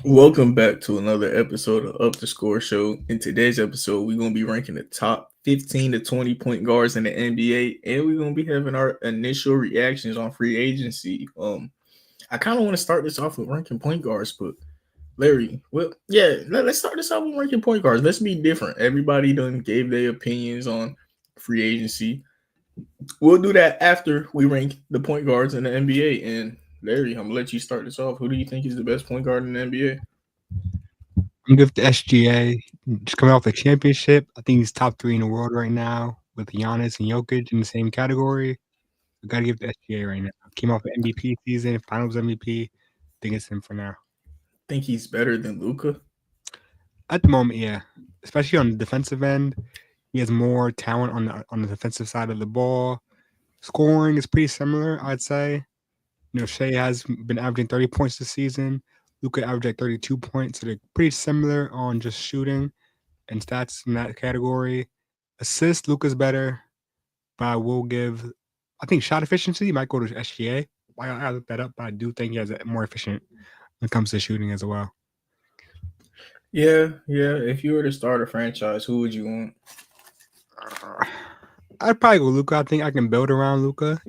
Welcome back to another episode of Up the Score Show. In today's episode, we're going to be ranking the top 15 to 20 point guards in the NBA, and we're going to be having our initial reactions on free agency. I kind of want to start this off with ranking point guards, but Larry, well, yeah, let's start this off with ranking point guards. Let's be different. Everybody done gave their opinions on free agency. We'll do that after we rank the point guards in the NBA. And Larry, I'm gonna let you start this off. Who do you think is the best point guard in the NBA? I'm good with the SGA. Just coming off the championship, I think he's top 3 in the world right now with Giannis and Jokic in the same category. We got to give the SGA right now. Came off the MVP season, Finals MVP. I think it's him for now. Think he's better than Luka? At the moment, yeah. Especially on the defensive end, he has more talent on the defensive side of the ball. Scoring is pretty similar, I'd say. Shea has been averaging 30 points this season. Luka averaged like 32 points, so they're pretty similar on just shooting and stats in that category. Assist, Luka's better, but I think shot efficiency might go to SGA. I looked that up, but I do think he has a more efficient when it comes to shooting as well. Yeah. If you were to start a franchise, who would you want? I'd probably go Luka. I think I can build around Luka.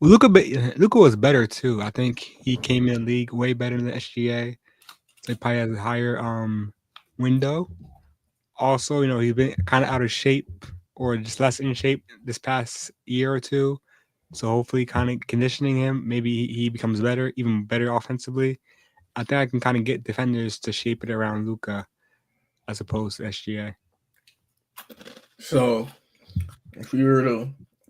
Luka was better too. I think he came in the league way better than the SGA. So he probably has a higher window. Also, he's been kind of out of shape or just less in shape this past year or two. So hopefully kind of conditioning him, maybe he becomes better, even better offensively. I think I can kind of get defenders to shape it around Luka as opposed to SGA. So, if you were to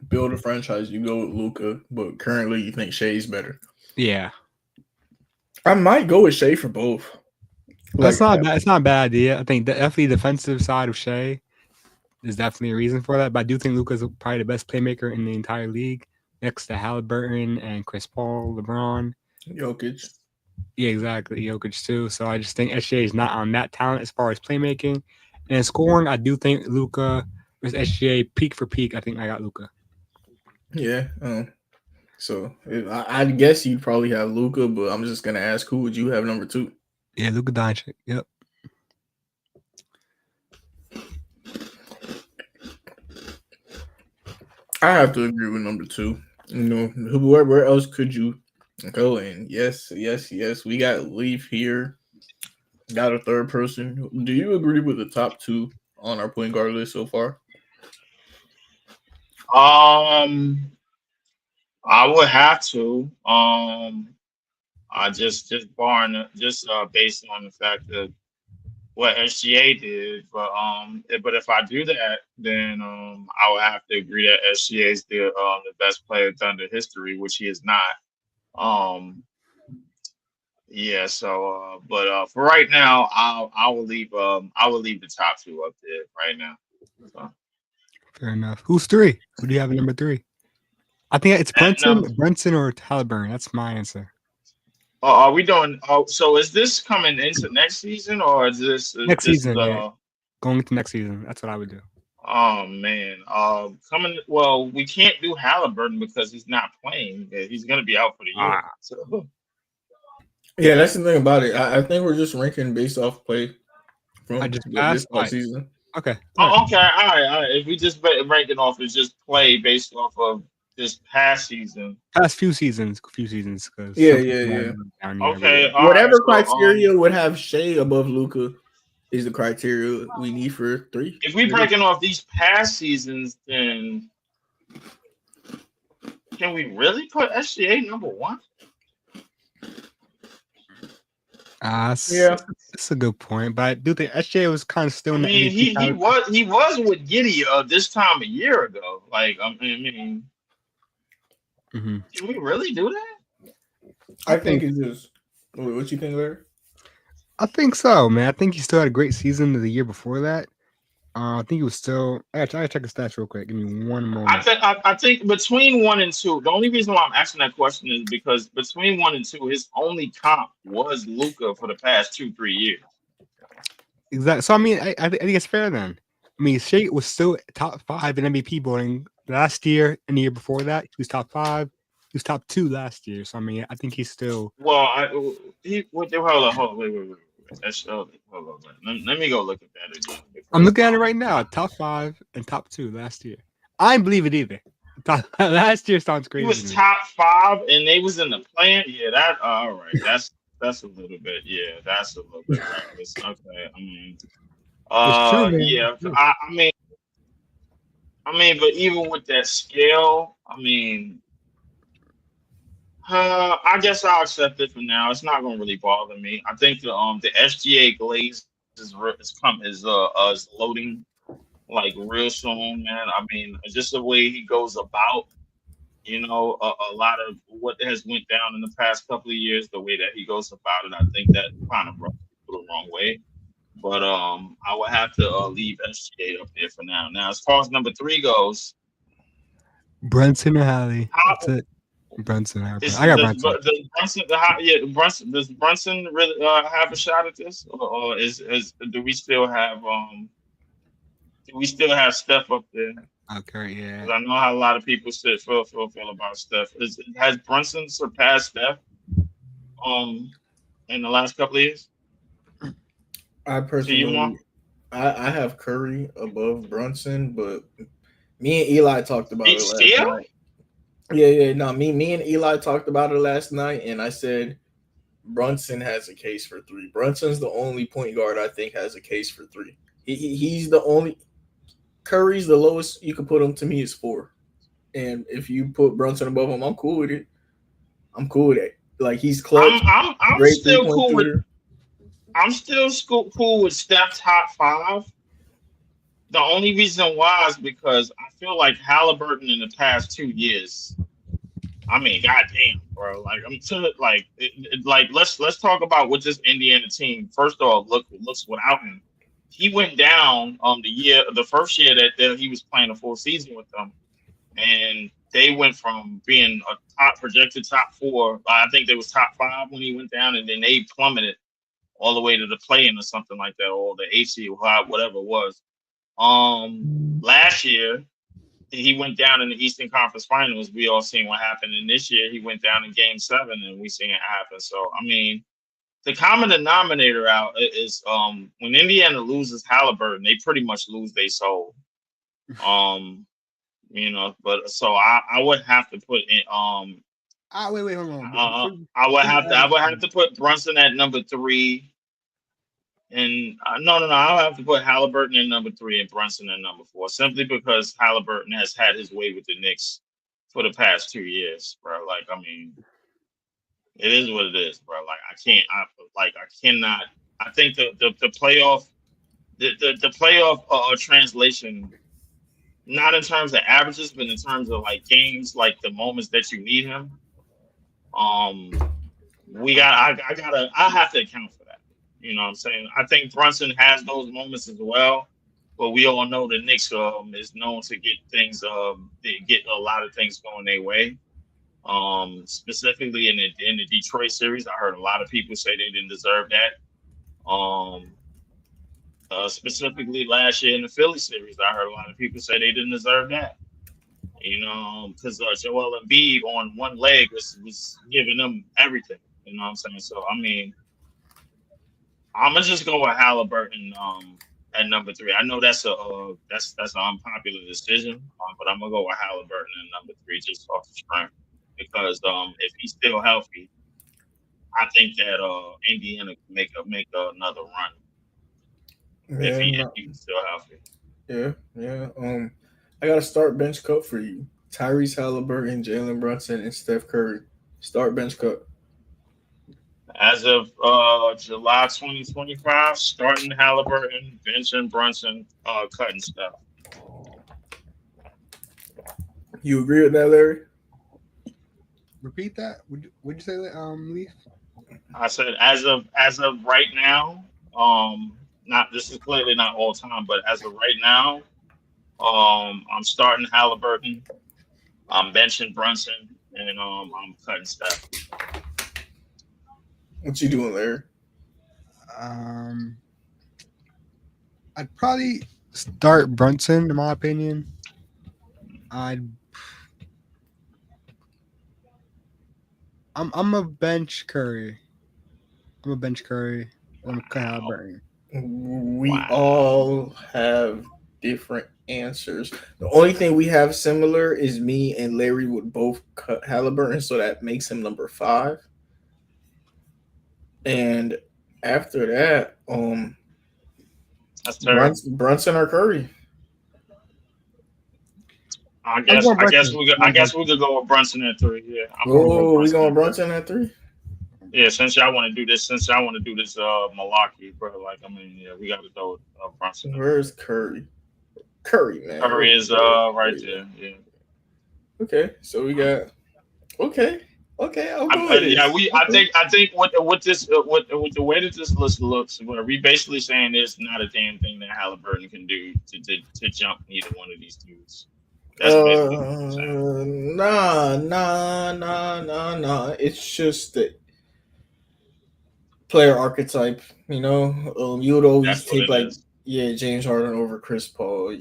build a franchise, you go with Luka, but currently you think Shea's better. Yeah. I might go with Shea for both. It's not a bad idea. I think definitely the defensive side of Shea is definitely a reason for that. But I do think Luka's probably the best playmaker in the entire league, next to Halliburton and Chris Paul, LeBron, Jokic. Yeah, exactly. Jokic too. So I just think SGA is not on that talent as far as playmaking and scoring. I do think Luka versus SGA peak for peak. I think I got Luka. Yeah. So I guess you'd probably have Luka, but I'm just gonna ask, who would you have number 2? Yeah, Luka Doncic. Yep. I have to agree with number 2. Where else could you go? And yes, we got Leaf here. Got a third person. Do you agree with the top 2 on our point guard list so far? I would have to. I just barring just based on the fact that what SGA did, but if I do that, then I would have to agree that SGA is the best player done to history, which he is not. Yeah. So, but for right now, I will leave the top 2 up there right now. So. Fair enough. Who's 3? Who do you have at number 3? I think it's Brunson or Halliburton. That's my answer. Are we doing? So is this coming into next season, or is this next season? Going into next season. That's what I would do. Oh man, coming. Well, we can't do Halliburton because he's not playing. He's going to be out for the year. So. Yeah, that's the thing about it. I think we're just ranking based off play from this season. Okay. Oh, okay. All right. If we just ranking off, it's just play based off of this past season. Past few seasons. Yeah. Okay. Whatever criteria would have Shea above Luka is the criteria we need for 3. If we breaking off these past seasons, then can we really put SGA number 1? Yeah, that's a good point. But I do think SGA was kind of still in the he was with Giddy this time a year ago. Like mm-hmm. Can we really do that? I think it's just. What you think, Larry? I think so, man. I think he still had a great season the year before that. I think he was still. I gotta check his stats real quick. Give me one moment. I think between 1 and 2. The only reason why I'm asking that question is because between 1 and 2, his only comp was Luka for the past 2-3 years. Exactly. So I mean, I think it's fair then. I mean, Shea was still top 5 in MVP voting last year and the year before that. He was top 5. was top 2 last year. So I mean, I think he's still. Well, hold on, wait. That's hold on. Let me go look at that again. I'm looking at it right now. Top 5 and top 2 last year. I didn't believe it either. Last year sounds He crazy. was to me. top 5, and they was in the plan. Yeah, that all right. That's a little bit. Yeah, that's a little bit reckless. Okay, I mean, It's true, man. yeah. It's true. I mean, but even with that scale, I mean, I guess I'll accept it for now. It's not gonna really bother me. I think the SGA glaze is loading like real soon, man. I mean, just the way he goes about, a lot of what has went down in the past couple of years, the way that he goes about it, I think that kind of rubs people the wrong way. But I would have to leave SGA up there for now. Now, as far as number 3 goes, Brunson or Hallie. how That's it. Brunson. I is got does, Brunson. does Brunson really have a shot at this, or do we still have Steph up there? Okay, yeah. 'Cause I know how a lot of people feel about Steph. Has Brunson surpassed Steph in the last couple of years? I To you, personally, Mark? I have Curry above Brunson, but me and Eli talked about it last Still? night. Yeah. No, me and Eli talked about it last night, and I said Brunson has a case for 3. Brunson's the only point guard I think has a case for 3. He's the only. Curry's the lowest you can put him to me is 4, and if you put Brunson above him, I'm cool with it. I'm cool with it. Like he's clutch, I'm great still 3-point cool with shooter. cool with Steph top 5. The only reason why is because I feel like Halliburton in the past 2 years. I mean, goddamn, bro. Like let's talk about what this Indiana team. First off, looks without him. He went down the first year that he was playing a full season with them, and they went from being a projected top 4. I think they was top 5 when he went down, and then they plummeted all the way to the play-in or something like that, or the AC or whatever it was. Last year he went down in the Eastern Conference Finals. We all seen what happened, and this year he went down in Game 7, and we seen it happen. So I mean, the common denominator out is when Indiana loses Halliburton, they pretty much lose their soul. But so I would have to put in Wait, hold on. I would have to put Brunson at number 3. And no, I'll have to put Halliburton in number 3 and Brunson in number 4, simply because Halliburton has had his way with the Knicks for the past 2 years, bro. Like, I mean, it is what it is, bro. Like, I cannot. I think the playoff, the playoff translation, not in terms of averages, but in terms of like games, like the moments that you need him. I have to account for that. You know what I'm saying? I think Brunson has those moments as well, but we all know the Knicks is known to get things they get a lot of things going their way. Specifically in the Detroit series, I heard a lot of people say they didn't deserve that. Specifically last year in the Philly series, I heard a lot of people say they didn't deserve that. Because Joel Embiid on one leg was giving them everything. You know what I'm saying? So I mean, I'm gonna just go with Halliburton at number 3. I know that's an unpopular decision, but I'm gonna go with Halliburton at number 3 just off the strength, because if he's still healthy, I think that Indiana can make another run if he's still healthy. Yeah. I got to start bench cut for you. Tyrese Halliburton, Jalen Brunson, and Steph Curry. Start bench cut. As of July 2025, starting Halliburton, benching Brunson, cutting Steph. You agree with that, Larry? Repeat that. Would you say that, Leaf? I said as of right now, this is clearly not all time, but as of right now, I'm starting Halliburton, I'm benching Brunson, and I'm cutting Steph. What you doing, Larry? I'd probably start Brunson, in my opinion. I'm a bench Curry. I'm a bench Curry. I'm a cut Halliburton. We all have different answers. The only thing we have similar is me and Larry would both cut Halliburton, so that makes him number 5. And after that, That's terrible. Brunson or Curry. I guess we could go with Brunson at 3. Yeah. Oh, we going Brunson at 3? Yeah, since y'all want to do this, Milwaukee, bro. Like, I mean, yeah, we got to go with Brunson. Where's Curry? Curry, man. Curry is right there. Yeah. Okay, so we got. Okay, I'll go with it. Yeah, I think with the way that this list looks, we basically saying there's not a damn thing that Halliburton can do to jump either one of these dudes. That's basically what I'm saying. Nah. It's just that player archetype, you would always take James Harden over Chris Paul,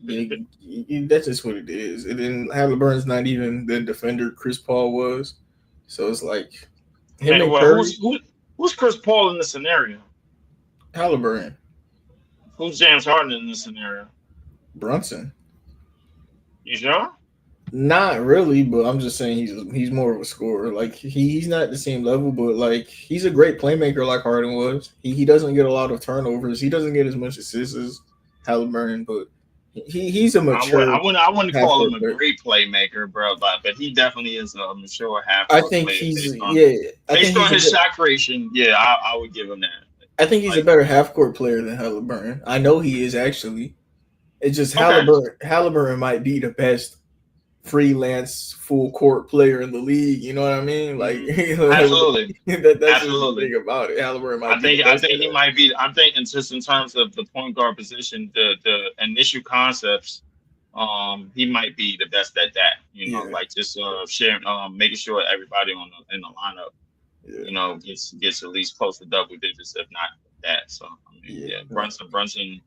that's just what it is. And then Halliburton's not even the defender Chris Paul was, so it's like him and Curry. Who's Chris Paul in this scenario? Halliburton. Who's James Harden in this scenario? Brunson. You sure? Not really, but I'm just saying he's more of a scorer. Like he's not the same level, but like he's a great playmaker like Harden was. He doesn't get a lot of turnovers. He doesn't get as much assists as Halliburton, but he's a mature. I wouldn't call him a great playmaker, bro, but he definitely is a mature half. I think he's based on his shot creation. Yeah, I would give him that. I think he's a better half court player than Halliburton. I know he is actually. It's just Halliburton might be the best freelance full court player in the league. You know what I mean? Like absolutely. That's absolutely the thing about it. Halliburton might. I think he might be. I'm thinking just in terms of the point guard position, the initial concepts. He might be the best at that. Like just sharing, making sure everybody in the lineup, gets at least close to double digits, if not that. So I mean, Brunson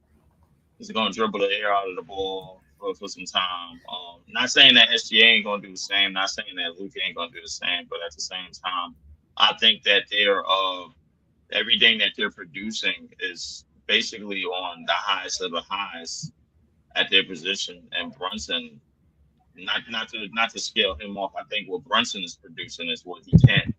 is going to dribble the air out of the ball for some time. Not saying that SGA ain't going to do the same. Not saying that Luka ain't going to do the same. But at the same time, I think that they're everything that they're producing is basically on the highest of the highs at their position. And Brunson, not to scale him off, I think what Brunson is producing is what he can.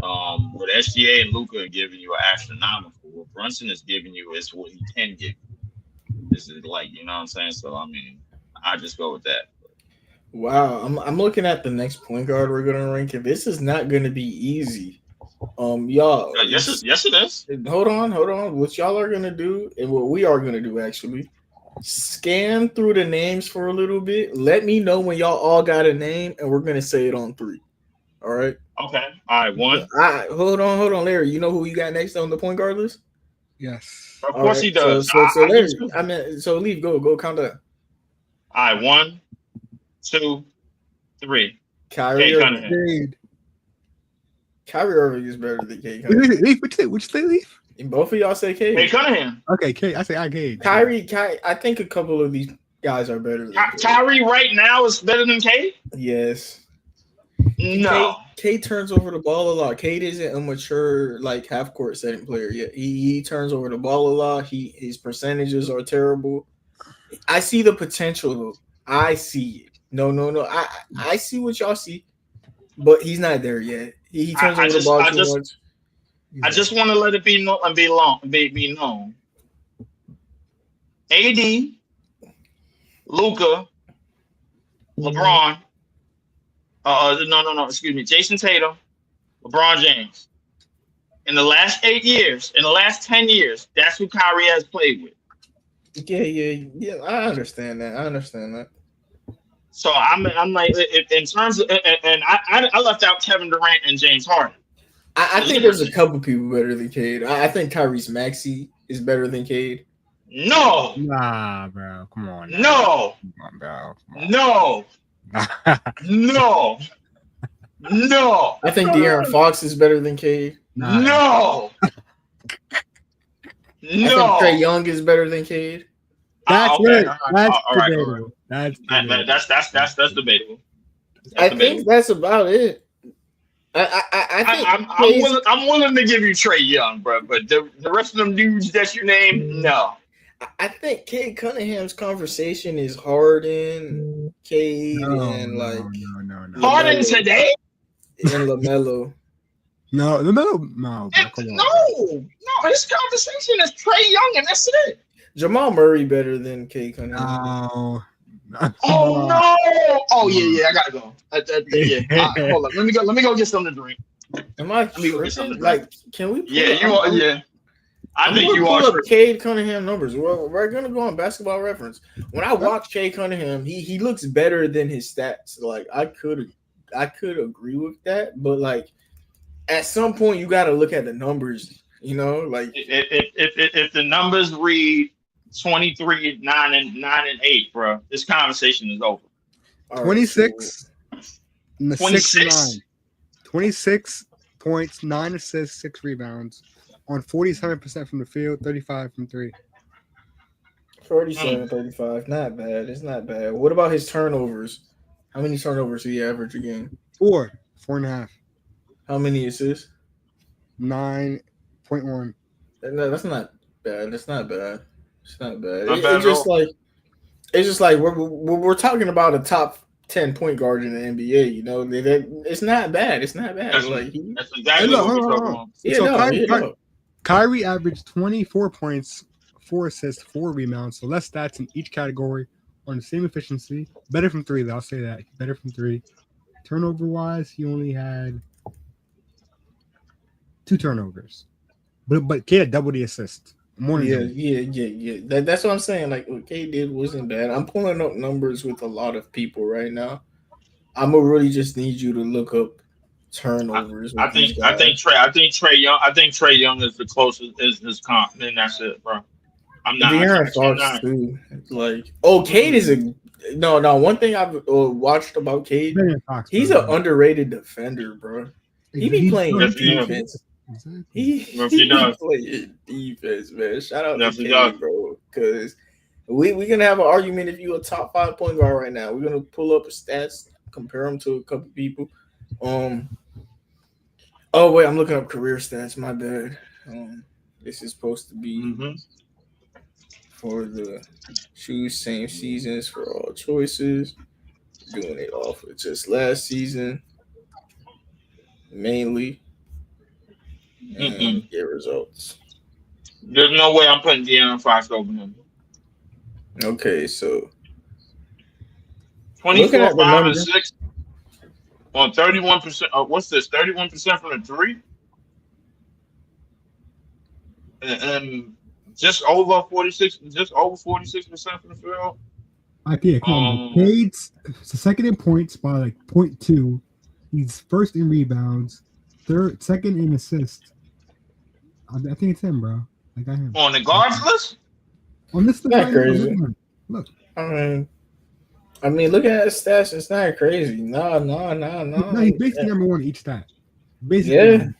What SGA and Luka are giving you are astronomical. What Brunson is giving you is what he can give you. This is like, you know what I'm saying? So, I mean, I just go with that. Wow. I'm looking at the next point guard we're going to rank. And this is not going to be easy. Y'all. Yes, it is. Hold on. What y'all are going to do and what we are going to do, actually, scan through the names for a little bit. Let me know when y'all all got a name, and we're going to say it on 3. All right? Okay. All right, 1. All right. Hold on, Larry. You know who you got next on the point guard list? Yes. Of course he does. So Larry, so leave, go count down. All right, 1, 2, 3. Kyrie Irving. Kyrie Irving is better than Cade Cunningham. Which you say, Leaf? And both of y'all say Cade. Cade Cunningham. Okay, Cade. I say Cade. Kyrie, I think a couple of these guys are better than Cade. Kyrie right now is better than Cade? Yes. No. Cade turns over the ball a lot. Cade isn't a mature half court setting player yet. He turns over the ball a lot. His percentages are terrible. I see the potential though. I see it. No. I see what y'all see, but he's not there yet. He turns over the ball too much. I just want to let it be known and be known. AD, Luka, LeBron. No. Excuse me. Jason Tatum, LeBron James. In the last 8 years, in the last 10 years, that's who Kyrie has played with. Yeah. I understand that. So I'm like, in terms of, and I left out Kevin Durant and James Harden. I think there's a couple people better than Cade. I think Tyrese Maxey is better than Cade. No. Nah, bro. Come on. No. Come on, bro. No. No. I think De'Aaron Fox is better than Cade. No. I think Trae Young is better than Cade. That's okay. That's debatable. That's debatable. I think that's about it. I think I'm willing to give you Trey Young, bro, but the rest of them dudes that you named, no. I think Cade Cunningham's conversation is Harden, Cade, and like no. Harden today? And LaMelo. No, no, his conversation is Trey Young, and that's it. Jamal Murray better than Cade Cunningham. No. Oh no! Oh yeah, I gotta go. Hold on, let me go get something to drink. Am I tripping? Like, can we? Yeah, you are. Yeah, I think you pull are. Up Cade Cunningham numbers. Well, we're gonna go on Basketball Reference. When I watch Cade Cunningham, he looks better than his stats. Like I could agree with that, but like at some point you got to look at the numbers. You know, like if the numbers read 23, 9 and 8, bro, this conversation is over. 26 and the 26? 6 and 9. 26 points, 9 assists, 6 rebounds on 47% from the field, 35 from 3. 47, 35. Not bad. It's not bad. What about his turnovers? How many turnovers did he average a game? 4.5. How many assists? 9.1. No, that's not bad. It's not bad. It's not bad. It's just like we're talking about a top 10 point guard in the NBA. You know, it's not bad. It's not bad. That's exactly what we're talking about. Kyrie averaged 24 points, 4 assists, 4 rebounds, so less stats in each category on the same efficiency. Better from 3, though. I'll say that. Better from 3. Turnover wise, he only had 2 turnovers, but K had double the assist. Yeah. That's what I'm saying. Like what K did wasn't bad. I'm pulling up numbers with a lot of people right now. I'm gonna really just need you to look up turnovers. I think Trey Young is the closest is his comp. Then that's it, bro. I'm not. De'Aaron Fox too. Like, Cade is a no. One thing I've watched about Cade, he's an underrated defender, bro. He be playing defense. He does play defense, man. Shout out to Cade, bro. Because we're gonna have an argument if you a top 5 point guard right now. We're gonna pull up stats, compare them to a couple people. Oh wait, I'm looking up career stats. My bad. This is supposed to be for the choose same seasons for all choices. Doing it off of just last season, mainly. And get results. There's no way I'm putting De'Aaron Fox over him. Okay, so 24, 5, and 6 on 31%. What's this? 31% from the 3, and just over 46% from the field. Yeah, come on. Cade's second in points by like 0.2. He's first in rebounds, second in assists. I think it's him, bro. I got him on the guards list. On this list, not crazy. Look, I mean, look at his stats. It's not crazy. No. No, he's basically number 1 in each stat. Basically.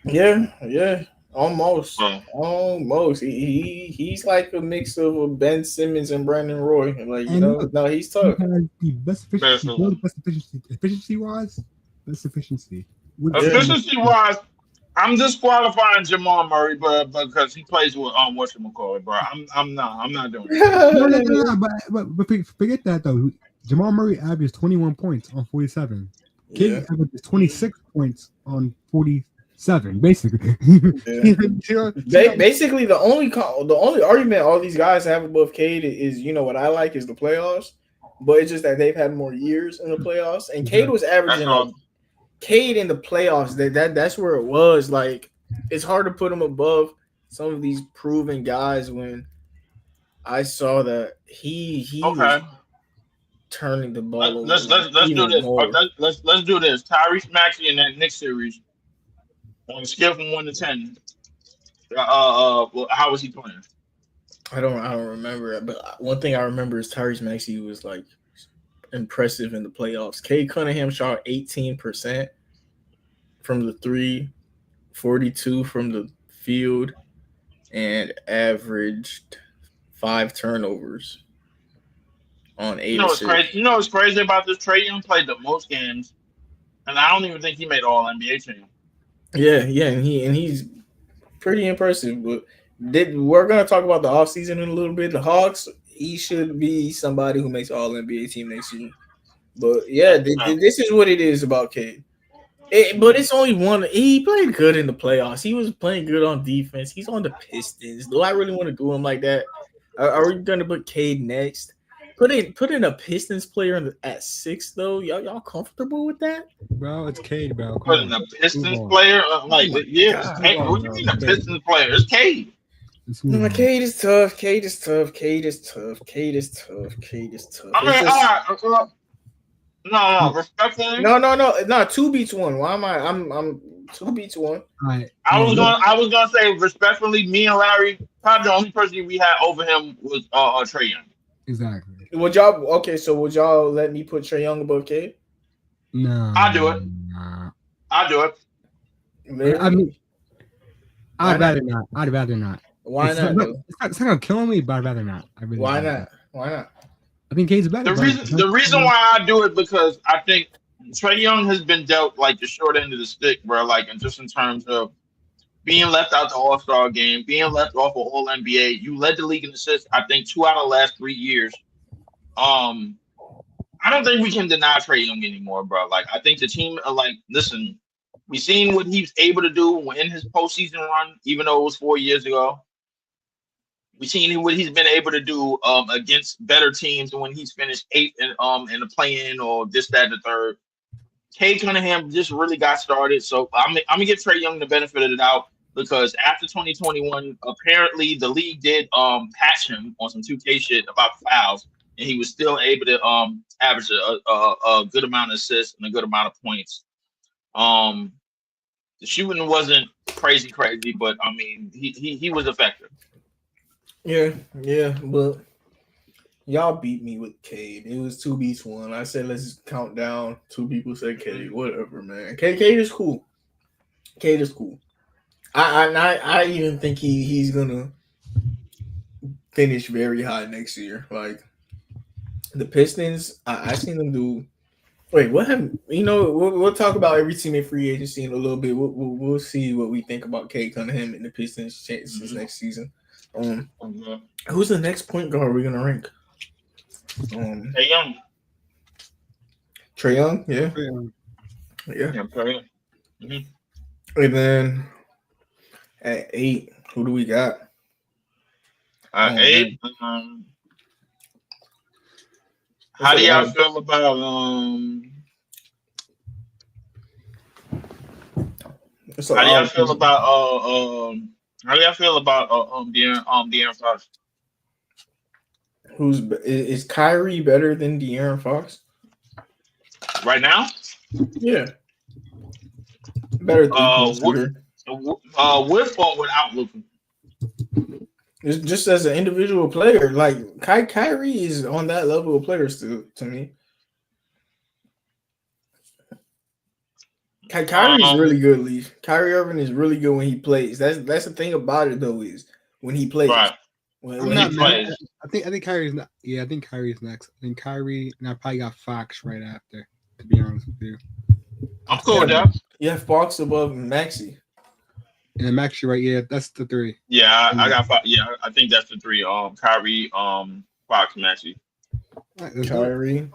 Yeah. Almost. Almost. He's like a mix of Ben Simmons and Brandon Roy. Like, he's tough. He has the best efficiency. Efficiency-wise, best efficiency. Efficiency-wise, I'm disqualifying Jamal Murray, but because he plays with whatchamacallit, bro. I'm not doing it. No, but forget that though. Jamal Murray averages 21 points on 47. Cade averages 26 points on 47, basically. Basically, the only argument all these guys have above Cade is, what I like is the playoffs, but it's just that they've had more years in the playoffs, and Cade was averaging. Cade in the playoffs, that's where it was. Like, it's hard to put him above some of these proven guys when I saw that he was turning the ball over. Let's do this. Let's do this. Tyrese Maxey in that Knicks series on a scale from 1 to 10. How was he playing? I don't remember, but one thing I remember is Tyrese Maxey was like impressive in the playoffs. Cade Cunningham shot 18% from the 3, 42 from the field, and averaged 5 turnovers on 8 You know what's assists. crazy? You know what's crazy about this? Trae Young played the most games, and I don't even think he made All NBA team. Yeah, and he's pretty impressive. But we're gonna talk about the offseason in a little bit. The Hawks, he should be somebody who makes All NBA team next year. But yeah, this is what it is about Cade. But it's only one. He played good in the playoffs. He was playing good on defense. He's on the Pistons. Do I really want to do him like that? Are we gonna put Cade next? Put in a Pistons player at 6 though. Y'all comfortable with that? Bro, it's Cade, bro. But the Pistons player, yeah, Cade. What do you mean the Pistons player? It's Cade. No, Cade is tough. Cade is tough. Cade is tough. Cade is tough. Cade is tough. I mean, all right. No, respectfully. No. 2 beats 1. Why am I? I'm 2 beats 1. Right. I was gonna say respectfully, me and Larry, probably the only person we had over him was Trae Young. Exactly. Would y'all let me put Trae Young above Cade? No. I'll do it. Nah. I'll do it. I mean, I'd rather not. I'd rather not. Why not? It's not gonna kill me, but I'd rather not. Why not? Why not? I think Cade's better. The reason why I do it because I think Trae Young has been dealt like the short end of the stick, bro. Like, and just in terms of being left out the All-Star game, being left off of All NBA. You led the league in assists, I think, 2 out of the last 3 years. I don't think we can deny Trae Young anymore, bro. Like, I think the team, listen, we seen what he was able to do in his postseason run, even though it was 4 years ago. We seen what he's been able to do against better teams when he's finished 8th in the play-in or this, that, and the third. Cade Cunningham just really got started, so I'm gonna give Trae Young the benefit of the doubt because after 2021, apparently the league did patch him on some 2K shit about fouls, and he was still able to average a good amount of assists and a good amount of points. The shooting wasn't crazy, but I mean he was effective. Yeah, but y'all beat me with Cade. It was 2 beats 1. I said let's count down. 2 people said Cade. Whatever, man. Cade is cool. Cade is cool. I even think he's gonna finish very high next year. Like the Pistons, I seen them do. Wait, what have we'll talk about every team in free agency in a little bit. We'll see what we think about Cade Cunningham and the Pistons' chances next season. Who's the next point guard we're gonna rank? Trae Young. Trae Young, yeah. Trae Young. Mm-hmm. And then at 8, who do we got? At 8, how do y'all feel about De'Aaron Fox? Is Kyrie better than De'Aaron Fox right now? Yeah, better than with or without Luka? It's just as an individual player, like Kyrie is on that level of player still to me. Kyrie is really good, Leaf. Kyrie Irving is really good when he plays. That's the thing about it though, is when he plays. Right. When he plays. I think Kyrie's not. Yeah, I think Kyrie's next. I think Kyrie, and I probably got Fox right after. To be honest with you, I'm cool with that. You have Fox above Maxey. Yeah, Maxey, right? Yeah, that's the 3. Yeah, I got Fox. Yeah, I think that's the 3. Kyrie, Fox, Maxey. Right, Kyrie.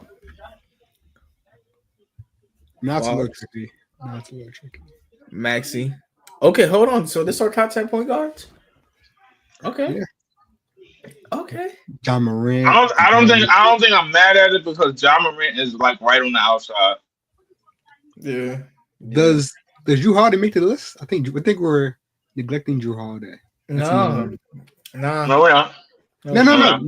Now it's a little tricky. Maxey. Okay, hold on. So this our top 10 point guards? Okay. Yeah. Okay. Ja Morant. I don't think I'm mad at it because Ja Morant is like right on the outside. Yeah. Does Jrue Holiday make the list? I think we're neglecting Jrue Holiday. No, we're not. No.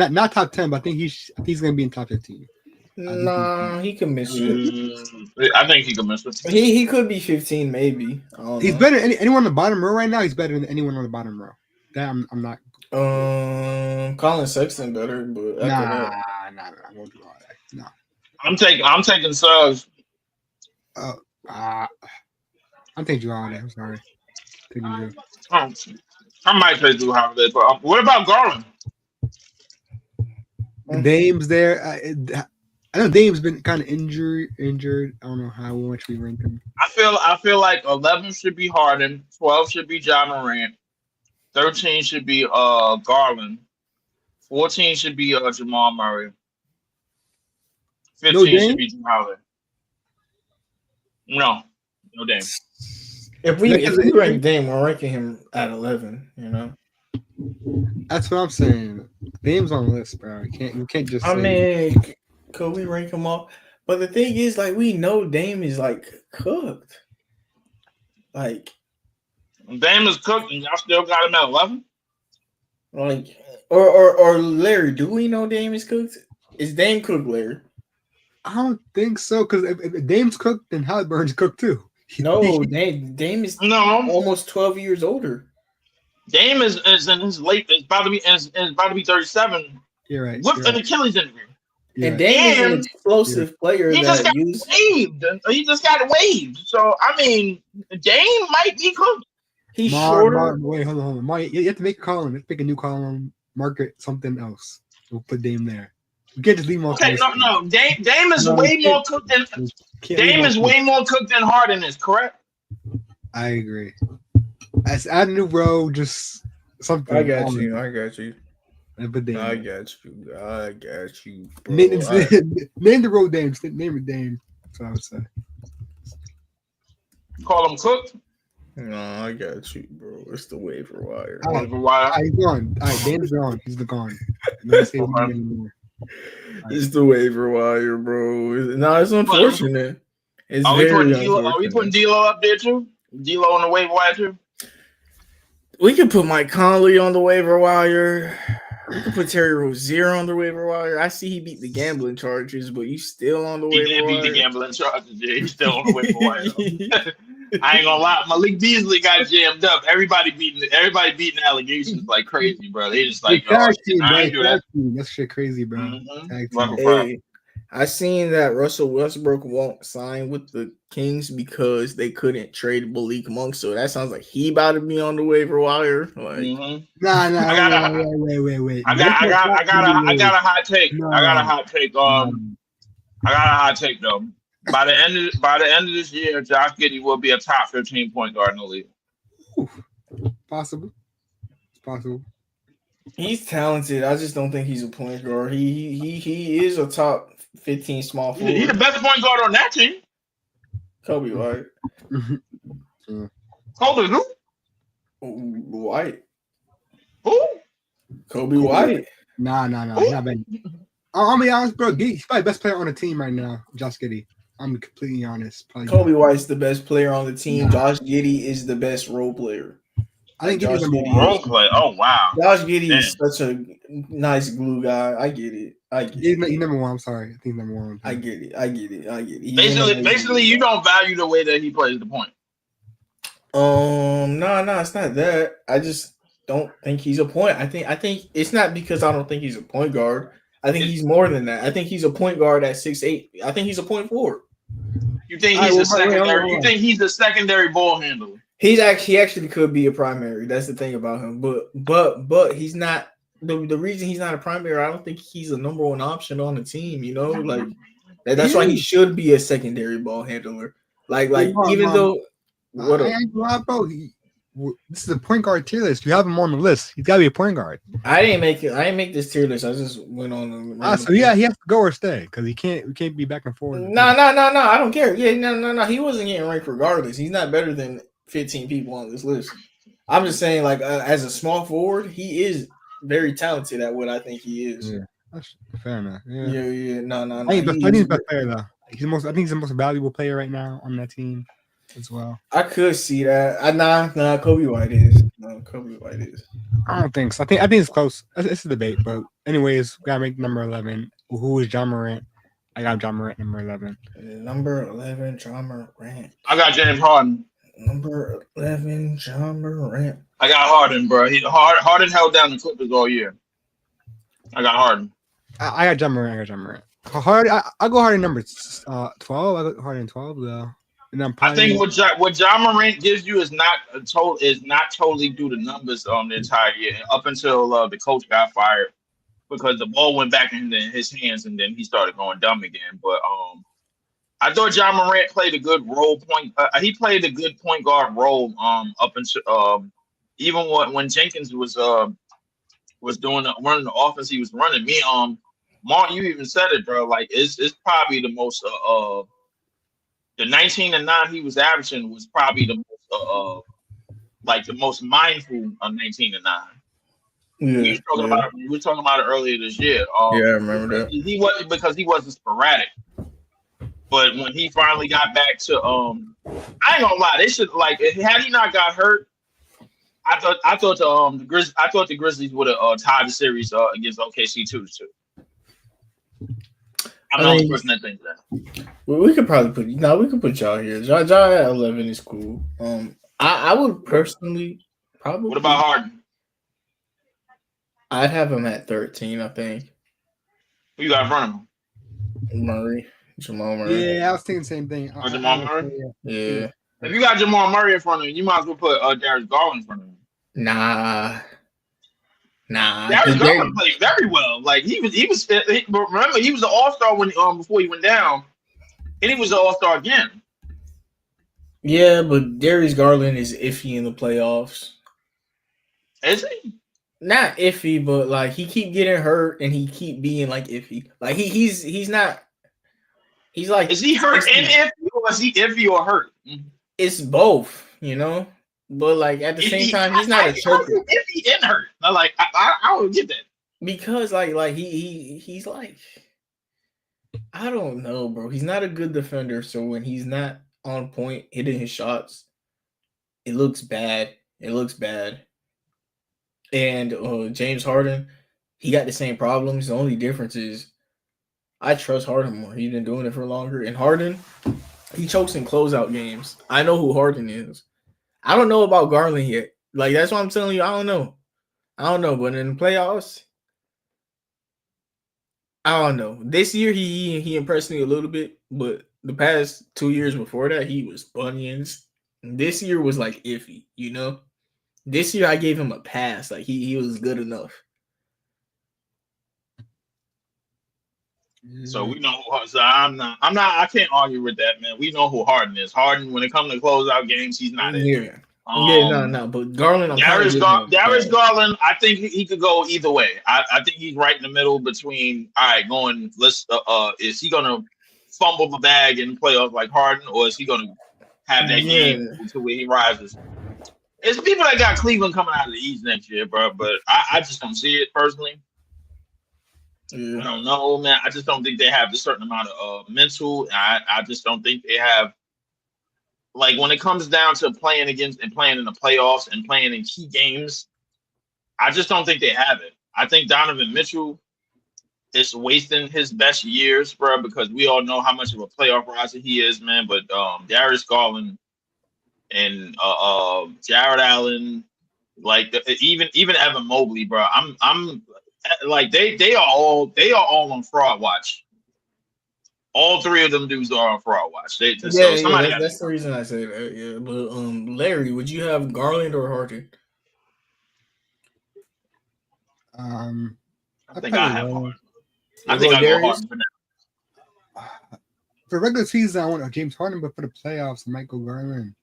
Not top 10, but I think he's gonna be in top 15. Nah, he can miss it. I think he can miss it. He could be 15, maybe. He's better than anyone on the bottom row right now. He's better than anyone on the bottom row. That I'm not. Colin Sexton better, but nah, I won't do all that. No. I'm taking Suggs. I'm taking Jrue Holiday. I'm sorry. I might take Jrue Holiday, but what about Garland? Dame's there. I know Dame's been kind of injured. I don't know how much we rank him. I feel like 11 should be Harden, 12 should be Ja Morant, 13 should be Garland, 14 should be Jamal Murray, 15 should be Drew Holiday. No Dame. If we rank Dame, we're ranking him at 11. You know. That's what I'm saying. Dame's on the list, bro. You can't just. I mean, could we rank him up? But the thing is, like, we know Dame is like cooked. Like, Dame is cooked, and y'all still got him at 11. Like, or Larry? Do we know Dame is cooked? Is Dame cooked, Larry? I don't think so, because if Dame's cooked, then Halliburton's cooked too. No, Dame is almost 12 years older. Dame is in his late. Is about to be 37. You're right. With an Achilles injury. And Dame is an explosive player. He just got waived. He just got waived. So I mean, Dame might be cooked. He's shorter. Wait, hold on. You have to make a column. Let's make a new column. Market something else. We'll put Dame there. We can't just leave him off. Okay, no. Dame is way more cooked than Harden is. Correct. I agree. As add a new row, just something. I got you. I got you. But Dame. I got you. Name the row Dame. Name it Dame. That's what I would say. Call him cooked. No, I got you, bro. It's the waiver wire. Waiver wire. He's gone. All right, Dame's gone. He's gone. Let's say anymore. It's the waiver wire, bro. No, it's unfortunate. It's Are we putting D'Lo up there too? D'Lo on the waiver wire too? We could put Mike Conley on the waiver wire. We could put Terry Rozier on the waiver wire. I see he beat the gambling charges, but you still on the waiver wire. He did beat the gambling charges. Yeah, he's still on the waiver wire. I ain't gonna lie, Malik Beasley got jammed up. Everybody beating allegations like crazy, bro. They just like, I ain't do that. That's shit crazy, bro. Mm-hmm. Hey, I seen that Russell Westbrook won't sign with the Kings because they couldn't trade Malik Monk. So that sounds like he about to be on the waiver wire. Like, Wait. I got a hot take. No. I got a hot take. I got a hot take though. By the end of this year, Josh Giddey will be a top 15 point guard in the league. Possible. It's possible. He's talented. I just don't think he's a point guard. He is a top 15 small forward. He's the best point guard on that team. Kobe White. Kobe who? White. Who? Kobe White. Nah. He's not bad. I'll be honest, bro. He's probably the best player on the team right now. Josh Giddey. I'm completely honest. Probably Kobe White's the best player on the team. Nah. Josh Giddey is the best role player. I think Josh Giddey role player. Oh wow. Josh Giddey is such a nice glue guy. I get it. He's number one. I'm sorry. I think number one. I get it. Basically, you don't value the way that he plays the point. No, it's not that. I just don't think he's a point. I think it's not because I don't think he's a point guard. I think he's more than that. I think he's a point guard at 6'8". I think he's a point forward. You think he's a secondary? You think he's a secondary ball handler? He actually could be a primary. That's the thing about him. But he's not. The reason he's not a primary, I don't think he's a number one option on the team. You know, like that's why he should be a secondary ball handler. Like even though what I ain't gonna lie, bro. This is a point guard tier list. You have him on the list. He's got to be a point guard. I didn't make this tier list. I just went on. So he has to go or stay because we can't be back and forth. No. I don't care. Yeah, no. He wasn't getting ranked regardless. He's not better than 15 people on this list. I'm just saying, like as a small forward, he is very talented at what I think he is. Yeah, that's fair enough. Yeah. No. I think he's the best player though. I think he's the most valuable player right now on that team as well. I could see that. Nah. Kobe White is. No, Kobe White is. I don't think so. I think it's close. It's a debate, but anyways, we gotta make number 11. Who is Ja Morant? I got Ja Morant number 11. Number 11, Ja Morant. I got James Harden. Number 11, Ja Morant. I got Harden, bro. Harden held down the Clippers all year. I got Harden. I got Ja Morant. I'll go Harden number 12. I got Harden 12 though. I think what Ja Morant gives you is not totally due to numbers the entire year up until the coach got fired. because the ball went back in his hands and then he started going dumb again. But I thought John Morant played a good role point. He played a good point guard role up until even when Jenkins was doing running the offense he was running. Mark, you even said it, bro. Like it's probably the most the 19 and 9 he was averaging was probably the most like the most mindful of 19 and 9. Yeah, We were talking about it earlier this year. yeah, I remember that. He wasn't because he wasn't sporadic. But when he finally got back to I ain't gonna lie, they should like had he not got hurt, I thought the Grizzlies would have tied the series against OKC 2-2. I'm the only person that thinks that. Well, we could probably put y'all here. Y'all at 11 is cool. I would personally probably. What about Harden? I'd have him at 13, I think. Who you got in front of him? Jamal Murray. Yeah, I was thinking the same thing. Jamal Murray? Yeah. If you got Jamal Murray in front of him, you might as well put Darius Garland in front of him. Nah. Darius Garland played very well. Like remember he was an all-star when before he went down, and he was an all-star again. Yeah, but Darius Garland is iffy in the playoffs. Is he? Not iffy, but like he keep getting hurt and he keep being like iffy. Like he's not. He's like. Is he hurt and iffy, or is he iffy or hurt? It's both, you know. But like at the same time, he's not a choker. Iffy and hurt. I don't get that. Because like he's like, I don't know, bro. He's not a good defender, so when he's not on point hitting his shots, it looks bad. And James Harden, he got the same problems. The only difference is I trust Harden more. He's been doing it for longer. And Harden, he chokes in closeout games. I know who Harden is. I don't know about Garland yet. Like, that's what I'm telling you. I don't know. But in the playoffs, I don't know. This year, he impressed me a little bit. But the past 2 years before that, he was bunions. This year was like iffy, you know? This year, I gave him a pass. Like, he was good enough. So we know. So I can't argue with that, man. We know who Harden is. Harden, when it comes to closeout games, he's not in. Yeah. No. But Garland, Darius Garland, I think he could go either way. I think he's right in the middle between. All right, going. Let's. Is he gonna fumble the bag in playoffs like Harden, or is he gonna have that game to where he rises? It's people that got Cleveland coming out of the East next year, bro. But I just don't see it personally. Yeah. I don't know, man. I just don't think they have a certain amount of mental. I just don't think they have, like, when it comes down to playing against and playing in the playoffs and playing in key games, I just don't think they have it. I think Donovan Mitchell is wasting his best years, bro, because we all know how much of a playoff riser he is, man. But Darius Garland and Jared Allen, like even Evan Mobley, bro. I'm like they are all on fraud watch. All three of them dudes are on fraud watch. That's the reason I say that. Yeah, but Larry, would you have Garland or Harden? I think I have Harden. I think I go Harden for now. For regular season, I want James Harden, but for the playoffs, I might go Garland.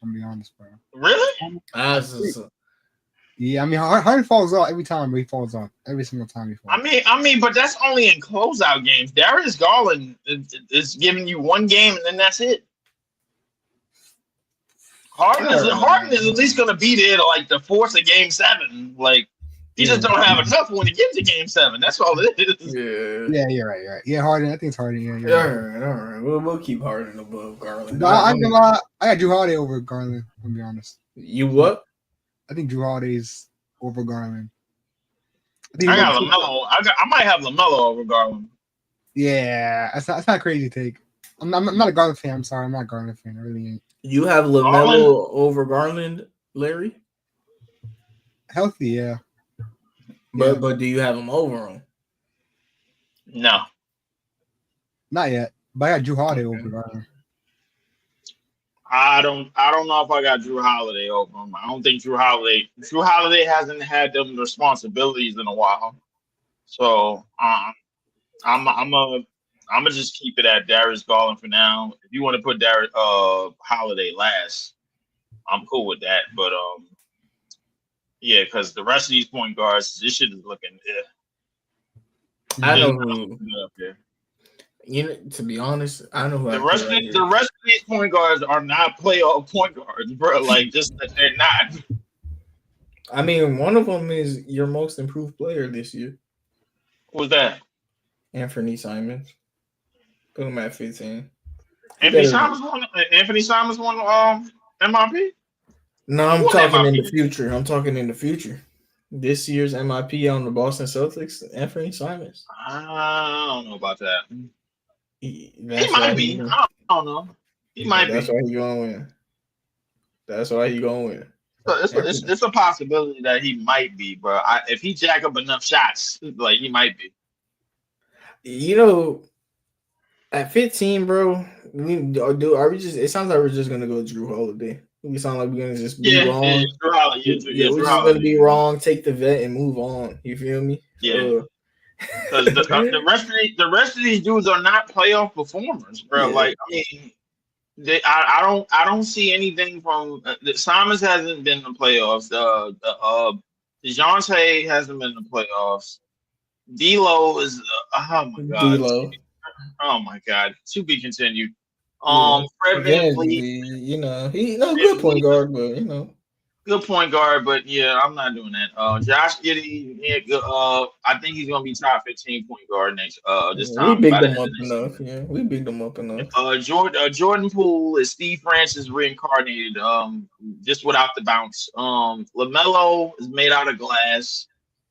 I'm gonna be honest, bro. Really? Yeah, I mean, Harden falls off every time, but he falls off every single time he falls. I mean, but that's only in closeout games. Darius Garland is giving you one game, and then that's it. Harden is at least going to be there to like the force of Game 7. Like he just don't have enough when he gets to Game 7. That's all it is. Yeah, you're right. Yeah, Harden. I think it's Harden. Yeah, all right. We'll keep Harden above Garland. No, I got Drew Holiday over Garland. I'll be honest. You what? I think Drew Holiday's over Garland. I got LaMelo. I might have LaMelo over Garland. Yeah, that's not a crazy take. I'm not a Garland fan. I'm sorry, I'm not a Garland fan. I really ain't. You have LaMelo over Garland, Larry? Healthy, yeah. But do you have him over him? No, not yet. But I got Drew Holiday over Garland. I don't know if I got Drew Holiday over him. I don't think Drew Holiday hasn't had them responsibilities in a while. So I'm gonna just keep it at Darius Garland for now. If you want to put Darius Holiday last, I'm cool with that. But yeah, because the rest of these point guards, this shit is looking. I It's know not who. looking good up here. You know, to be honest, I know who The I put rest of right the here. rest of these point guards are not playoff point guards, bro. Like just that they're not. I mean, one of them is your most improved player this year, Who's that? Anthony Simons. Put him at 15. He Anthony better. Simons won. Anthony Simons won MIP. No, I'm Who won talking in the MIP? future. I'm talking in the future. This year's MIP on the Boston Celtics, Anthony Simons. I don't know about that. He That's why might be. I don't know. He might that's be. why he gonna win. That's why he gonna win. So Anthony. it's a possibility that he might be, but if he jack up enough shots, like he might be. You know, at 15, bro, are we just? It sounds like we're just gonna go Drew Holiday. We sound like we're gonna just be Yeah, wrong. Drew Holiday. Yeah, we're Drew just gonna Holiday. be wrong. Take the vet and move on. You feel me? Yeah, because the rest of these dudes are not playoff performers, bro. Yeah. Like I mean, I don't see anything from Simons hasn't been in the playoffs. DeJounte hasn't been in the playoffs. D'Lo is oh my god. D'Lo. Oh my God. To be continued. Yeah. Fred VanVleet, You know, good point guard, but you know. good point guard, but yeah, I'm not doing that. Josh Giddey, yeah, I think he's gonna be top 15 point guard next this We time bigged by the them end up of this season. enough. Yeah, we bigged them up enough. Jordan Poole is Steve Francis reincarnated, just without the bounce. LaMelo is made out of glass.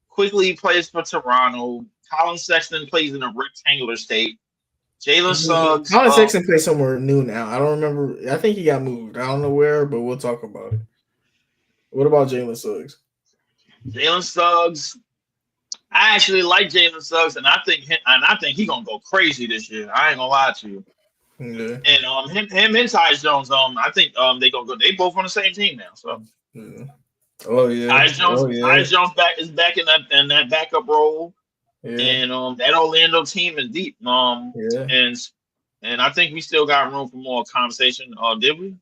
Quickly plays for Toronto. Colin Sexton plays in a rectangular state. Jalen Suggs. Colin Sexton plays somewhere new now. I don't remember. I think he got moved. I don't know where, but we'll talk about it. What about Jalen Suggs? Jalen Suggs. I actually like Jalen Suggs, and I think he gonna go crazy this year. I ain't gonna lie to you. Yeah. And him and Tyus Jones. I think they gonna go. They both on the same team now. So. Yeah. Oh yeah. Tyus Jones is back in that backup role. Yeah. And that Orlando team is deep. Yeah. And I think we still got room for more conversation. Did we?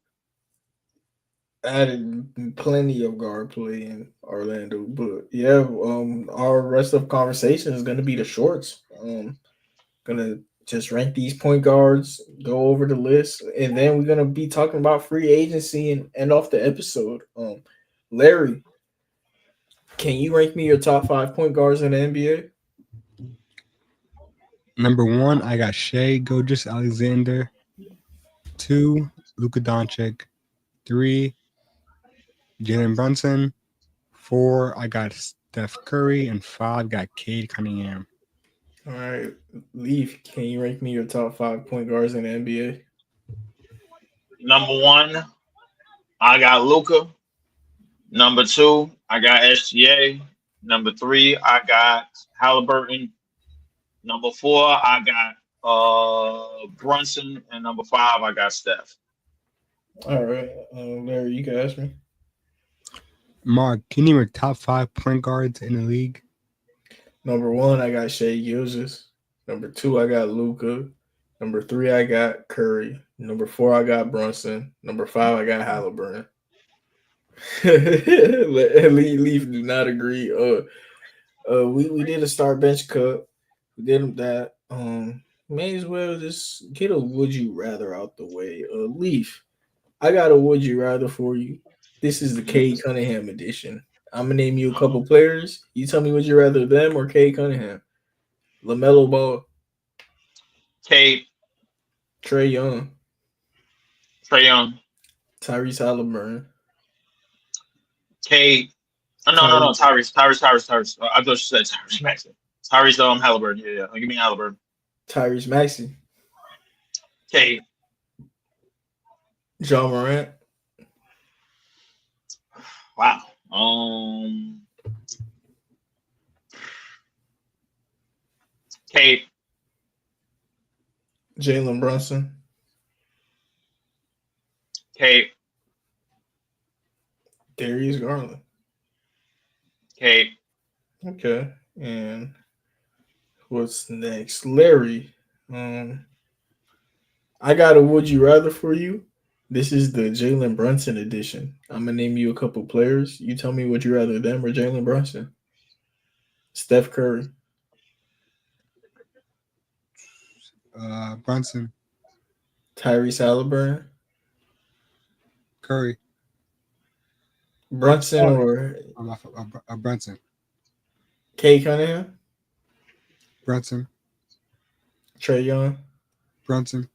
Added plenty of guard play in Orlando, but yeah, our rest of conversation is gonna be the shorts. Gonna just rank these point guards, go over the list, and then we're gonna be talking about free agency and end off the episode. Larry, can you rank me your top 5 point guards in the NBA? Number 1, I got Shai Gilgeous-Alexander. 2, Luka Doncic. 3, Jalen Brunson. 4, I got Steph Curry. And 5, got Cade Cunningham. All right, Leaf, can you rank me your top 5 point guards in the NBA? Number 1, I got Luka. Number 2, I got SGA. Number 3, I got Halliburton. Number 4, I got Brunson, and number 5, I got Steph. All right, Larry, you can ask me. Mark, can you name your top 5 point guards in the league? Number 1, I got Shai Gilgeous. Number 2, I got Luka. Number 3, I got Curry. Number 4, I got Brunson. Number 5, I got Halliburton. Leaf do not agree. We did a start bench cut. We did that. May as well just get a would you rather out the way. Leaf, I got a would you rather for you. This is the Cade Cunningham edition. I'm gonna name you a couple players. You tell me would you rather them or Cade Cunningham? LaMelo Ball. Cade. Trae Young. Tyrese Halliburton. Cade. No, Tyrese. I thought you said Tyrese Maxey. Tyrese Halliburton. Yeah. Give me Halliburton. Tyrese Maxey. Cade. John Morant. Wow. Cade. Jalen Brunson. Cade. Darius Garland. Cade. Okay. And What's next? Larry. I got a would you rather for you. This is the Jalen Brunson edition. I'm gonna name you a couple players. You tell me would you rather them or Jalen Brunson? Steph Curry, Brunson, Tyrese Halliburton, Curry, Brunson Oh. or Brunson, Kay Cunningham, Brunson, Trey Young, Brunson,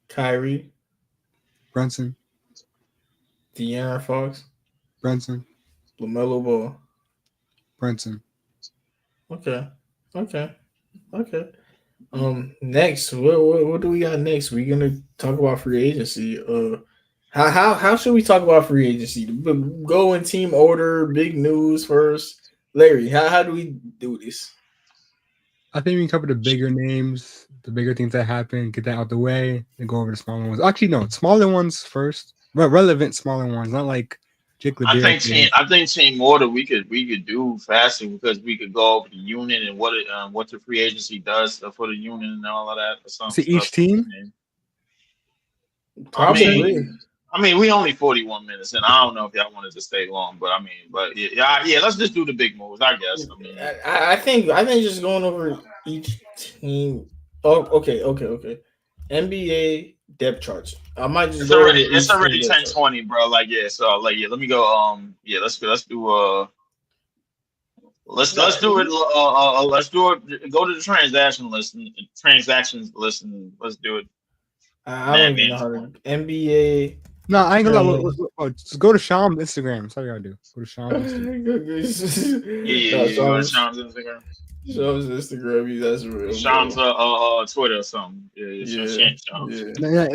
Kyrie, Brunson, De'Aaron Fox, Brunson, LaMelo Ball. Brunson. Okay, okay, okay. Next, what do we got next? We're gonna talk about free agency. How should we talk about free agency? Go in team order. Big news first. Larry, how do we do this? I think we can cover the bigger names, the bigger things that happen, get that out the way, and go over the smaller ones. Actually, no, smaller ones first. Relevant smaller ones, not like Jake I LeBear. think team order we could do faster because we could go over the unit and what the free agency does for the unit and all of that. Or something. See each team. Probably. I mean, we only 41 minutes, and I don't know if y'all wanted to stay long, but yeah, let's just do the big moves, I guess. I mean, I think just going over each team. Oh, okay. NBA depth charts. I might just it's already 10:20, bro. Let me go. Let's do let's do it. Let's do it. Go to the transactions list, and let's do it. I don't even know how to NBA. No, I ain't gonna lie. Just go to Sham's Instagram. That's all you gotta do. Go to Sham's Instagram. Go to Sham's Instagram. Sham's Instagram. That's real. Sham's Twitter or something. Yeah.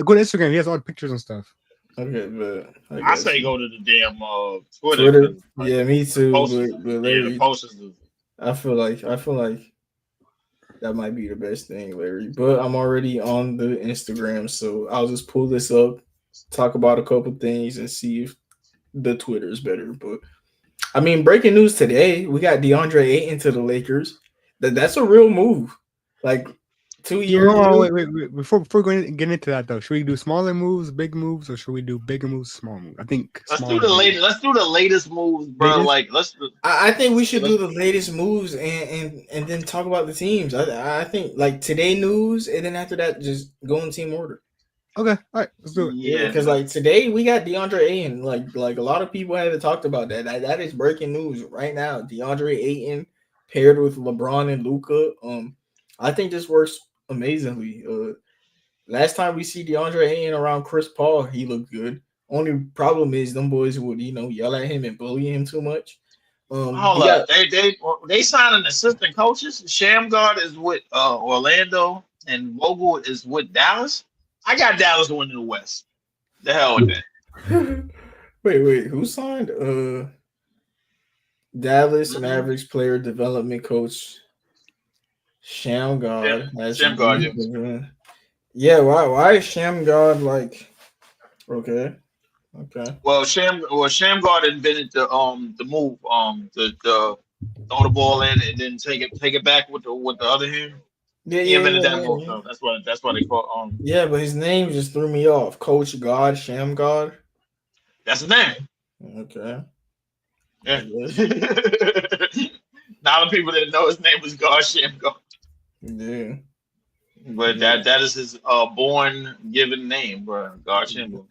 Go to Instagram. He has all the pictures and stuff. Okay, but I say go to the damn Twitter. Yeah, me too. But Larry, the posters. I feel like that might be the best thing, Larry. But I'm already on the Instagram, so I'll just pull this up, talk about a couple things, and see if the Twitter is better. But I mean, breaking news today, we got DeAndre Ayton to the Lakers. That's a real move. Like 2 years. Wait. Before getting into that though, should we do smaller moves, big moves, or should we do bigger moves, small moves? I think let's do the latest moves, bro. I think we should do the latest moves and then talk about the teams. I think like today news, and then after that, just go in team order. Okay, all right, let's do it. Yeah, because like today we got DeAndre Ayton. Like a lot of people haven't talked about that. That is breaking news right now. DeAndre Ayton paired with LeBron and Luka. I think this works amazingly. Last time we see DeAndre Ayton around Chris Paul, he looked good. Only problem is them boys would yell at him and bully him too much. Hold up, they signed an assistant coaches. Shamgar is with Orlando, and Vogel is with Dallas. I got Dallas winning the West. The hell with that. Wait, who signed? Dallas Mavericks player development coach Shamgar. Shamgar. Yeah, why is Shamgar like? Okay. Well, Shamgar invented the move the throw the ball in and then take it back with the other hand. He invented that move. So that's why they call Yeah, but his name just threw me off. Coach God, Shamgar. That's his name. Okay. Yeah. Now the people that know his name was God Shamgar. Yeah. But that is his born given name, bro. God Shamgar.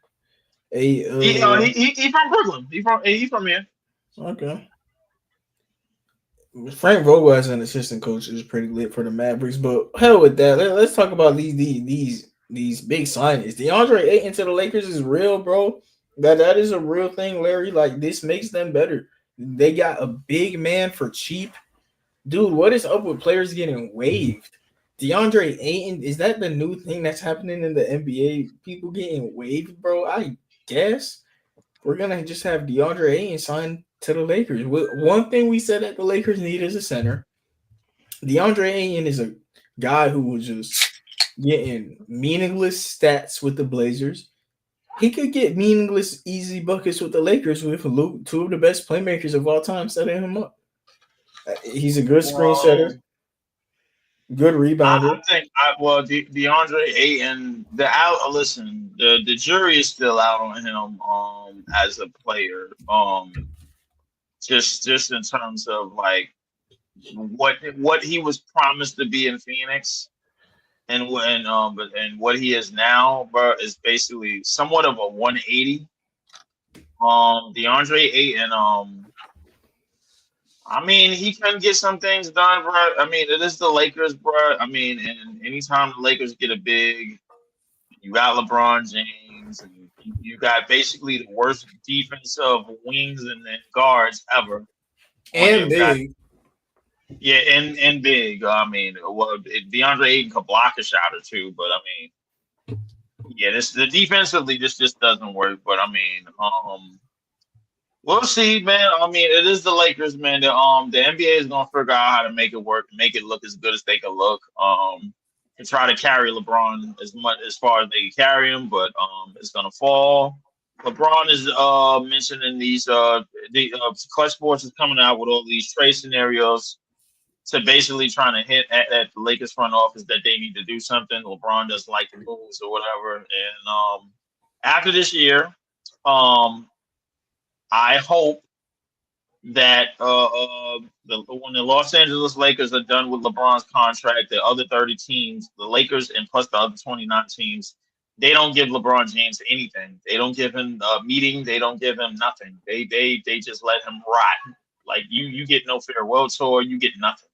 He from Brooklyn. He from here. Okay. Frank Vogel as an assistant coach is pretty lit for the Mavericks, but hell with that. Let's talk about these big signings. DeAndre Ayton to the Lakers is real, bro. That is a real thing, Larry. Like this makes them better. They got a big man for cheap. Dude, what is up with players getting waived? DeAndre Ayton, is that the new thing that's happening in the NBA? People getting waived, bro? I guess we're going to just have DeAndre Ayton signed to the Lakers. One thing we said that the Lakers need is a center. DeAndre Ayton is a guy who was just getting meaningless stats with the Blazers. He could get meaningless, easy buckets with the Lakers with Luke, two of the best playmakers of all time, setting him up. He's a good screen setter. Good rebounder. I think DeAndre Ayton. Listen, the jury is still out on him as a player. Just in terms of like what he was promised to be in Phoenix and what he is now, bro, is basically somewhat of a 180. DeAndre Ayton, I mean, he can get some things done, bro. I mean, it is the Lakers, bro. I mean, and anytime the Lakers get a big, you got LeBron James, and you got basically the worst defensive wings and guards ever. And big. Yeah, and big. I mean, well, DeAndre Ayton could block a shot or two, but I mean, yeah, the defensively this just doesn't work. But I mean, we'll see, man. I mean, it is the Lakers, man. The NBA is gonna figure out how to make it work, make it look as good as they can look. And try to carry LeBron as far as they can carry him, but it's gonna fall. LeBron is mentioned in these Clutch Sports is coming out with all these trade scenarios to basically trying to hit at the Lakers front office that they need to do something. LeBron doesn't like the moves or whatever. And after this year, I hope that when the Los Angeles Lakers are done with LeBron's contract, the other 30 teams, the Lakers and plus the other 29 teams, they don't give LeBron James anything. They don't give him a meeting. They don't give him nothing. They just let him rot. Like you get no farewell tour. You get nothing.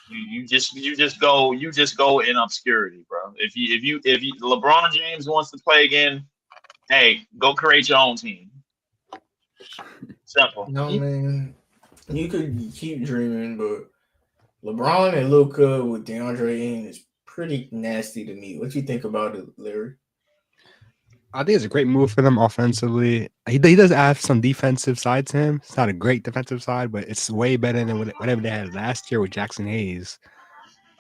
You just go in obscurity, bro. If LeBron James wants to play again, hey, go create your own team. Simple. No, man. You could keep dreaming, but LeBron and Luka with DeAndre Ayton is pretty nasty to me. What you think about it, Larry? I think it's a great move for them offensively. He does have some defensive side to him. It's not a great defensive side, but it's way better than whatever they had last year with Jackson Hayes.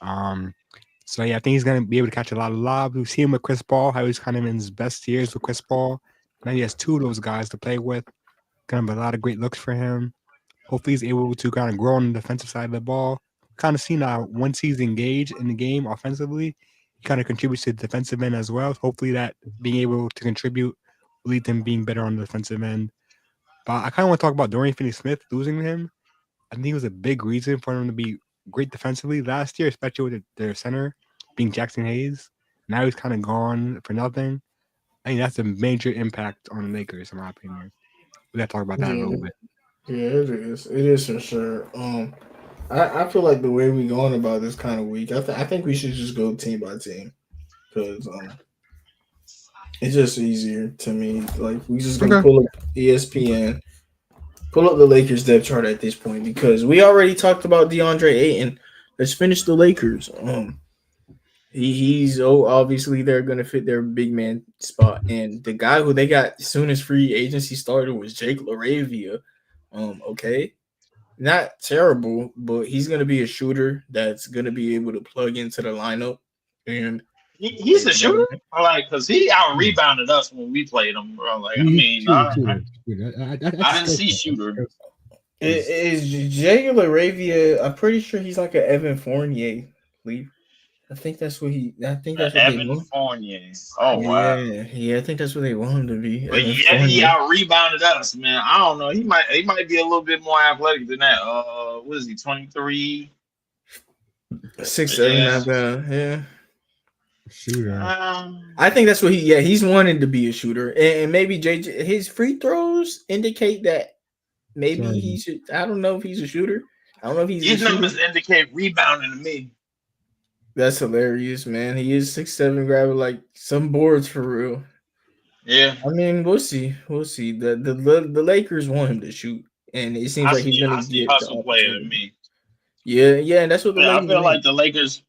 So yeah, I think he's gonna be able to catch a lot of lobs. We've seen him with Chris Paul, how he's kind of in his best years with Chris Paul. Now he has two of those guys to play with. Kind of a lot of great looks for him. Hopefully he's able to kind of grow on the defensive side of the ball. Kind of see now once he's engaged in the game offensively, he kind of contributes to the defensive end as well. Hopefully that being able to contribute will lead to him being better on the defensive end. But I kind of want to talk about Dorian Finney-Smith losing him. I think it was a big reason for him to be great defensively last year, especially with their center being Jackson Hayes. Now he's kind of gone for nothing. I think that's a major impact on the Lakers, in my opinion. We got to talk about that a little bit. Yeah, it is. It is for sure. I feel like the way we going about this kind of week, I think we should just go team by team because it's just easier to me. Like we just gonna pull up ESPN, pull up the Lakers depth chart at this point because we already talked about DeAndre Ayton. Let's finish the Lakers. He's obviously they're gonna fit their big man spot, and the guy who they got as soon as free agency started was Jake LaRavia. Okay, not terrible, but he's gonna be a shooter that's gonna be able to plug into the lineup, and he's a shooter. Like, cause he out rebounded us when we played him, bro. Like, I mean, I didn't see shooter. Is Jake LaRavia? I'm pretty sure he's like an Evan Fournier lead. I think that's what Evan Fournier. Oh wow. Yeah, I think that's what they want him to be. But yeah, he out rebounded us, man. I don't know. He might be a little bit more athletic than that. What is he? 23, 6'7", not bad. Yeah. Shooter. I think that's what he's wanted to be a shooter, and maybe JJ his free throws indicate that maybe he should. I don't know if he's a shooter. I don't know if he's. These numbers indicate rebounding to me. That's hilarious, man. He is 6'7", grabbing like some boards for real. Yeah, I mean, we'll see. The Lakers want him to shoot, and it seems like he's gonna get hustle player to me. Yeah, and that's what I feel like the Lakers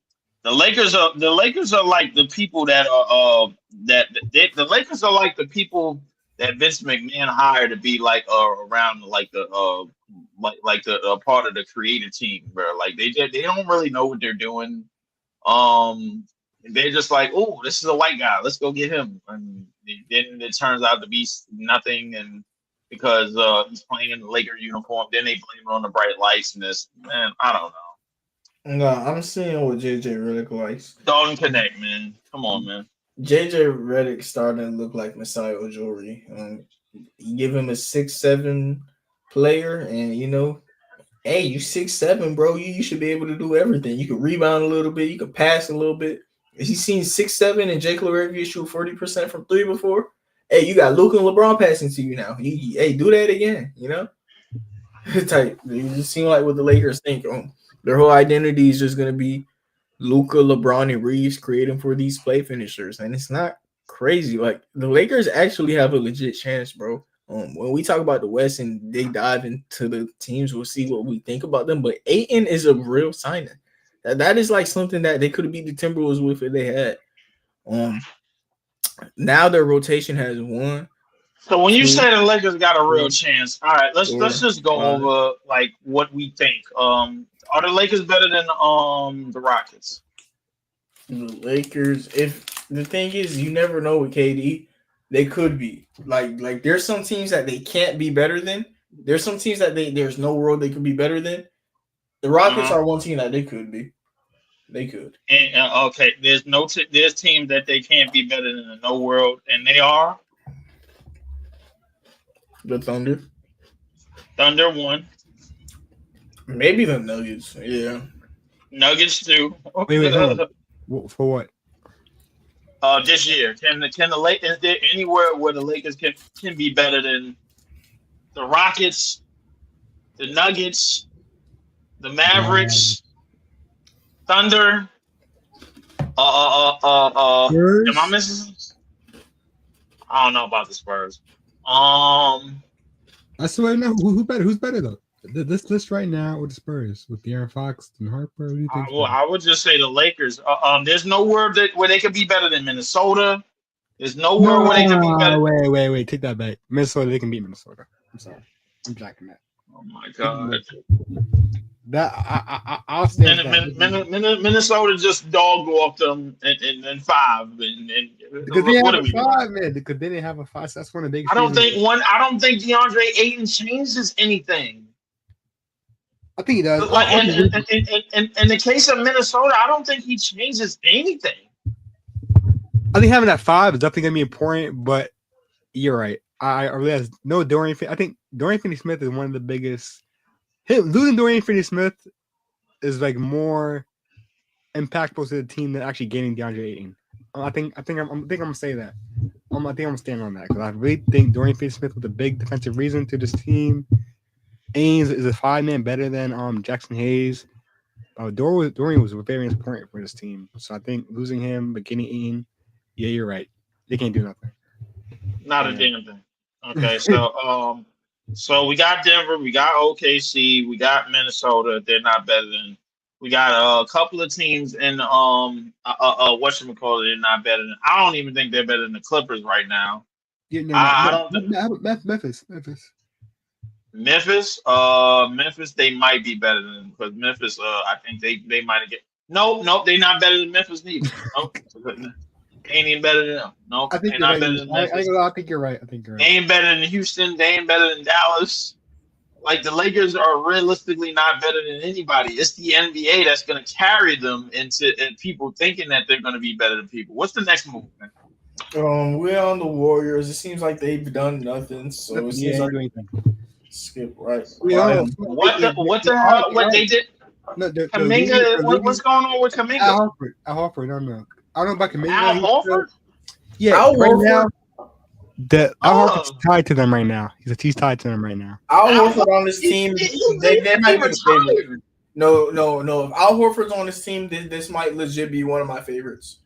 are like the people that are the Lakers are like the people that Vince McMahon hired to be like around like the part of the creative team, bro. Like they don't really know what they're doing. They're just like, oh, this is a white guy, let's go get him, and then it turns out to be nothing, and because he's playing in the Laker uniform, then they blame it on the bright lights and this. Man, I don't know. No, I'm seeing what JJ Redick likes. Dalton Connect, man. Come on, man. JJ Redick starting to look like Masai Ujiri. You give him a 6'7" player, and hey, you 6'7", bro. You should be able to do everything. You can rebound a little bit. You can pass a little bit. He's seen 6'7" and Jake LaRavia shoot 40% from three before. Hey, you got Luka and LeBron passing to you now. Hey, do that again. Type. You just seem like what the Lakers think. Their whole identity is just gonna be Luka, LeBron, and Reeves creating for these play finishers, and it's not crazy. Like the Lakers actually have a legit chance, bro. When we talk about the West and they dive into the teams, we'll see what we think about them. But Ayton is a real signing. That is like something that they could have beat the Timberwolves with if they had. Now their rotation has won. So when you say the Lakers got a real chance, all right, let's just go over like what we think. Are the Lakers better than the Rockets? The Lakers, if the thing is, you never know with KD, they could be like there's some teams that they can't be better than. There's some teams that there's no world they could be better than. The Rockets are one team that they could be. They could. And okay, there's teams that they can't be better than in no world, and they are the Thunder. Thunder won. Maybe the Nuggets. Yeah. Nuggets too. Wait, hold on. For what? This year, can the Lakers? Is there anywhere where the Lakers can be better than the Rockets, the Nuggets, the Mavericks, Thunder? Am I missing? I don't know about the Spurs. I swear, no. Who's better though? This list right now with the Spurs, with De'Aaron Fox and Harper. What do you think? I would just say the Lakers. There's no word where they could be better than Minnesota. There's no word where they could be better. Wait, take that back. Minnesota, they can beat Minnesota. I'm sorry, I'm jacking that. Oh my god. I'll stand. Minnesota just dog off them in 5. Because they have a 5, man. Because they didn't have a 5. So that's one of the biggest. I don't think DeAndre Ayton changes anything. I think he does. Like in the case of Minnesota, I don't think he changes anything. I think having that 5 is definitely gonna be important. But you're right. I realize no Dorian. I think Dorian Finney-Smith is one of the biggest. Losing Dorian Finney-Smith is like more impactful to the team than actually gaining DeAndre Ayton. I think I'm gonna say that. I think I'm gonna stand on that because I really think Dorian Finney-Smith was a big defensive reason to this team. Ains is a 5-man better than Jackson Hayes. Dorian was very important for this team, so I think losing him but getting Ayton, yeah, you're right. They can't do nothing. Not a damn thing. Okay, so so we got Denver, we got OKC, we got Minnesota. They're not better than. We got a couple of teams in whatchamacallit, they're not better than. I don't even think they're better than the Clippers right now. Yeah, no, I don't think Memphis. Memphis, they might be better than because Memphis. I think they might get. Nope, they're not better than Memphis neither. Nope. They ain't even better than them. Nope, I think they're not better than Memphis. I think you're right. They ain't better than Houston. They ain't better than Dallas. Like the Lakers are realistically not better than anybody. It's the NBA that's going to carry them into people thinking that they're going to be better than people. What's the next move, man? We're on the Warriors. It seems like they've done nothing. So it seems like skip right. What the hell? What they did? No, Kuminga. What's going on with Kuminga? Al Horford. No. I don't know about Kuminga. Al Horford. Yeah, Al Horford. Now, Al Horford's tied to them right now. He's tied to them right now. Al Horford on this team, they might be favorite. No. If Al Horford's on this team, this might legit be one of my favorites.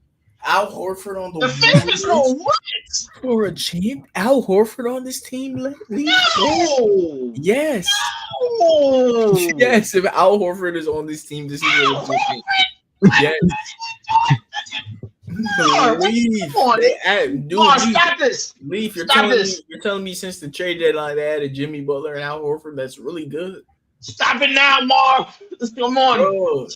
Al Horford on the favorites for what? For a champ? Al Horford on this team? No. Yes. No. Yes. If Al Horford is on this team, this is a legit team. Yes. Leave. Stop this. Leave. You're telling me since the trade deadline they added Jimmy Butler and Al Horford, that's really good. Stop it now, Marv. Come on. Bro,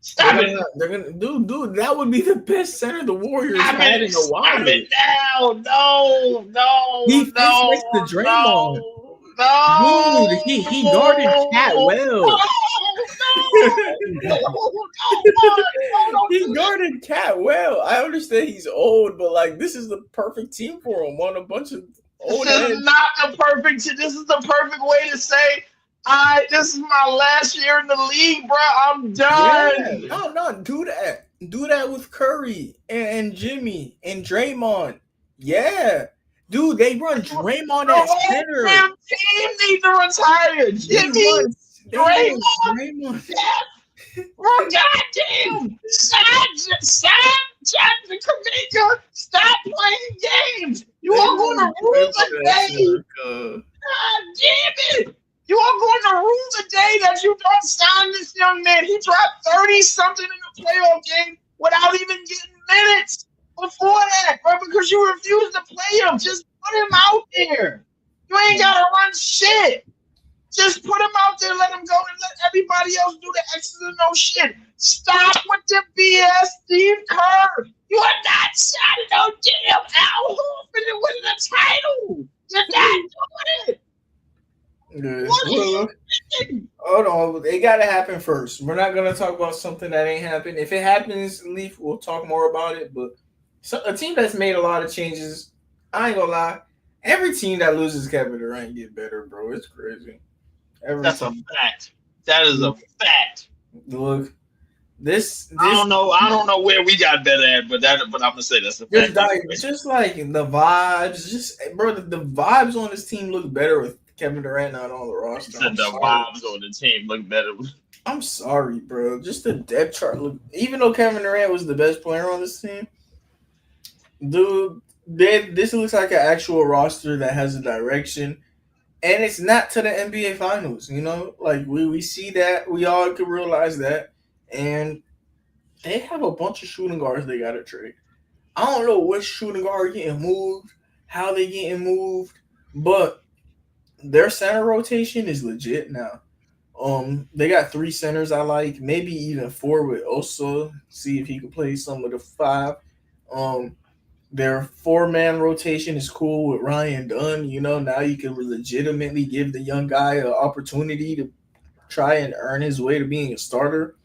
Stop it. They're gonna dude, that would be the best center the Warriors had in a while. Stop it now. No. He fits next to Draymond. No. Dude, he guarded Cat well. He guarded Cat well. I understand he's old, but like this is the perfect team for him. On a bunch of old This is not the perfect. This is the perfect way to say, this is my last year in the league, bro. I'm done. Yeah. No, do that. Do that with Curry and Jimmy and Draymond. Yeah. Dude, they run Draymond at center. Damn team needs to retire. Jimmy, Draymond. Bro, goddamn. Sign Jonathan Kuminga. Stop playing games. You are going to rule the day. God damn it. You are going to rule the day that you don't sign this young man. He dropped 30-something in the playoff game without even getting minutes before that, bro, because you refused to play him. Just put him out there. You ain't got to run shit. Just put him out there, let him go, and let everybody else do the X's and no shit. Stop with the BS, Steve Kerr. You are not signing no damn Al Horford and winning the title. You're not doing it. Well, hold on, it gotta happen first. We're not gonna talk about something that ain't happened. If it happens, Leaf, we'll talk more about it. But a team that's made a lot of changes, I ain't gonna lie. Every team that loses Kevin Durant get better, bro. It's crazy. That's a fact. That is a fact. Look, this I don't know where we got better at, but I'm gonna say that's a fact. Just like the vibes, the vibes on this team look better with Kevin Durant not on the roster. The vibes on the team look better. I'm sorry, bro. Just the depth chart look. Even though Kevin Durant was the best player on this team, dude, this looks like an actual roster that has a direction, and it's not to the NBA Finals. You know, like we see that, we all can realize that, and they have a bunch of shooting guards they got to trade. I don't know which shooting guard getting moved, how they getting moved, but their center rotation is legit now. They got 3 centers I like, maybe even 4 with Osa. See if he can play some of the 5. Their 4-man rotation is cool with Ryan Dunn. You know, now you can legitimately give the young guy an opportunity to try and earn his way to being a starter.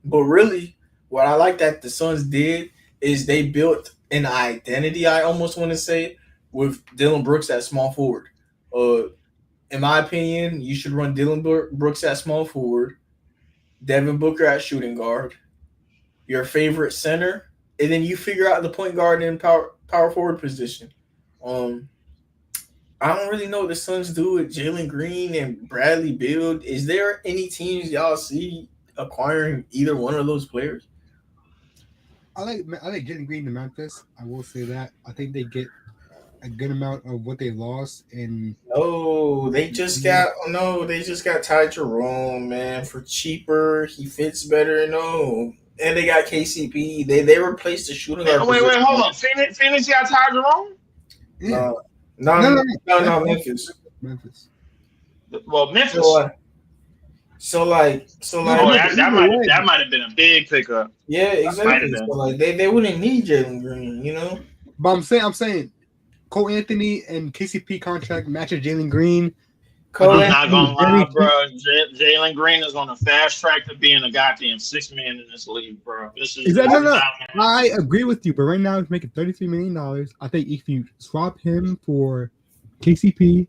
But really, what I like that the Suns did is they built an identity, I almost want to say, with Dylan Brooks at small forward. In my opinion, you should run Dylan Brooks at small forward, Devin Booker at shooting guard, your favorite center, and then you figure out the point guard and power forward position. I don't really know what the Suns do with Jalen Green and Bradley Beal. Is there any teams y'all see acquiring either one of those players? I like Jalen Green to Memphis. I will say that. I think they get a good amount of what they lost in. They just got Ty Jerome, man, for cheaper. He fits better. No, and they got KCP. They replaced the shooting guard. Wait, hold on. Phoenix got Ty Jerome? Yeah. No, Memphis. Well, Memphis. That might have been a big pickup. Yeah, exactly. So like they wouldn't need Jalen Green, you know. But I'm saying. Cole Anthony and KCP contract matches Jalen Green. I'm not gonna lie, bro. Jalen Green is on a fast track to being a goddamn 6 man in this league, bro. No. I agree with you, but right now he's making $33 million. I think if you swap him for KCP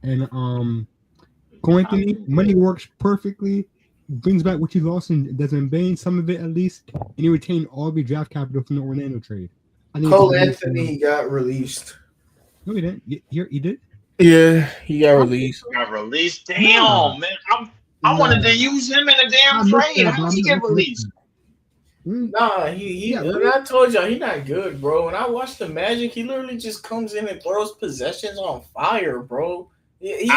and Cole Anthony, money works perfectly. Brings back what you lost in Desmond Bain, some of it at least, and you retain all the draft capital from the Orlando trade. Cole Anthony got released. No, he didn't. He did? Yeah, he got released. Damn, man. I wanted to use him in a damn trade. How did he get released? Nah, I told y'all, he's not good, bro. When I watch the Magic, he literally just comes in and throws possessions on fire, bro. Him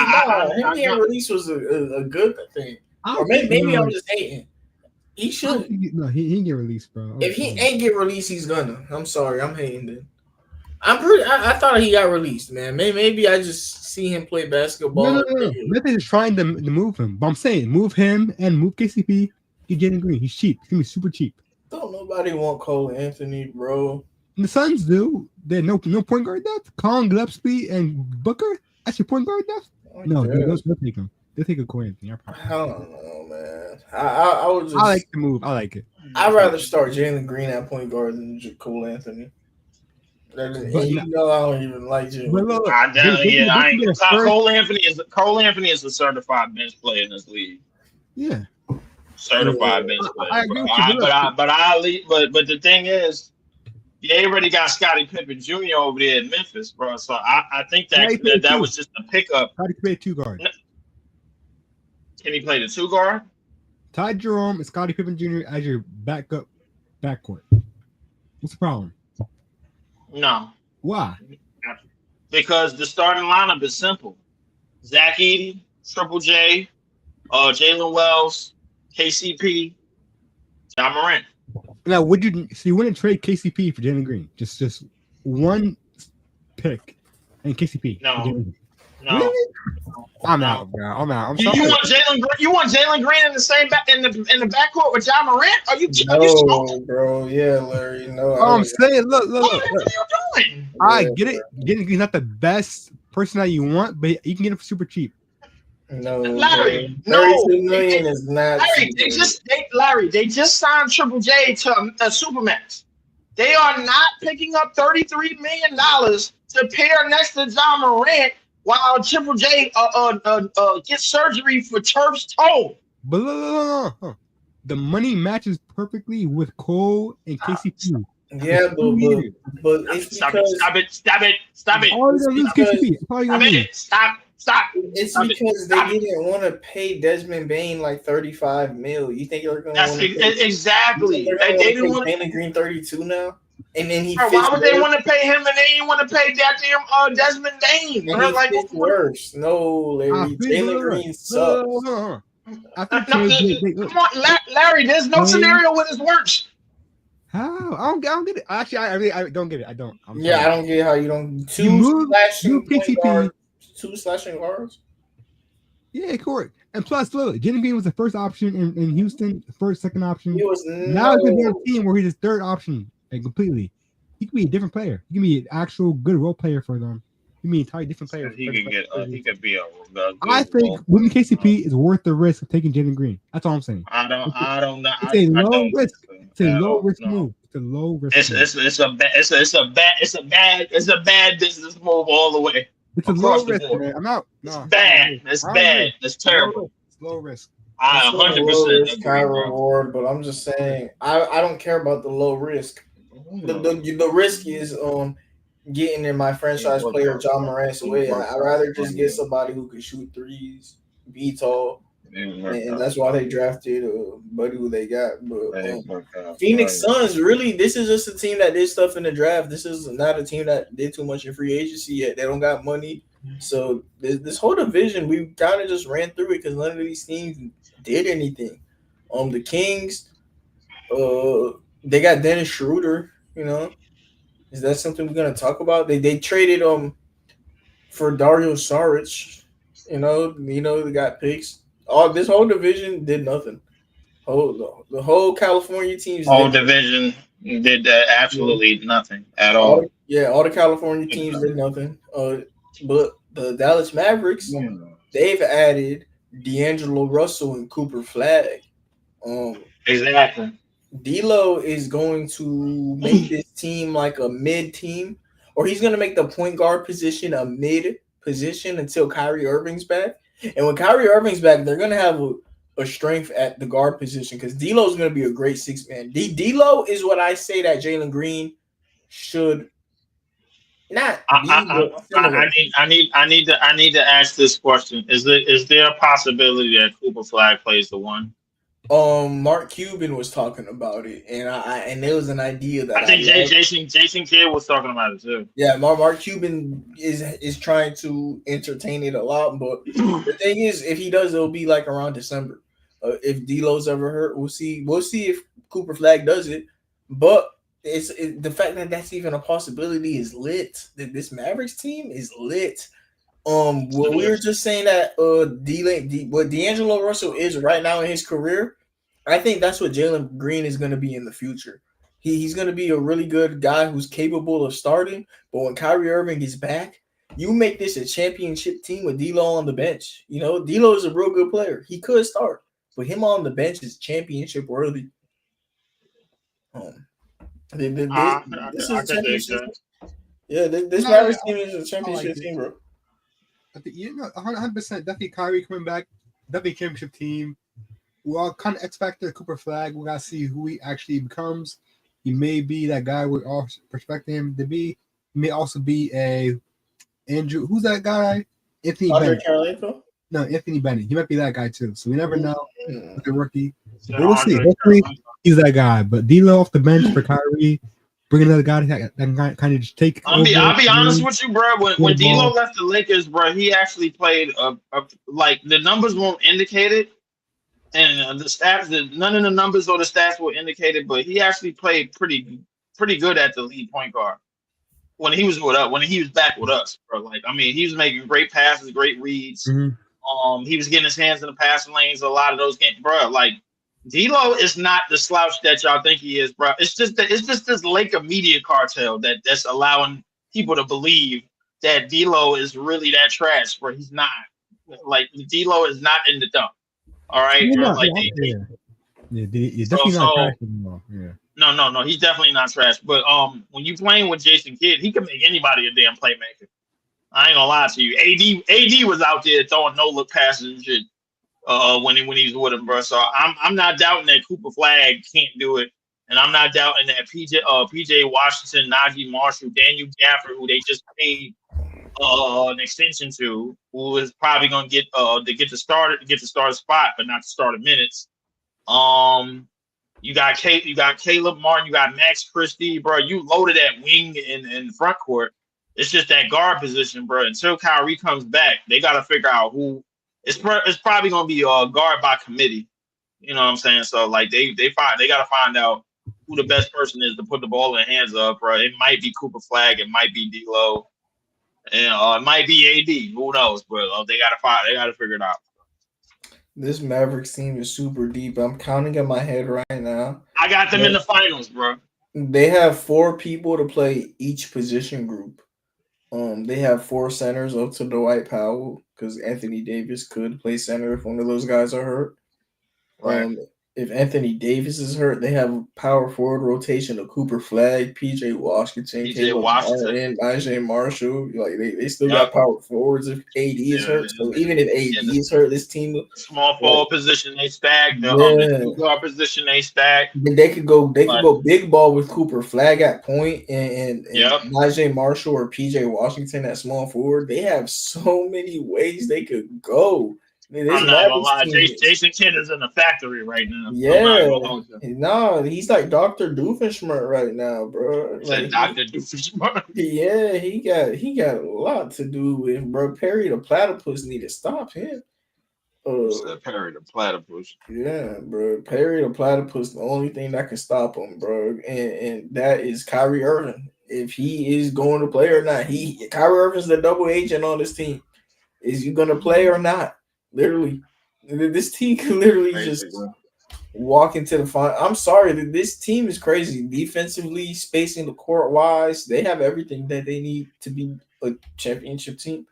getting released was a good thing. Or maybe I'm just hating. He should. No, he didn't get released, bro. If he ain't get released, he's gonna. I'm sorry, I'm hating then. I thought he got released, man. Maybe I just see him play basketball. No. Memphis is trying to move him. But I'm saying move him and move KCP. Get Jalen Green. He's cheap. He's gonna be super cheap. Don't nobody want Cole Anthony, bro. And the Suns do. They're no point guard depth. Colin Gillespie and Booker. That's your point guard depth. No, they'll take him. They'll take a Cole Anthony. I don't know, man. I would just. I like the move. I like it. I'd rather start Jalen Green at point guard than Cole Anthony. And But you know I don't even like Jalen. But look, I ain't get a first- Cole Anthony is a certified bench player in this league. Yeah. Certified bench player. I agree with you. But the thing is, they already got Scottie Pippen Jr. over there in Memphis, bro. So I think Yeah, he played that two. was just a pickup. How do you play 2 guard? Can he play the 2 guard? Ty Jerome and Scottie Pippen Jr. as your backup backcourt. What's the problem? No, Why? because the starting lineup is simple: Zach Edey, Triple J, Jalen Wells, KCP, John Morant. Now, you wouldn't trade KCP for Jalen Green? Just one pick and KCP. No. for Jalen Green. No. Really? I'm out, bro. I'm out. I'm You sorry. want Jalen Green? You want Jalen Green in the same in the backcourt with John Morant? Are you No, smoking? bro. Yeah, Larry. No. I'm saying, look. What are you doing? I get it. Jalen Green's not the best person that you want, but you can get him for super cheap. No, Larry, bro. no. 32 million is not. Larry, they just signed Triple J to a Supermax. They are not picking up $33 million to pair next to John Morant while Triple J gets surgery for turf's toe. But look. The money matches perfectly with Cole and KCP. Yeah, but it's Stop because it. All you're gonna lose KCP. That's all you're gonna lose. Stop. it's Stop it. because Stop they didn't want to pay Desmond Bain like 35 mil. You think they're going to That's want to pay? exactly. They're They going didn't to want. pay Jalen Green 32 now, and then he Bro, fits why would they worse. want to pay him and they didn't want to pay that damn Desmond Bain? And Bro, he like, fits worse. No, Larry. Jalen Green sucks. I think come on, Larry. There's no scenario where this works. How? I don't get it. Actually, I don't get it. I don't. I'm Yeah, I sorry. don't get how you don't You move point KCP. guard, 2 slashing guards. Yeah, correct. And plus, look, Jalen Green was the first option in Houston, first, second option. He was Now he's on a team where he's his third option, and completely. He can be a different player. He can be an actual good role player for them. He can be an entirely different player. He could be a I think winning KCP is worth the risk of taking Jalen Green. That's all I'm saying. I don't know. It's a low risk. It's a low risk move. It's a low risk. It's a bad business move all the way. It's a across low the risk, board. man. I'm out. It's No, bad. It's I bad. agree. It's terrible. It's low risk. I It's a low 100% risk, agree, high bro. reward, but I'm just saying I don't care about the low risk. The risk is getting in my franchise player John Morant's way. I'd rather just get somebody who can shoot threes, be tall, and that's why they drafted Buddy who they got. But Phoenix Suns, really, this is just a team that did stuff in the draft. This is not a team that did too much in free agency yet. They don't got money. So this whole division, we kind of just ran through it because none of these teams did anything. The Kings, they got Dennis Schroeder. You know, is that something we're gonna talk about? They traded for Dario Saric. You know, they got picks. This whole division did nothing. The whole California teams. Whole division did absolutely nothing at all. All the California teams did nothing. But the Dallas Mavericks, they've added D'Angelo Russell and Cooper Flag. Exactly. D'Lo is going to make this team like a mid team, or he's going to make the point guard position a mid position until Kyrie Irving's back. And when Kyrie Irving's back, they're going to have a strength at the guard position because D'Lo is going to be a great 6-man. D'Lo is what I say that Jalen Green should not. I need to ask this question: Is there a possibility that Cooper Flag plays the 1? Mark Cuban was talking about it, and there was an idea that I think Jason Kidd was talking about it too. Yeah, Mark Cuban is trying to entertain it a lot, but the thing is, if he does, it'll be like around December. If D'Lo's ever hurt, we'll see. We'll see if Cooper Flag does it, but the fact that that's even a possibility is lit. This Mavericks team is lit. What we were just saying that what D'Angelo Russell is right now in his career, I think that's what Jalen Green is going to be in the future. He's going to be a really good guy who's capable of starting. But when Kyrie Irving is back, you make this a championship team with D'Lo on the bench. You know, D'Lo is a real good player. He could start. but him on the bench is championship worthy. This is I a could dig championship. that. Yeah, this No, Mavericks yeah, team is a championship team, bro. I think 100%. Definitely Kyrie coming back. Definitely championship team. We all kind of expect Cooper Flag. We gotta see who he actually becomes. He may be that guy we're all expecting him to be. He may also be a Andrew. Who's that guy? Anthony Andre Bennett. Karolinko? No, Anthony Bennett. He might be that guy too. So we never know Mm. with the rookie. So But we'll see. Andre Hopefully Karolinko. he's that guy. But D'Lo off the bench for Kyrie. Bring another guy that can kind of just take over. I'll be honest with you, bro. When the ball. D'Lo left the Lakers, bro, he actually played like the numbers won't indicate it, and the stats, none of the numbers or the stats will indicate it, but he actually played pretty good at the lead point guard when he was back with us, bro. Like, I mean, he was making great passes, great reads. Mhm. He was getting his hands in the passing lanes a lot of those games, bro. Like, D'Lo is not the slouch that y'all think he is, bro. It's just this Laker media cartel that's allowing people to believe that D'Lo is really that trash, bro. He's not. Like, D'Lo is not in the dump. All right, Yeah, bro. no, Like, you're definitely not trash anymore. Yeah. no, he's definitely not trash. But when you playing with Jason Kidd, he can make anybody a damn playmaker. I ain't gonna lie to you. AD was out there throwing no look passes and shit. When he's with him, bro. So I'm not doubting that Cooper Flag can't do it, and I'm not doubting that PJ Washington, Najee Marshall, Daniel Gafford, who they just paid an extension to, who is probably gonna get the starter spot, but not the starter minutes. You got Caleb Martin, you got Max Christie, bro. You loaded that wing in front court. It's just that guard position, bro. Until Kyrie comes back, they got to figure out who. It's probably gonna be a guard by committee. You know what I'm saying? So like they got to find out who the best person is to put the ball in the hands of, bro. It might be Cooper Flag, it might be D'Lo, and it might be AD. Who knows? But they got to figure it out. This Mavericks team is super deep. I'm counting in my head right now. I got them in the finals, bro. They have 4 people to play each position group. They have 4 centers up to Dwight Powell because Anthony Davis could play center if one of those guys are hurt. Right. If Anthony Davis is hurt, they have a power forward rotation of Cooper Flag, PJ Washington, Caleb Martin, Isaiah Marshall. Like they still got power forwards if AD is hurt. So even if AD is hurt, this team small forward position they stacked. The guard position they stacked. They could go big ball with Cooper Flag at point and Isaiah Marshall or PJ Washington at small forward. They have so many ways they could go. I'm not gonna lie, Jason Kidd is in the factory right now. Yeah, no, he's like Dr. Doofenshmirtz right now, bro. Like Dr. Doofenshmirtz. Yeah, he got a lot to do with, bro. Perry the Platypus need to stop him. Perry the Platypus. Yeah, bro. Perry the Platypus, the only thing that can stop him, bro, and that is Kyrie Irving. If he is going to play or not, Kyrie Irving's the double agent on this team. Is he gonna play or not? Literally, this team can literally just walk into the final. I'm sorry, this team is crazy. Defensively, spacing the court wise, they have everything that they need to be a championship team.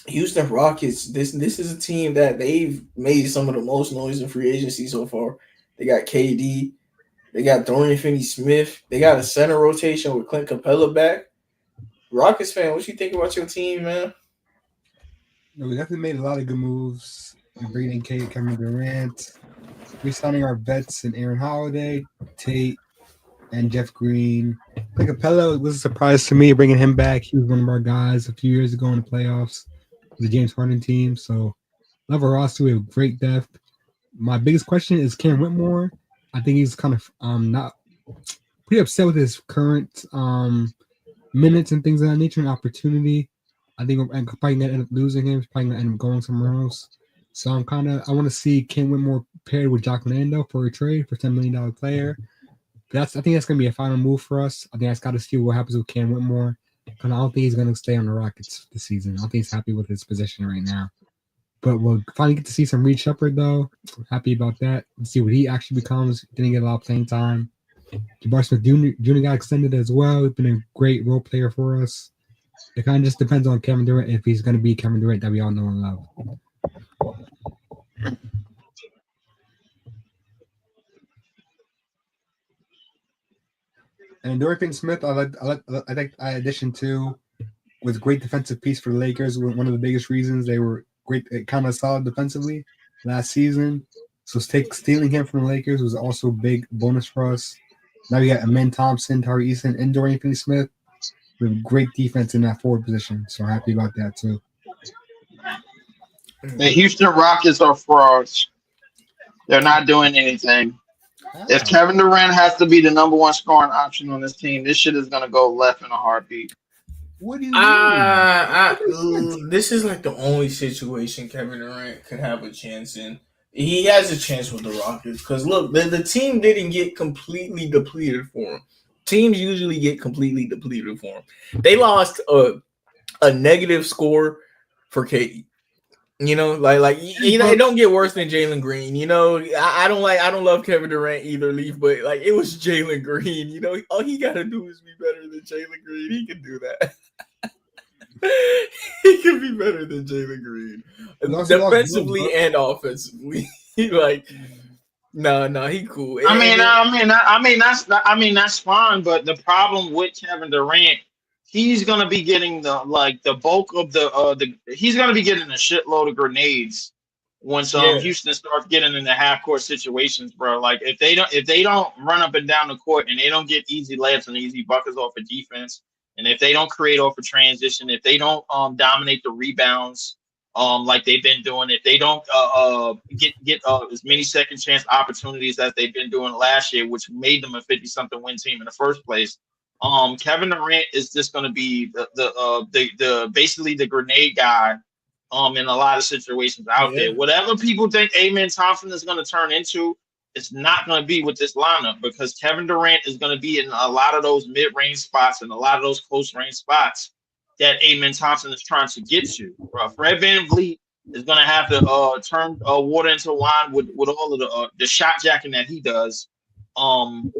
Houston Rockets, this is a team that they've made some of the most noise in free agency so far. They got KD, they got Dorian Finney-Smith, they got a center rotation with Clint Capella back. Rockets fan, what you think about your team, man? We definitely made a lot of good moves. Bringing in Kevin Durant, re-signing our vets in Aaron Holiday, Tate, and Jeff Green. Clint Capella was a surprise to me bringing him back. He was one of our guys a few years ago in the playoffs. The James Harden team. So love our roster. We have great depth. My biggest question is Cam Whitmore. I think he's kind of not pretty upset with his current minutes and things of that nature and opportunity. I think I'm probably gonna end up losing him. He's probably gonna end up going somewhere else. So I want to see Cam Whitmore paired with Jock Landale for a trade for $10 million player. I think that's gonna be a final move for us. I think I just got to see what happens with Cam Whitmore. Because I don't think he's gonna stay on the Rockets this season. I don't think he's happy with his position right now. But we'll finally get to see some Reed Shepherd though. I'm happy about that. Let's see what he actually becomes. Didn't get a lot of playing time. Jabari Smith Jr. got extended as well. He's been a great role player for us. It kind of just depends on Kevin Durant if he's going to be Kevin Durant that we all know and love. And Dorian Finney-Smith, I think addition too was great defensive piece for the Lakers. One of the biggest reasons they were great, kind of solid defensively last season. So stealing him from the Lakers was also a big bonus for us. Now we got Amen Thompson, Tari Eason, and Dorian Finney-Smith with great defense in that forward position. So happy about that too. The Houston Rockets are frauds. They're not doing anything. If Kevin Durant has to be the number one scoring option on this team, this shit is gonna go left in a heartbeat. What do you mean? This is like the only situation Kevin Durant could have a chance in. He has a chance with the Rockets because look, the team didn't get completely depleted for him. Teams usually get completely depleted for him. They lost a negative score for KD. You know, it don't get worse than Jalen Green. You know, I don't love Kevin Durant either, Leaf, but like it was Jalen Green. You know, all he got to do is be better than Jalen Green. He can do that. He can be better than Jalen Green, defensively and offensively. Like, no, he cool. That's fine. But the problem with Kevin Durant, he's gonna be getting the bulk of he's gonna be getting a shitload of grenades once Houston starts getting into half court situations, bro. Like if they don't run up and down the court and they don't get easy layups and easy buckets off of defense, and if they don't create off of transition, if they don't dominate the rebounds like they've been doing, if they don't get as many second chance opportunities as they've been doing last year, which made them a 50-something win team in the first place. Kevin Durant is just going to be the basically the grenade guy in a lot of situations out there. Whatever people think Amen Thompson is going to turn into, it's not going to be with this lineup because Kevin Durant is going to be in a lot of those mid-range spots and a lot of those close-range spots that Amen Thompson is trying to get to. Fred VanVleet is going to have to turn water into wine with all of the shot jacking that he does. And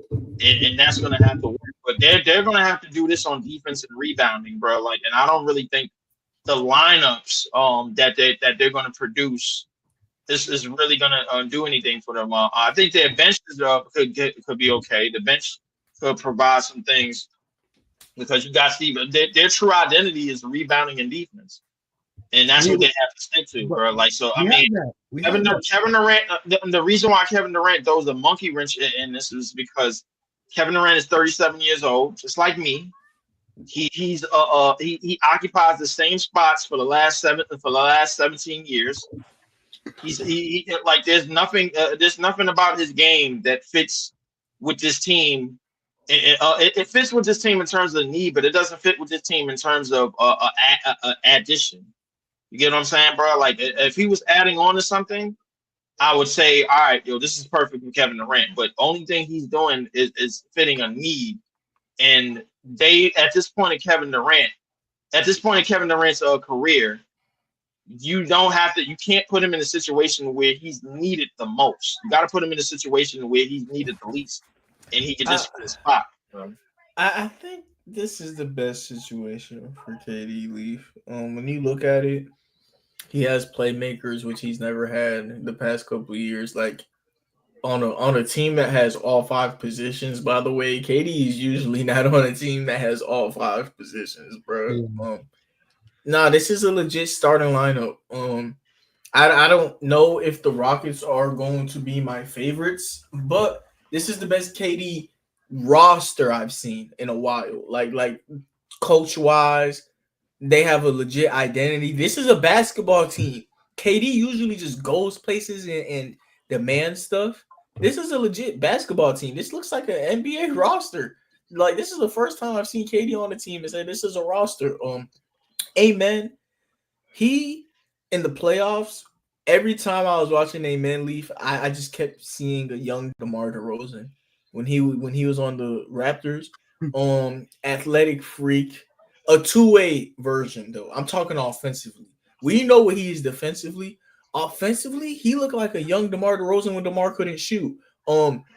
that's going to have to work. But they're going to have to do this on defense and rebounding, bro. Like, and I don't really think the lineups that they're going to produce is really going to do anything for them. I think their bench could be okay. The bench could provide some things because you got Steve. Their true identity is rebounding and defense, and that's what they have to stick to, bro. Like, so I mean, Kevin Durant. The reason why Kevin Durant throws a monkey wrench in this is because Kevin Durant is 37 years old, just like me. He occupies the same spots for the last 17 years. He like there's nothing about his game that fits with this team. It fits with this team in terms of need, but it doesn't fit with this team in terms of addition. You get what I'm saying, bro? Like if he was adding on to something, I would say, all right, this is perfect for Kevin Durant. But only thing he's doing is fitting a need. And at this point in Kevin Durant's career, you can't put him in a situation where he's needed the most. You got to put him in a situation where he's needed the least, and he can just fit his spot. I think this is the best situation for KD Leaf. When you look at it, he has playmakers, which he's never had the past couple of years. Like on a team that has all five positions. By the way, KD is usually not on a team that has all five positions, bro. This is a legit starting lineup. I don't know if the Rockets are going to be my favorites, but this is the best KD roster I've seen in a while. Like coach wise, they have a legit identity. This is a basketball team. KD usually just goes places and demands stuff. This is a legit basketball team. This looks like an NBA roster. Like this is the first time I've seen KD on the team and say this is a roster. Amen. He in the playoffs. Every time I was watching Amen Leaf, I just kept seeing a young DeMar DeRozan when he was on the Raptors. Athletic freak, a two-way version though. I'm talking offensively. We know what he is defensively. Offensively, he looked like a young DeMar DeRozan when DeMar couldn't shoot.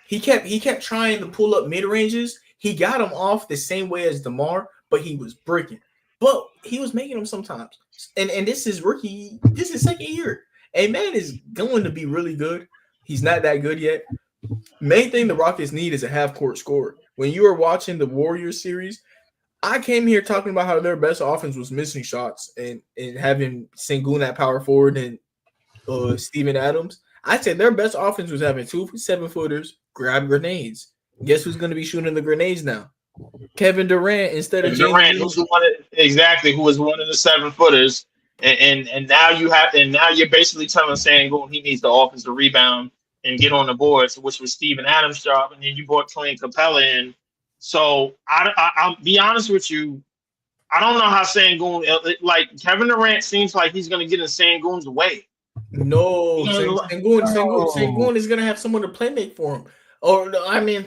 He kept trying to pull up mid ranges. He got him off the same way as DeMar, but he was breaking. But he was making them sometimes. And this is rookie. This is second year. Amen is going to be really good. He's not that good yet. Main thing the Rockets need is a half court scorer. when you were watching the Warriors series, I came here talking about how their best offense was missing shots and having Sengun at power forward and Steven Adams. I said their best offense was having 2 7-footers grab grenades. Guess who's going to be shooting the grenades now? Kevin Durant instead of Durant, who's the one who was one of the 7-footers, and now you're basically telling Sengun he needs the offensive rebound and get on the boards, which was Steven Adams' job, and then you brought Clint Capella in. So I'll be honest with you, I don't know how Sengun, like Kevin Durant seems like he's going to get in Sengun's way. No, Sengun is going to have someone to play make for him, or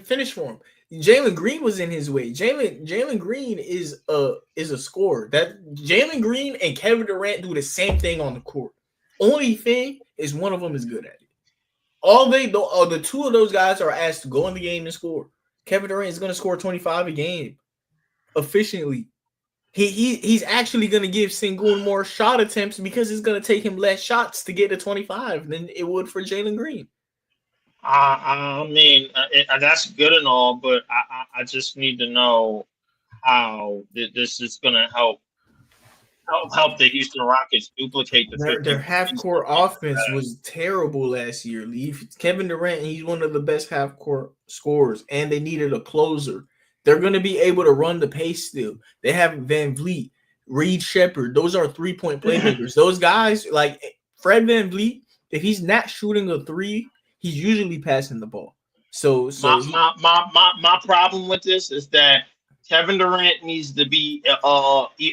finish for him. Jalen Green was in his way. Jalen Green is a scorer. That Jalen Green and Kevin Durant do the same thing on the court. Only thing is one of them is good at it. The two of those guys are asked to go in the game and score. Kevin Durant is going to score 25 a game efficiently. He's actually going to give Sengun more shot attempts because it's going to take him less shots to get to 25 than it would for Jalen Green. That's good and all, but I just need to know how this is going to help the Houston Rockets duplicate their half-court offense was terrible last year. Kevin Durant, he's one of the best half-court scorers, and they needed a closer. They're going to be able to run the pace still. They have Van Vliet, Reed Shepherd. Those are three-point playmakers. Those guys, like Fred Van Vliet, if he's not shooting a three, he's usually passing the ball. So my problem with this is that Kevin Durant needs to be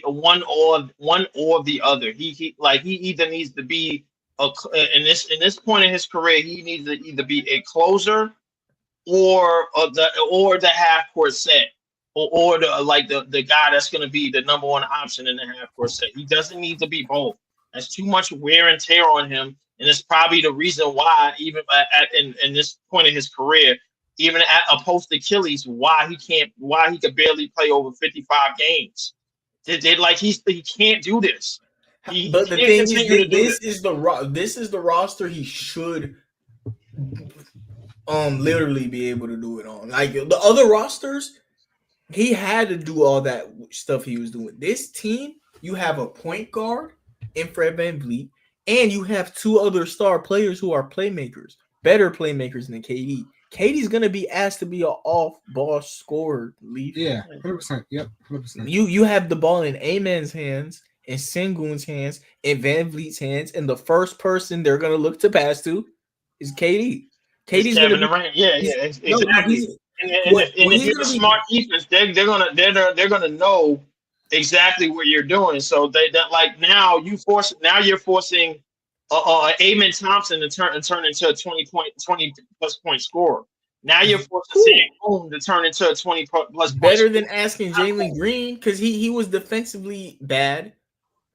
one or the other. He either needs to be in this point in his career, he needs to either be a closer or the half court set or the guy that's going to be the number one option in the half court set. He doesn't need to be both. That's too much wear and tear on him, and it's probably the reason why even in this point in his career, even at a post Achilles, why he could barely play over 55 games. He can't do this. But the thing is, this is the roster he should literally be able to do it on. Like the other rosters, he had to do all that stuff he was doing. This team, you have a point guard in Fred VanVleet, and you have two other star players who are playmakers, better playmakers than KD. KD's gonna be asked to be an off-ball scorer. Leaf. Yeah, 100%. Yep, 100%. You have the ball in Amen's hands, in Sengun's hands, in Van Vliet's hands, and the first person they're gonna look to pass to is KD. KD's Kevin Durant. Yeah, exactly. And if you're a smart defense, they're gonna know exactly what you're doing. So now you're forcing Amen Thompson to turn into a 20 plus point scorer. Now you're forcing Sengun to turn into a 20 plus better than asking Jalen Green, because he was defensively bad,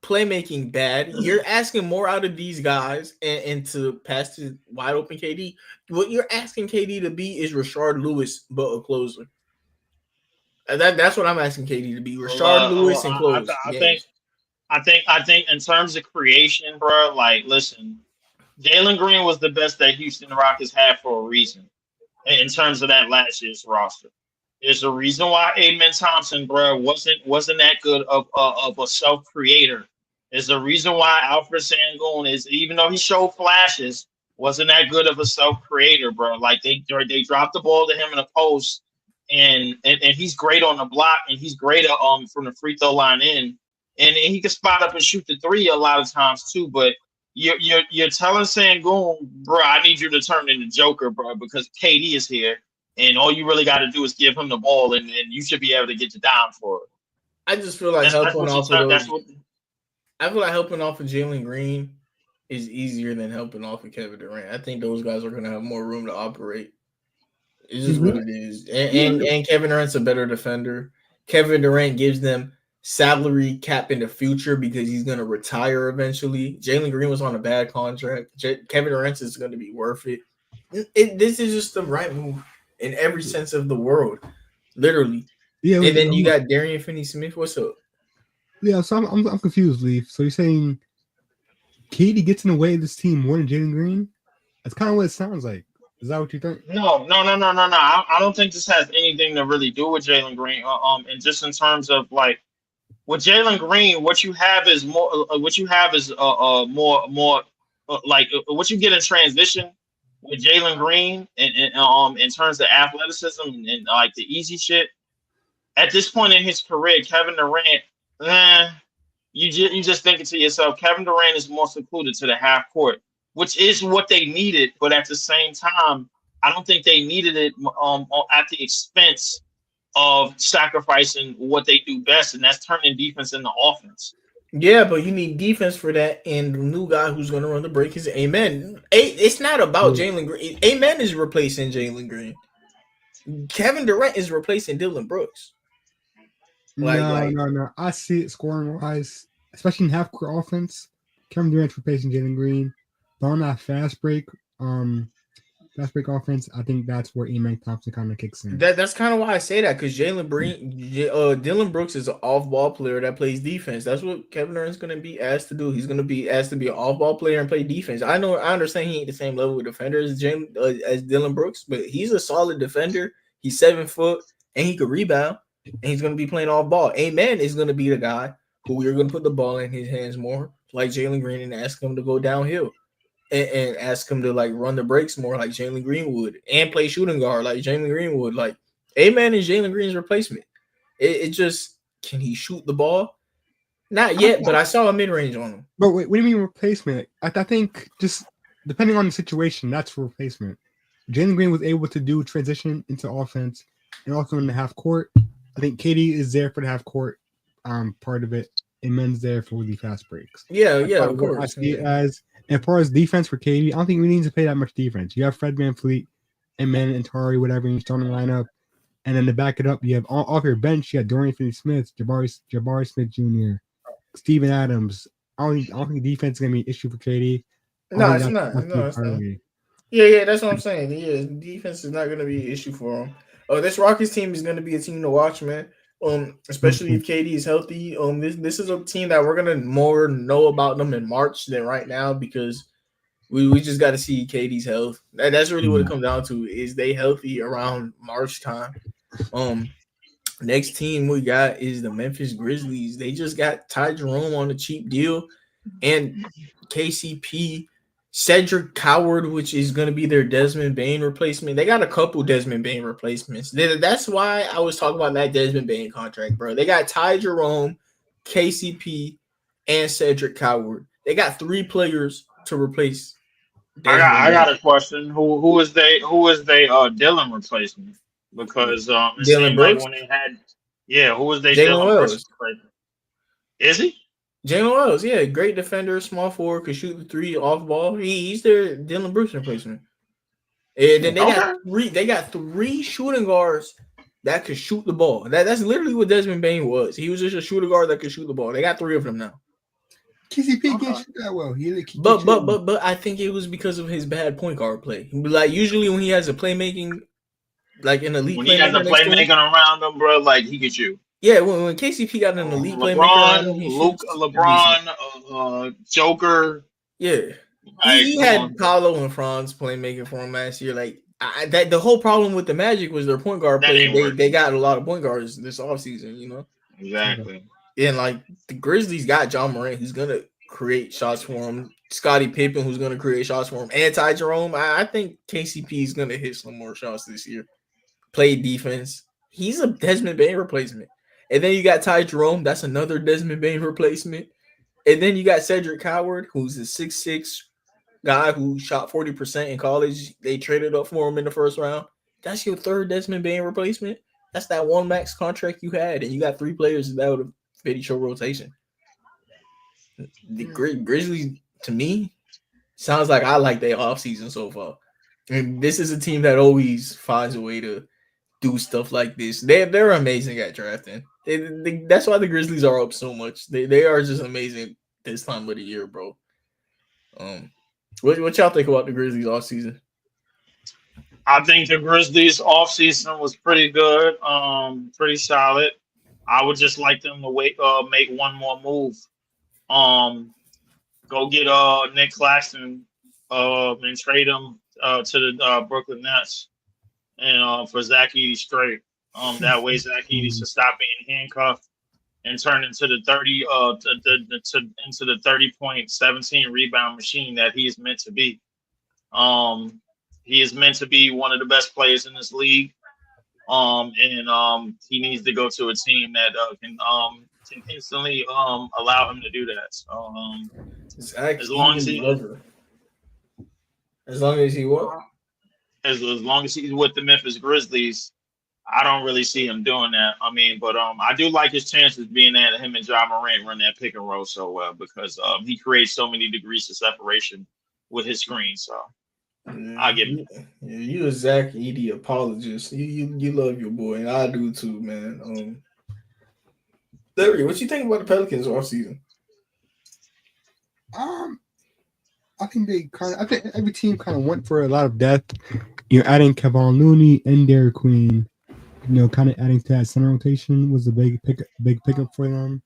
playmaking bad. You're asking more out of these guys and to pass to wide open KD. What you're asking KD to be is Rashard Lewis, but a closer. That's what I'm asking KD to be. Rashard Lewis and close. I think in terms of creation, bro, like, listen, Jalen Green was the best that Houston Rockets had for a reason in terms of that last year's roster. There's a reason why Amen Thompson, bro, wasn't that good of a self-creator. There's a reason why Alfred Sengun is, even though he showed flashes, wasn't that good of a self-creator, bro. Like, they dropped the ball to him in a post, and he's great on the block, and he's great from the free throw line in. And he can spot up and shoot the three a lot of times too. But you're telling Sengun, bro, I need you to turn into Joker, bro, because KD is here, and all you really got to do is give him the ball, and you should be able to get you down for it. I just feel like helping off of Jalen Green is easier than helping off of Kevin Durant. I think those guys are going to have more room to operate. It's just what it is. And Kevin Durant's a better defender. Kevin Durant gives them salary cap in the future because he's going to retire eventually. Jalen Green was on a bad contract. Kevin Durant is going to be worth it. This is just the right move in every sense of the word, literally. Yeah, and then you got Darian Finney-Smith. What's up? Yeah, so I'm confused, Leaf. So you're saying KD gets in the way of this team more than Jalen Green? That's kind of what it sounds like. Is that what you think? No. I don't think this has anything to really do with Jalen Green. And just in terms of like with Jalen Green, what you have is more like what you get in transition with Jalen Green and in terms of athleticism and like the easy shit. At this point in his career, Kevin Durant, you just thinking to yourself, Kevin Durant is more secluded to the half court, which is what they needed. But at the same time, I don't think they needed it at the expense of sacrificing what they do best, and that's turning defense into offense. Yeah, but you need defense for that, and the new guy who's going to run the break is Amen. It's not about Jalen Green. Amen is replacing Jalen Green. Kevin Durant is replacing Dylan Brooks. No. I see it scoring wise, especially in half court offense. Kevin Durant's replacing Jalen Green. But on that fast break offense, I think that's where Amen Thompson kind of kicks in. That's kind of why I say that, because Dylan Brooks is an off-ball player that plays defense. That's what Kevin Durant's going to be asked to do. He's going to be asked to be an off-ball player and play defense. I understand he ain't the same level of defender as Dylan Brooks, but he's a solid defender. He's 7 foot and he could rebound, and he's going to be playing off-ball. Amen is going to be the guy who we're going to put the ball in his hands more, like Jalen Green, and ask him to go downhill. And ask him to like run the breaks more like Jalen Green would, and play shooting guard like Jalen Green would. Like, Amen is Jalen Green's replacement. It just, can he shoot the ball? Not yet, but I saw a mid-range on him. But wait, what do you mean replacement? I think just depending on the situation, that's a replacement. Jalen Green was able to do transition into offense and also in the half court. I think KD is there for the half court part of it. Amen's there for the fast breaks. Yeah, of course. I see it as far as defense for KD, I don't think we need to play that much defense. You have Fred VanVleet, Amen, and Tari, whatever, in your starting lineup. And then to back it up, you have off your bench, you have Dorian Finney-Smith, Jabari Smith Jr., Steven Adams. I don't think defense is going to be an issue for KD. No, it's not. Yeah, that's what I'm saying. Yeah, defense is not going to be an issue for him. This Rockets team is going to be a team to watch, man. Especially if KD is healthy. This is a team that we're gonna more know about them in March than right now, because we just got to see KD's health. That's really what it comes down to. Is they healthy around March time? Next team we got is the Memphis Grizzlies. They just got Ty Jerome on a cheap deal, and KCP, Cedric Coward, which is going to be their Desmond Bane replacement. They got a couple Desmond Bane replacements. That's why I was talking about that Desmond Bane contract, bro. They got Ty Jerome, KCP, and Cedric Coward. They got 3 players to replace Desmond I got a question. Who is they Dylan replacement? Because Dylan Brooks? Like when they had who was they Dylan Brooks replacement? Is he? Jalen Wells, yeah, great defender, small forward, could shoot the 3 off ball. He's their Dylan Brooks replacement. And then they got 3 shooting guards that could shoot the ball. That's literally what Desmond Bane was. He was just a shooting guard that could shoot the ball. They got 3 of them now. KCP can't shoot that well. But I think it was because of his bad point guard play. Like usually when he has a playmaking, like an elite, when he has a playmaking around him, bro, like he could shoot. Yeah, when KCP got an elite LeBron, Joker. Yeah, he had Paolo and Franz playmaking for him last year. Like the whole problem with the Magic was their point guard play. They got a lot of point guards this offseason, you know. Exactly. And like the Grizzlies got John Morant, who's gonna create shots for him. Scottie Pippen, who's gonna create shots for him. And Ty Jerome. I think KCP is gonna hit some more shots this year. Play defense. He's a Desmond Bane replacement. And then you got Ty Jerome. That's another Desmond Bane replacement. And then you got Cedric Coward, who's a 6'6" guy who shot 40% in college. They traded up for him in the first round. That's your 3rd Desmond Bane replacement. That's that 1 max contract you had. And you got 3 players that would have fit each rotation. The Grizzlies, to me, sounds like I like their offseason so far. And this is a team that always finds a way to do stuff like this. They're amazing at drafting. That's why the Grizzlies are up so much. They are just amazing this time of the year, bro. What y'all think about the Grizzlies offseason? I think the Grizzlies offseason was pretty good, pretty solid. I would just like them to make one more move. Go get Nick Claxton and trade him to the Brooklyn Nets, and for Zach Edey straight. That way Zach Edey should stop being handcuffed and turn into the 30 point 17 rebound machine that he is meant to be. He is meant to be one of the best players in this league. And he needs to go to a team that can instantly allow him to do that. So as long as he what? As long as he's with the Memphis Grizzlies, I don't really see him doing that. I mean, but I do like his chances being that him and Ja Morant run that pick and roll so well because he creates so many degrees of separation with his screen. So I'll give him. Yeah, you a Zach Edey apologist. You love your boy, and I do too, man. Larry, what you think about the Pelicans offseason? I think every team kind of went for a lot of depth. You're adding Kevon Looney and Derek Queen. Kind of adding to that center rotation was a big pickup for them.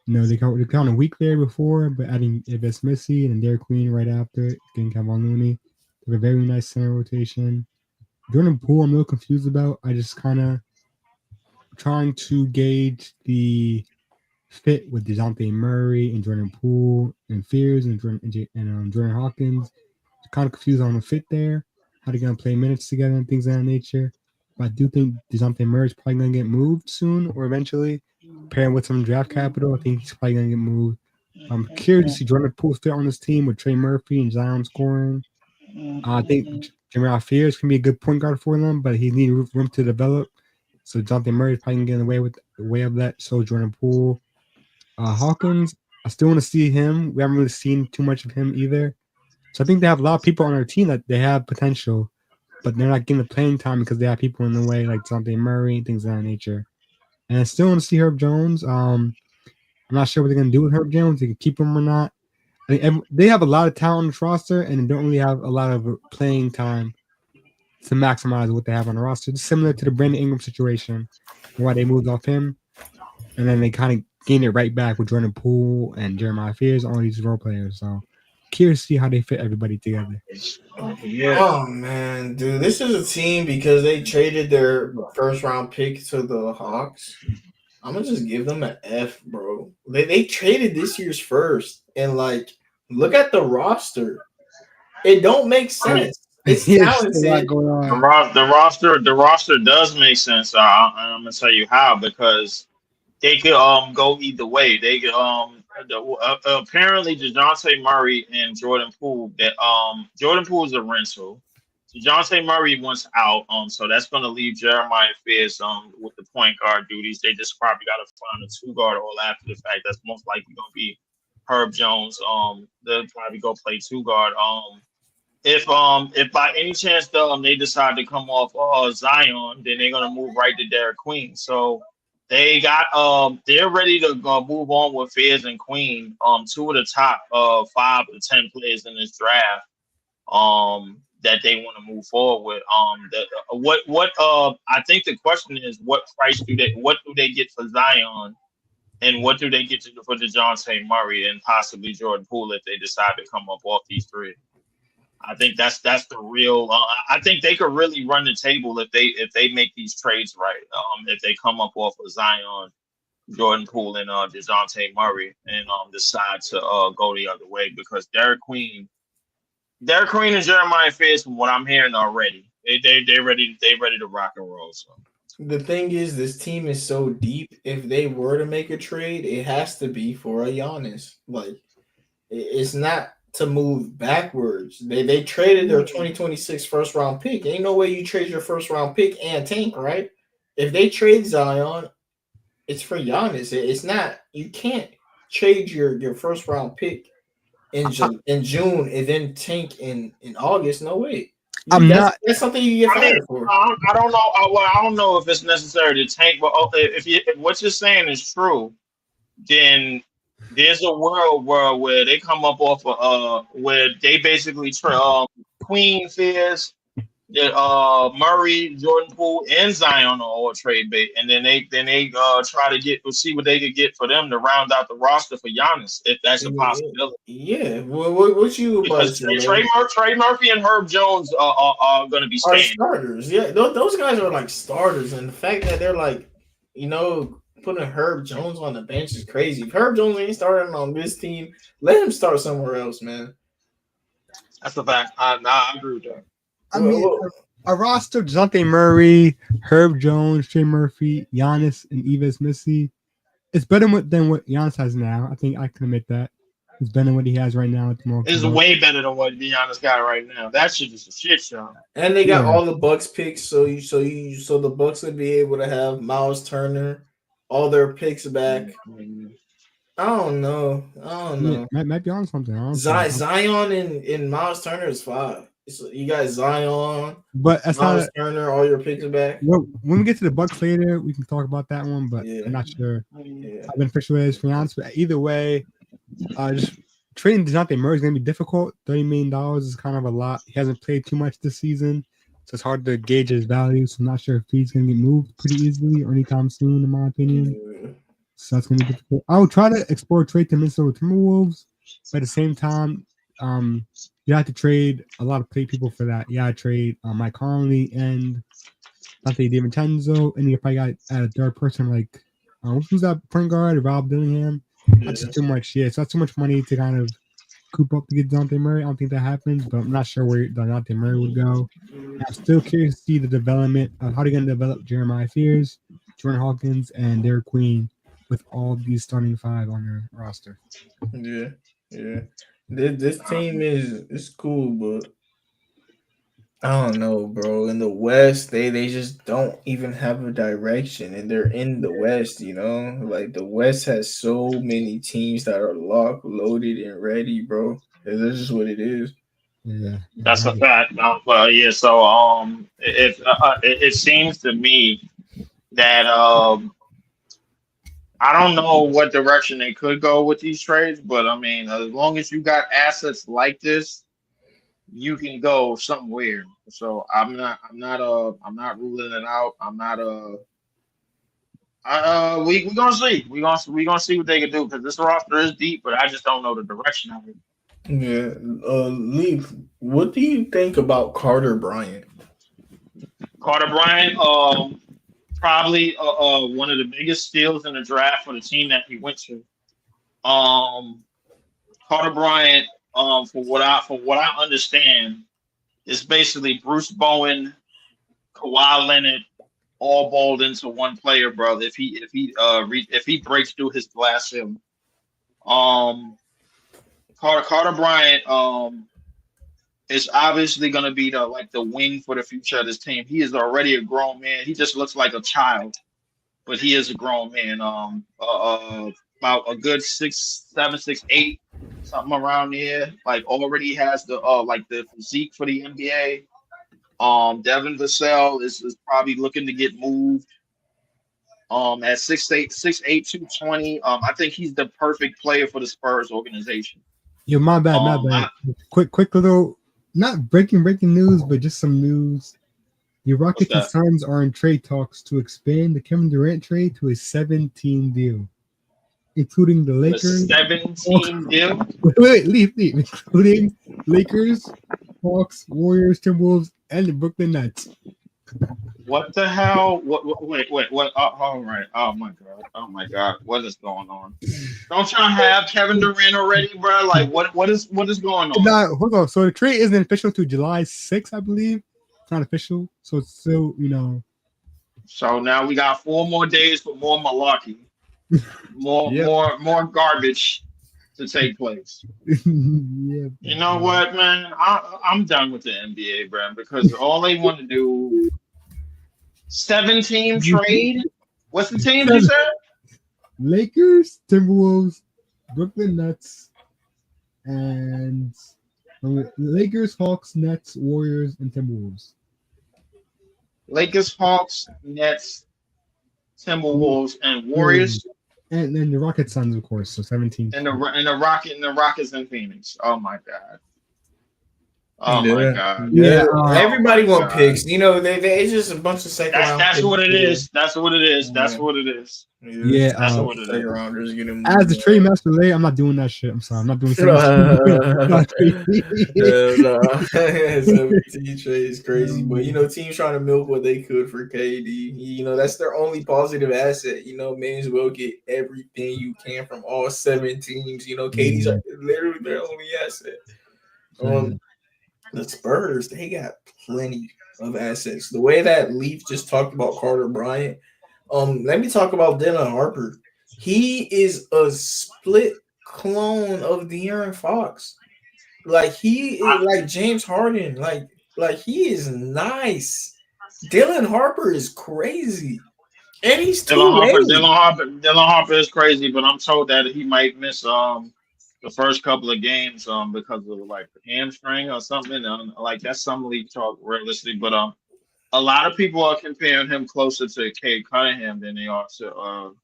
They kind of weak there before, but adding Eves Missy and Derek Queen right after it, getting Kevon Looney, they have a very nice center rotation. Jordan Poole, I'm a little confused about. I just kind of trying to gauge the fit with DeJounte Murray and Jordan Poole and Fears and Jordan Hawkins. Kind of confused on the fit there. How they're going to play minutes together and things of that nature. But I do think DeJounte Murray is probably going to get moved soon or eventually. Pairing with some draft capital, I think he's probably going to get moved. I'm curious to see Jordan Poole fit on this team with Trey Murphy and Zion scoring. I think Jamal Fears can be a good point guard for them, but he needs room to develop. So DeJounte Murray is probably going to get the way of that. So Jordan Poole. Hawkins, I still want to see him. We haven't really seen too much of him either. So I think they have a lot of people on their team that they have potential, but they're not getting the playing time because they have people in the way like DeJounte Murray and things of that nature. And I still want to see Herb Jones. I'm not sure what they're going to do with Herb Jones. They can keep him or not. I think they have a lot of talent on this roster and they don't really have a lot of playing time to maximize what they have on the roster. It's similar to the Brandon Ingram situation, why they moved off him, and then they kind of gained it right back with Jordan Poole and Jeremiah Fears, all these role players. So curious to see how they fit everybody together. Yeah. Oh man, dude, this is a team because they traded their first round pick to the Hawks. I'm gonna just give them an F, bro. They traded this year's first, and look at the roster. It don't make sense. It's talented. The roster does make sense. I'm gonna tell you how, because they could go either way. They could apparently DeJounte Murray and Jordan Poole. That Jordan Poole is a rental. DeJounte Murray wants out. So that's gonna leave Jeremiah Fears with the point guard duties. They just probably gotta find a 2 guard all after the fact. That's most likely gonna be Herb Jones. They'll probably go play 2 guard. If by any chance they decide to come off Zion, then they're gonna move right to Derek Queen. So they got they're ready to move on with Fears and Queen, 2 of the top 5 to 10 players in this draft that they want to move forward with. I think the question is what do they get for Zion, and what do they get for DeJounte Murray and possibly Jordan Poole if they decide to come up off these 3. I think that's the real. I think they could really run the table if they make these trades right. If they come up off of Zion, Jordan Poole, and DeJounte Murray, and decide to go the other way, because Derek Queen and Jeremiah Fears, from what I'm hearing already, they're ready to rock and roll. So the thing is, this team is so deep. If they were to make a trade, it has to be for a Giannis. It's not to move backwards. They traded their 2026 first round pick. Ain't no way you trade your first round pick and tank, right? If they trade Zion, it's for Giannis. It's not. You can't trade your first round pick in June and then tank in August. No way. That's something you get fired for. I don't know. I don't know if it's necessary to tank, but if what you're saying is true, then there's a world where they come up off where they basically Queen Fears, Murray, Jordan Poole, and Zion are all trade bait, and then they try to see what they could get for them to round out the roster for Giannis, if that's a possibility. Yeah. What you about to Because say, man? Trey Murphy and Herb Jones are going to be Are staying. starters. Yeah, those guys are like starters, and the fact that they're like, putting Herb Jones on the bench is crazy. If Herb Jones ain't starting on this team, let him start somewhere else, man. That's the fact. I agree with that. I mean, a roster: DeJounte Murray, Herb Jones, Trey Murphy, Giannis, and Yves Missy. It's better than what Giannis has now. I think I can admit that. It's better than what he has right now at the moment. It's way better than what Giannis got right now. That shit is a shit show. And they got all the Bucks picks, so the Bucks would be able to have Miles Turner, all their picks back. I don't know. Might be on something. Zion and Miles Turner is 5. So you got Zion, but that's Miles Turner, all your picks back. Well, when we get to the Bucks later, we can talk about that one. But I'm not sure how beneficial it is for Giannis. But either way, just trading DeJounte Murray is going to be difficult. $30 million is kind of a lot. He hasn't played too much this season, so it's hard to gauge his value. So I'm not sure if he's going to get moved pretty easily or anytime soon, in my opinion. So that's going to be difficult. I would try to explore a trade to Minnesota Timberwolves, but at the same time, you have to trade a lot of people for that. Yeah, trade Mike Conley and Dante DiVincenzo, and you probably got a third person like who's that point guard, Rob Dillingham. That's just too much. Yeah, so that's too much money to kind of coop up to get DeJounte Murray. I don't think that happens, but I'm not sure where DeJounte Murray would go. I'm still curious to see the development of how they're going to develop Jeremiah Fears, Jordan Hawkins, and Derek Queen with all these starting 5 on their roster. Yeah. This team is cool, but I don't know, bro. In the West, they just don't even have a direction, and they're in the West. Like the West has so many teams that are locked, loaded, and ready, bro. That's just what it is. Yeah, that's a fact. Well, yeah. So it seems to me that I don't know what direction they could go with these trades, but I mean, as long as you got assets like this, you can go somewhere. So I'm not ruling it out. We're gonna see. We're gonna see what they can do, because this roster is deep, but I just don't know the direction of it. Yeah, Leaf, what do you think about Carter Bryant? Carter Bryant, probably one of the biggest steals in the draft for the team that he went to. Carter Bryant, for what I understand, is basically Bruce Bowen, Kawhi Leonard, all balled into one player, brother. If he breaks through his glass ceiling, Carter Bryant is obviously going to be the wing for the future of this team. He is already a grown man. He just looks like a child, but he is a grown man. About a good 6'7", 6'8", something around there. Like already has the physique for the NBA. Devin Vassell is probably looking to get moved. At 6'8", 220. I think he's the perfect player for the Spurs organization. Yo, my bad. Quick little, not breaking news, but just some news. The Rockets and Suns are in trade talks to expand the Kevin Durant trade to a 7-team deal, including the Lakers. 7-team deal? Wait, leave. Including Lakers, Hawks, Warriors, Timberwolves, and the Brooklyn Nets. What the hell? Wait. What? All right. Oh my god. What is going on? Don't y'all have Kevin Durant already, bro? Like, what is going on? Nah, hold on. So the trade isn't official to July 6th, I believe. It's not official, so it's still, So now we got 4 more days for more malarkey, more garbage to take place. Yeah. You know what, man? I'm done with the NBA, bro, because all they want to do 7-team trade. What's the team you said? Lakers, Timberwolves, Brooklyn Nets, and Lakers, Hawks, Nets, Warriors, and Timberwolves. Lakers, Hawks, Nets, Timberwolves, and Warriors. And then the Rockets, Suns, of course. So 17. And the Rockets in Phoenix. Oh my god. Oh my God. Yeah. Yeah, Everybody Oh my want God. picks. You know, they it's just a bunch of second round. That's picks. what it is. That's what it is. That's what it is. Yeah, That's uh, what it second is. rounders get him. as the trade master late, I'm not doing that shit. I'm sorry, I'm not doing 17. Hell no. 17 trade is crazy. But you know, teams trying to milk what they could for KD. You know, that's their only positive asset. You know, may as well get everything you can from all 7 teams. You know, KD's literally their only asset. The Spurs, they got plenty of assets. The way that Leaf just talked about Carter Bryant, let me talk about Dylan Harper. He is a split clone of De'Aaron Fox. Like he is like James Harden. Like he is nice. Dylan Harper is crazy. And he's Dylan Harper is crazy, but I'm told that he might miss the first couple of games because of like hamstring or something. Like that's some league talk realistically, but a lot of people are comparing him closer to Cade Cunningham than they are to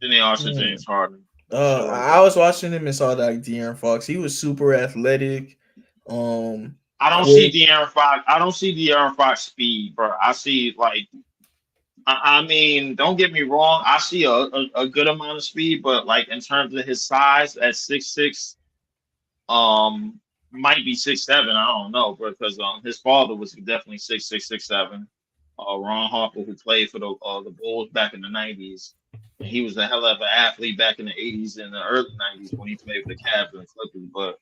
James Harden. I was watching him and saw that De'Aaron Fox. He was super athletic. I don't see De'Aaron Fox. I don't see De'Aaron Fox speed, bro. I see like I mean, don't get me wrong. I see a good amount of speed, but like in terms of his size at 6'6", might be 6'7". I don't know, because his father was definitely 6'6", 6'7". Ron Harper, who played for the Bulls back in the '90s, and he was a hell of an athlete back in the '80s and the early '90s when he played for the Cavs and the Clippers. But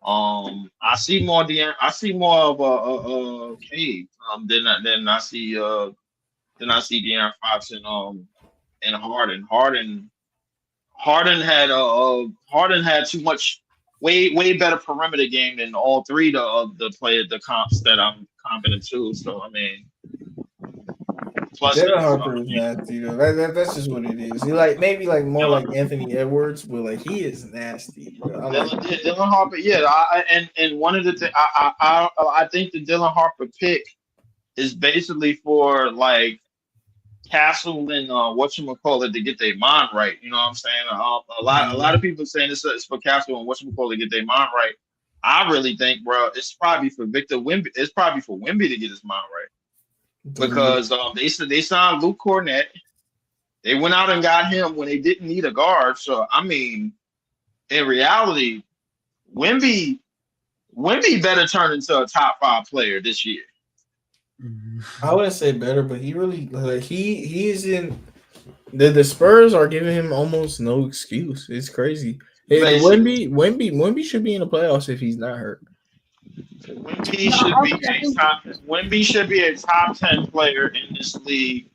I see more of a Cade than I see De'Aaron Fox and Harden. Harden had too much way better perimeter game than all three of the comps that I'm competent to. So I mean, plus Dylan Harper is nasty though. That's just what it is. He like maybe like more like Anthony Edwards, but like he is nasty, bro. Dylan Harper, yeah. And one of the things I think the Dylan Harper pick is basically for like Castle and whatchamacallit to get their mind right. You know what I'm saying? A lot of people saying it's for Castle and whatchamacallit to get their mind right. I really think, bro, it's probably for Victor Wemby. It's probably for Wemby to get his mind right, because they signed Luke Cornett. They went out and got him when they didn't need a guard. So I mean, in reality, Wemby better turn into a top 5 player this year. I wouldn't say better, but he really like he is in the Spurs are giving him almost no excuse. It's crazy. Hey, Wemby should be in the playoffs if he's not hurt. Wemby should be a top 10 player in this league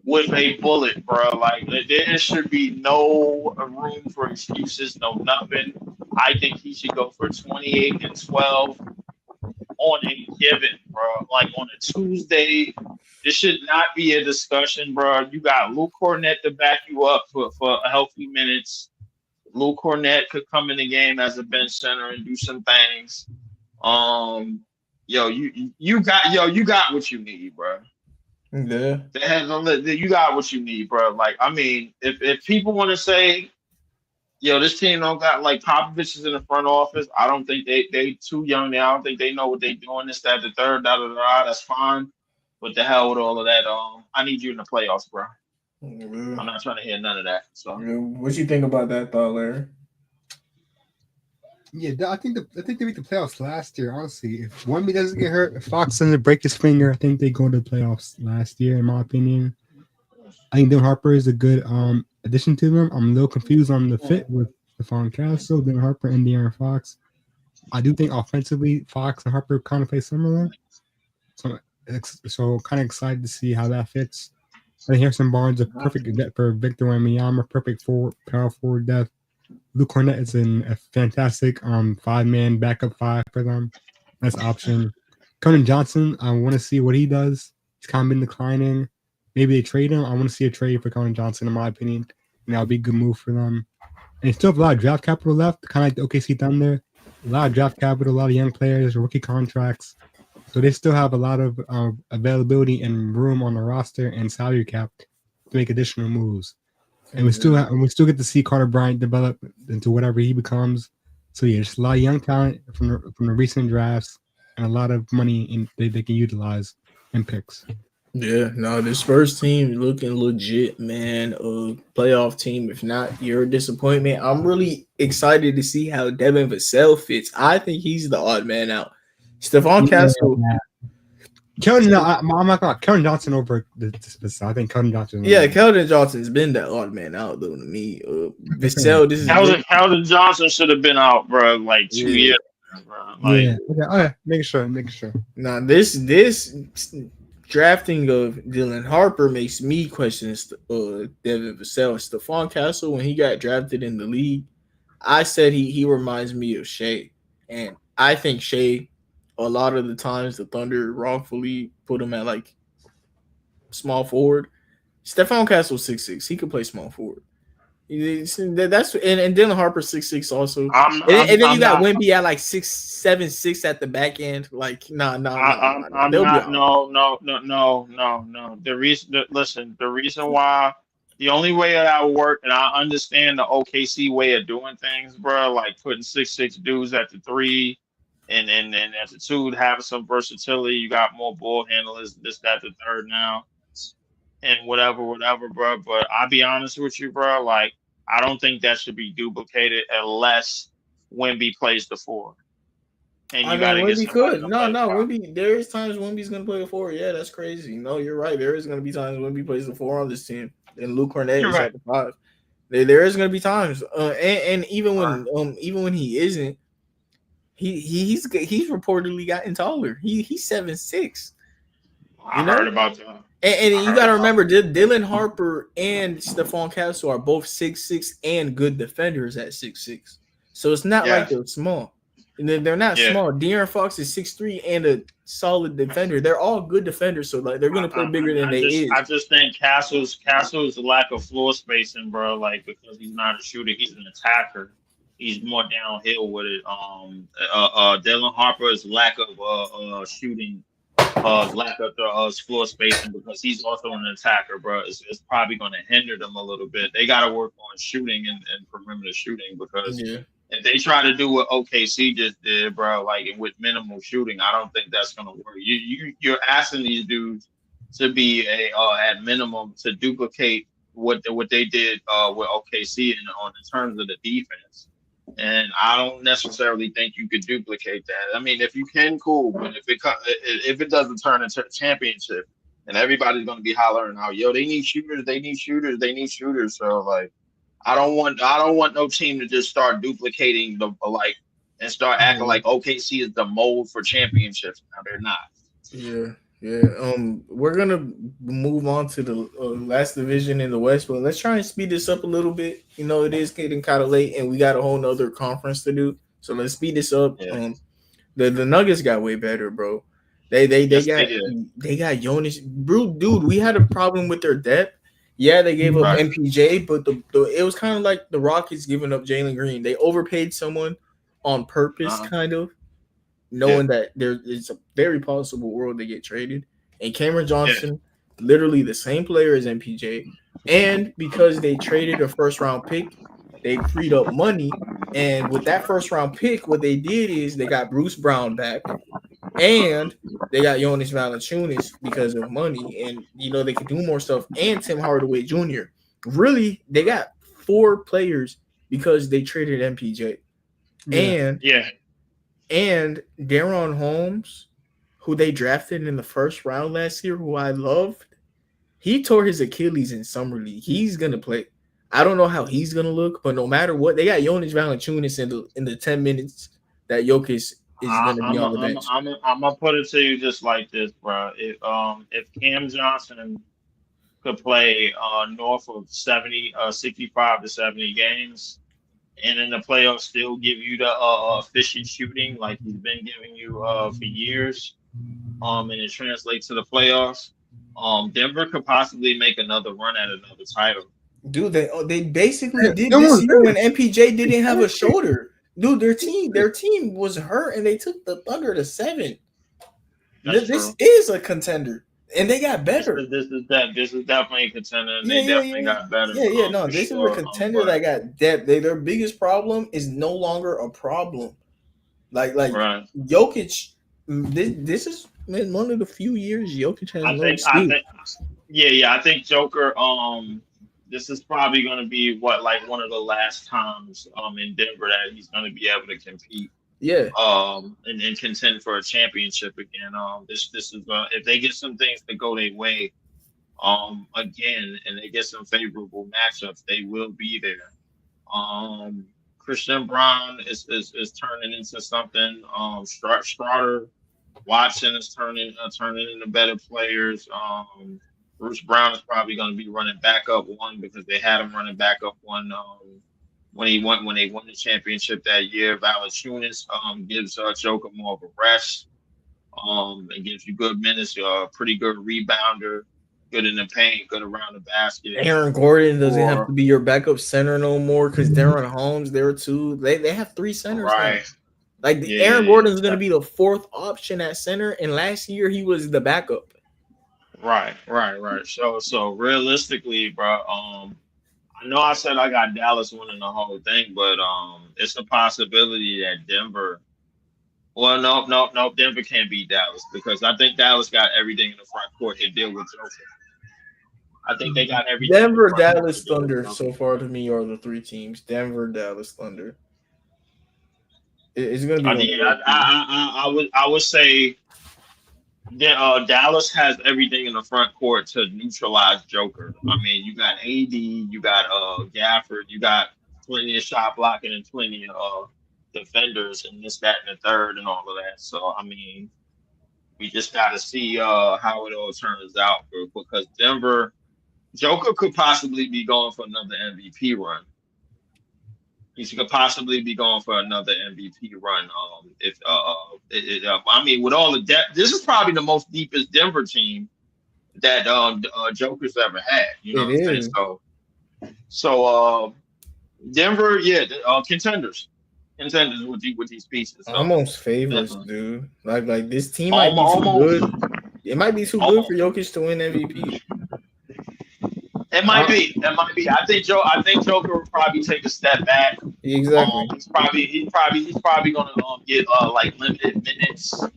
with a bullet, bro. Like there should be no room for excuses, no nothing. I think he should go for 28 and 12 on a given, bro. Like on a Tuesday, this should not be a discussion, bro. You got Luke Cornett to back you up for healthy minutes. Luke Cornett could come in the game as a bench center and do some things. You got what you need, bro. Yeah, you got what you need, bro. Like, I mean, if people want to say, this team don't got like Popovich is in the front office, I don't think they too young now. I don't think they know what they doing. This, that, the third, that's fine. But the hell with all of that. I need you in the playoffs, bro. I'm not trying to hear none of that. So, what you think about that thought, Larry? Yeah, I think they beat the playoffs last year. Honestly, if Wemby doesn't get hurt, if Fox doesn't break his finger, I think they go to the playoffs last year. In my opinion, I think Dylan Harper is a good addition to them. I'm a little confused on the fit with Stephon Castle, Dylan Harper, and De'Aaron Fox. I do think offensively, Fox and Harper kind of play similar. So kind of excited to see how that fits. I think Harrison Barnes is a perfect depth for Victor Wembanyama, perfect power forward depth. Luke Cornett is a fantastic 5-man backup 5 for them. That's option. Keldon Johnson, I want to see what he does. He's kind of been declining. Maybe they trade him. I want to see a trade for Keldon Johnson, in my opinion. And that would be a good move for them. And they still have a lot of draft capital left, kind of like the OKC Thunder. A lot of draft capital, a lot of young players, rookie contracts. So they still have a lot of availability and room on the roster and salary cap to make additional moves. And we still get to see Carter Bryant develop into whatever he becomes. So yeah, just a lot of young talent from the recent drafts. and a lot of money they can utilize in picks. Yeah, no, this Spurs team looking legit, man. Playoff team. If not, you're a disappointment. I'm really excited to see how Devin Vassell fits. I think he's the odd man out. Stephon Castle. I'm not gonna Kevin Johnson over this. I think Kevin Johnson. Yeah, Keldon Johnson's been that odd man out though to me. Vassell, this is Keldon Johnson should have been out, bro, like 2 years. Bro. Like, Okay, make sure. Now this drafting of Dylan Harper makes me question Devin Vassell. Stephon Castle, when he got drafted in the league, I said he reminds me of Shea. And I think Shea, a lot of the times the Thunder wrongfully put him at like small forward. Stephon Castle 6'6". He could play small forward. That's and Dylan Harper 6'6" also. And then you got Wemby at like 6'7", at the back end. Like no. The reason why, the only way that would work, and I understand the OKC way of doing things, bro, like putting 6'6" dudes at the 3 and at the 2 to have some versatility. You got more ball handlers, this, that, the third now. And whatever, bro. But I'll be honest with you, bro. Like, I don't think that should be duplicated unless Wemby plays the 4. And you gotta get Wemby could. Wemby. There is times Wemby's gonna play the 4. Yeah, that's crazy. No, you're right. There is gonna be times Wemby plays the 4 on this team, and Luke Cornett is at the 5. There is gonna be times, and even when he isn't, he's reportedly gotten taller. He's 7'6". I heard about that. And you got to remember, Dylan Harper and Stephon Castle are both 6'6" and good defenders at 6'6". So it's not like they're small. They're not small. De'Aaron Fox is 6'3" and a solid defender. They're all good defenders, so like they're going to play bigger than they is. I just think Castle's lack of floor spacing, bro. Like, because he's not a shooter, he's an attacker. He's more downhill with it. Dylan Harper's lack of shooting. Lack of the floor spacing, because he's also an attacker, bro. It's probably going to hinder them a little bit. They got to work on shooting and perimeter shooting, because if they try to do what OKC just did, bro, like with minimal shooting, I don't think that's going to work. You're asking these dudes to be at minimum to duplicate what they did with OKC in terms of the defense. And I don't necessarily think you could duplicate that. I mean, if you can, cool. But if it doesn't turn into a championship, and everybody's going to be hollering out, "Yo, they need shooters." So like, I don't want no team to just start duplicating and start acting like OKC is the mold for championships. Now they're not. Yeah. We're gonna move on to the last division in the West, but let's try and speed this up a little bit. You know, it is getting kind of late, and we got a whole nother conference to do. So let's speed this up. Yeah. The Nuggets got way better, bro. They got Jonas. Bro, dude, we had a problem with their depth. Yeah, they gave up MPJ, but it was kind of like the Rockets giving up Jalen Green. They overpaid someone on purpose, kind of. Knowing that there is a very possible world they get traded. And Cameron Johnson, literally the same player as MPJ. And because they traded a first-round pick, they freed up money. And with that first-round pick, what they did is they got Bruce Brown back. And they got Jonas Valanciunas because of money. And, you know, they could do more stuff. And Tim Hardaway Jr. Really, they got 4 players because they traded MPJ. And Daron Holmes, who they drafted in the first round last year, who I loved, he tore his Achilles in summer league. He's gonna play. I don't know how he's gonna look, but no matter what, they got Jonas Valanciunas in the 10 minutes that Jokic is gonna be on the bench. I'm gonna put it to you just like this, bro. If Cam Johnson could play north of 65 to 70 games, and in the playoffs still give you the efficient shooting like he's been giving you for years, and it translates to the playoffs, Denver could possibly make another run at another title. Dude, they basically did this year when MPJ didn't have a shoulder. Dude, their team was hurt, and they took the Thunder to 7. This is a contender. And they got better. This is definitely a contender. And they definitely got better. No, this is a contender that got depth. Their biggest problem is no longer a problem. Like Jokic This is one of the few years Jokic has I no think, I excuse. think, yeah. I think Joker. This is probably going to be like one of the last times in Denver that he's going to be able to compete Yeah, and contend for a championship again. This is if they get some things to go their way again and they get some favorable matchups, they will be there. Christian Brown is turning into something. Strider Watson is turning into better players. Bruce Brown is probably going to be running backup one because they had him running backup one when they won the championship that year. Valanciunas gives Joker more of a rest. And gives you good minutes. Pretty good rebounder, good in the paint, good around the basket. Aaron Gordon doesn't have to be your backup center no more because Darren Holmes there too. They have three centers now. Like Aaron Gordon's going to be the fourth option at center, and last year he was the backup. Right. So realistically, bro, I know I said I got Dallas winning the whole thing, but it's a possibility that Denver. Well, no, Denver can't beat Dallas because I think Dallas got everything in the front court to deal with Joker. I think they got everything. Denver, Dallas, Thunder. So far to me are the three teams. Denver, Dallas, Thunder. It's gonna be. I would say Dallas has everything in the front court to neutralize Joker. I mean, you got AD, you got Gafford, you got plenty of shot blocking and plenty of defenders and this, that, and the third and all of that. So I mean, we just got to see how it all turns out because Denver, Joker could possibly be going for another MVP run. He could possibly be going for another MVP run. I mean, with all the depth, this is probably the most deepest Denver team that Joker's ever had. You know what I'm saying? So Denver, contenders with these pieces. So. Almost favorites, dude. Like this team might be too good. It might be too good for Jokic to win MVP. It might be. I think Joker will probably take a step back. Exactly. He's probably going to get like limited minutes in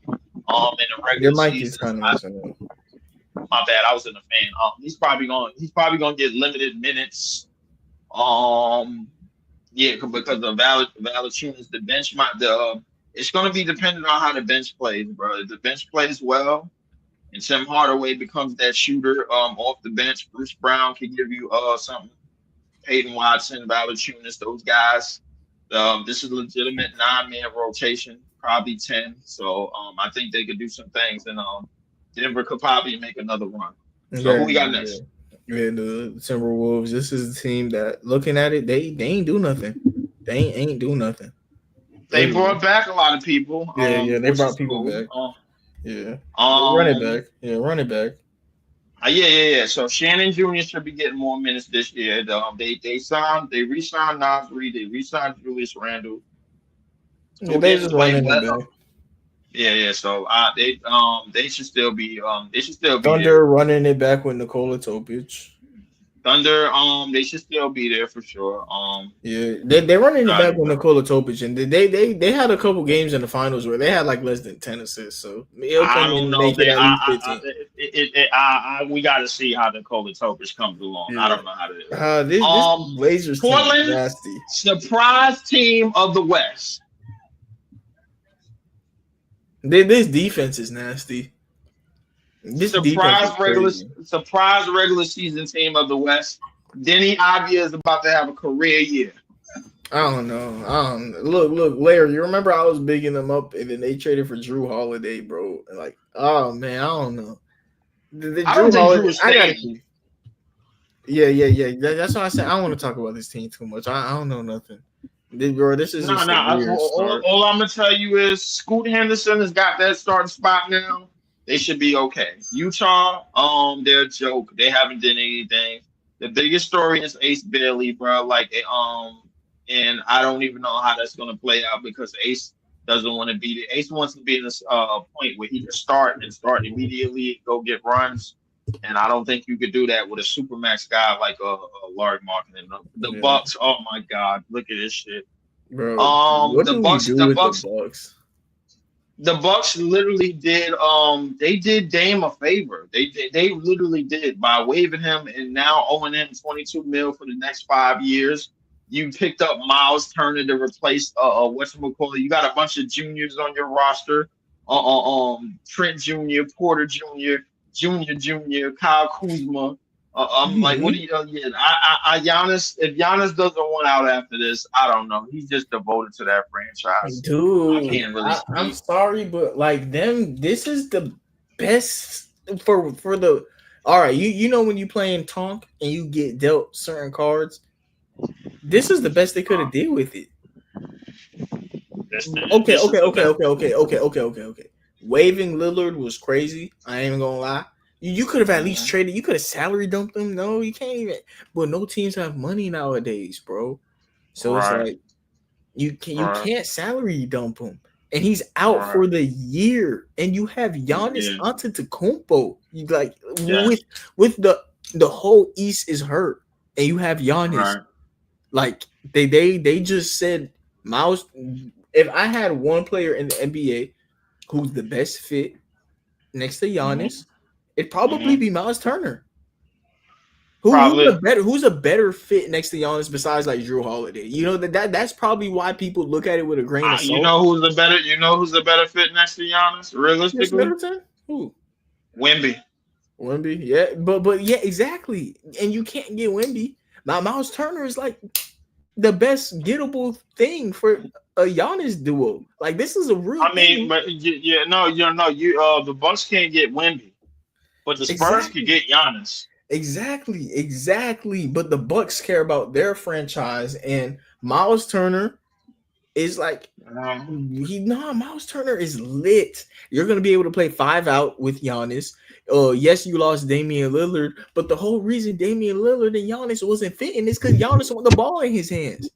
the regular season. My bad. I was in the fan. He's probably going to get limited minutes. Because of Valanciunas, the bench it's going to be dependent on how the bench plays, bro. If the bench plays well, and Tim Hardaway becomes that shooter off the bench, Bruce Brown can give you something. Peyton Watson, Valanciunas, those guys. This is a legitimate 9-man rotation, probably 10. So I think they could do some things, and Denver could probably make another run. So who we got next? Yeah, the Timberwolves. This is the team that, looking at it, they ain't do nothing. They ain't do nothing. They brought back a lot of people. Yeah, they brought people back. Run it back. Yeah, run it back. Yeah. So Shannon Jr. should be getting more minutes this year. They re-signed Naz Reid. They re-signed Julius Randle. Yeah, they just running it back. Yeah. So they should still be. Thunder running it back with Nikola Topic. Thunder, they should still be there for sure. They're running it back with Nikola Topic, and they had a couple games in the finals where they had like less than 10 assists. So I don't know. We got to see how Nikola Topic comes along. Yeah. I don't know how to. This Blazers Portland, team is nasty. Surprise team of the West. This defense is nasty. Surprise regular season team of the West. Denny Avdia is about to have a career year. I don't know. Look, Larry, you remember I was bigging them up, and then they traded for Drew Holiday, bro. Like, oh man, I don't know. Yeah. That's why I said I don't want to talk about this team too much. I don't know nothing. This is all I'm gonna tell you is Scoot Henderson has got that starting spot now. They should be okay. Utah, they're a joke. They haven't done anything. The biggest story is Ace Bailey, bro. And I don't even know how that's gonna play out because Ace doesn't want to be Ace wants to be in this point where he can start immediately, go get runs. And I don't think you could do that with a supermax guy like a Larry Marketing. The Bucks, oh my God, look at this shit. Bro, the Bucks. the Bucks literally did they did Dame a favor. They literally did by waiving him and now owing him 22 mil for the next 5 years. You picked up Miles Turner to replace whatchamacallit. You got a bunch of juniors on your roster. Trent Jr., Porter Jr., Kyle Kuzma. I'm like, what do you? Yeah, Giannis. If Giannis doesn't want out after this, I don't know. He's just devoted to that franchise. Dude, I can't really I'm speak. sorry, but like them, this is the best for the. All right, you know when you playing Tonk and you get dealt certain cards, this is the best they could have did with it. Okay. Waving Lillard was crazy. I ain't even gonna lie. You could have at least traded. You could have salary dumped them. No, you can't even. But no teams have money nowadays, bro. So it's like you can't salary dump him, and he's out for the year. And you have Giannis Antetokounmpo. You like with the whole East is hurt, and you have Giannis. Like they just said, Miles. If I had one player in the NBA who's the best fit next to Giannis, it'd probably be Miles Turner. Who's a better fit next to Giannis besides like Drew Holiday? You know that's probably why people look at it with a grain of salt. You know who's the better fit next to Giannis? Realistically, who? Wemby, yeah, but yeah, exactly. And you can't get Wemby. Now Miles Turner is like the best gettable thing for a Giannis duo. Like this is a real. I mean, but the Bucks can't get Wemby, but the Spurs can get Giannis. Exactly. But the Bucks care about their franchise, and Miles Turner is like Miles Turner is lit. You're gonna be able to play 5 out with Giannis. Yes, you lost Damian Lillard, but the whole reason Damian Lillard and Giannis wasn't fitting is because Giannis want the ball in his hands.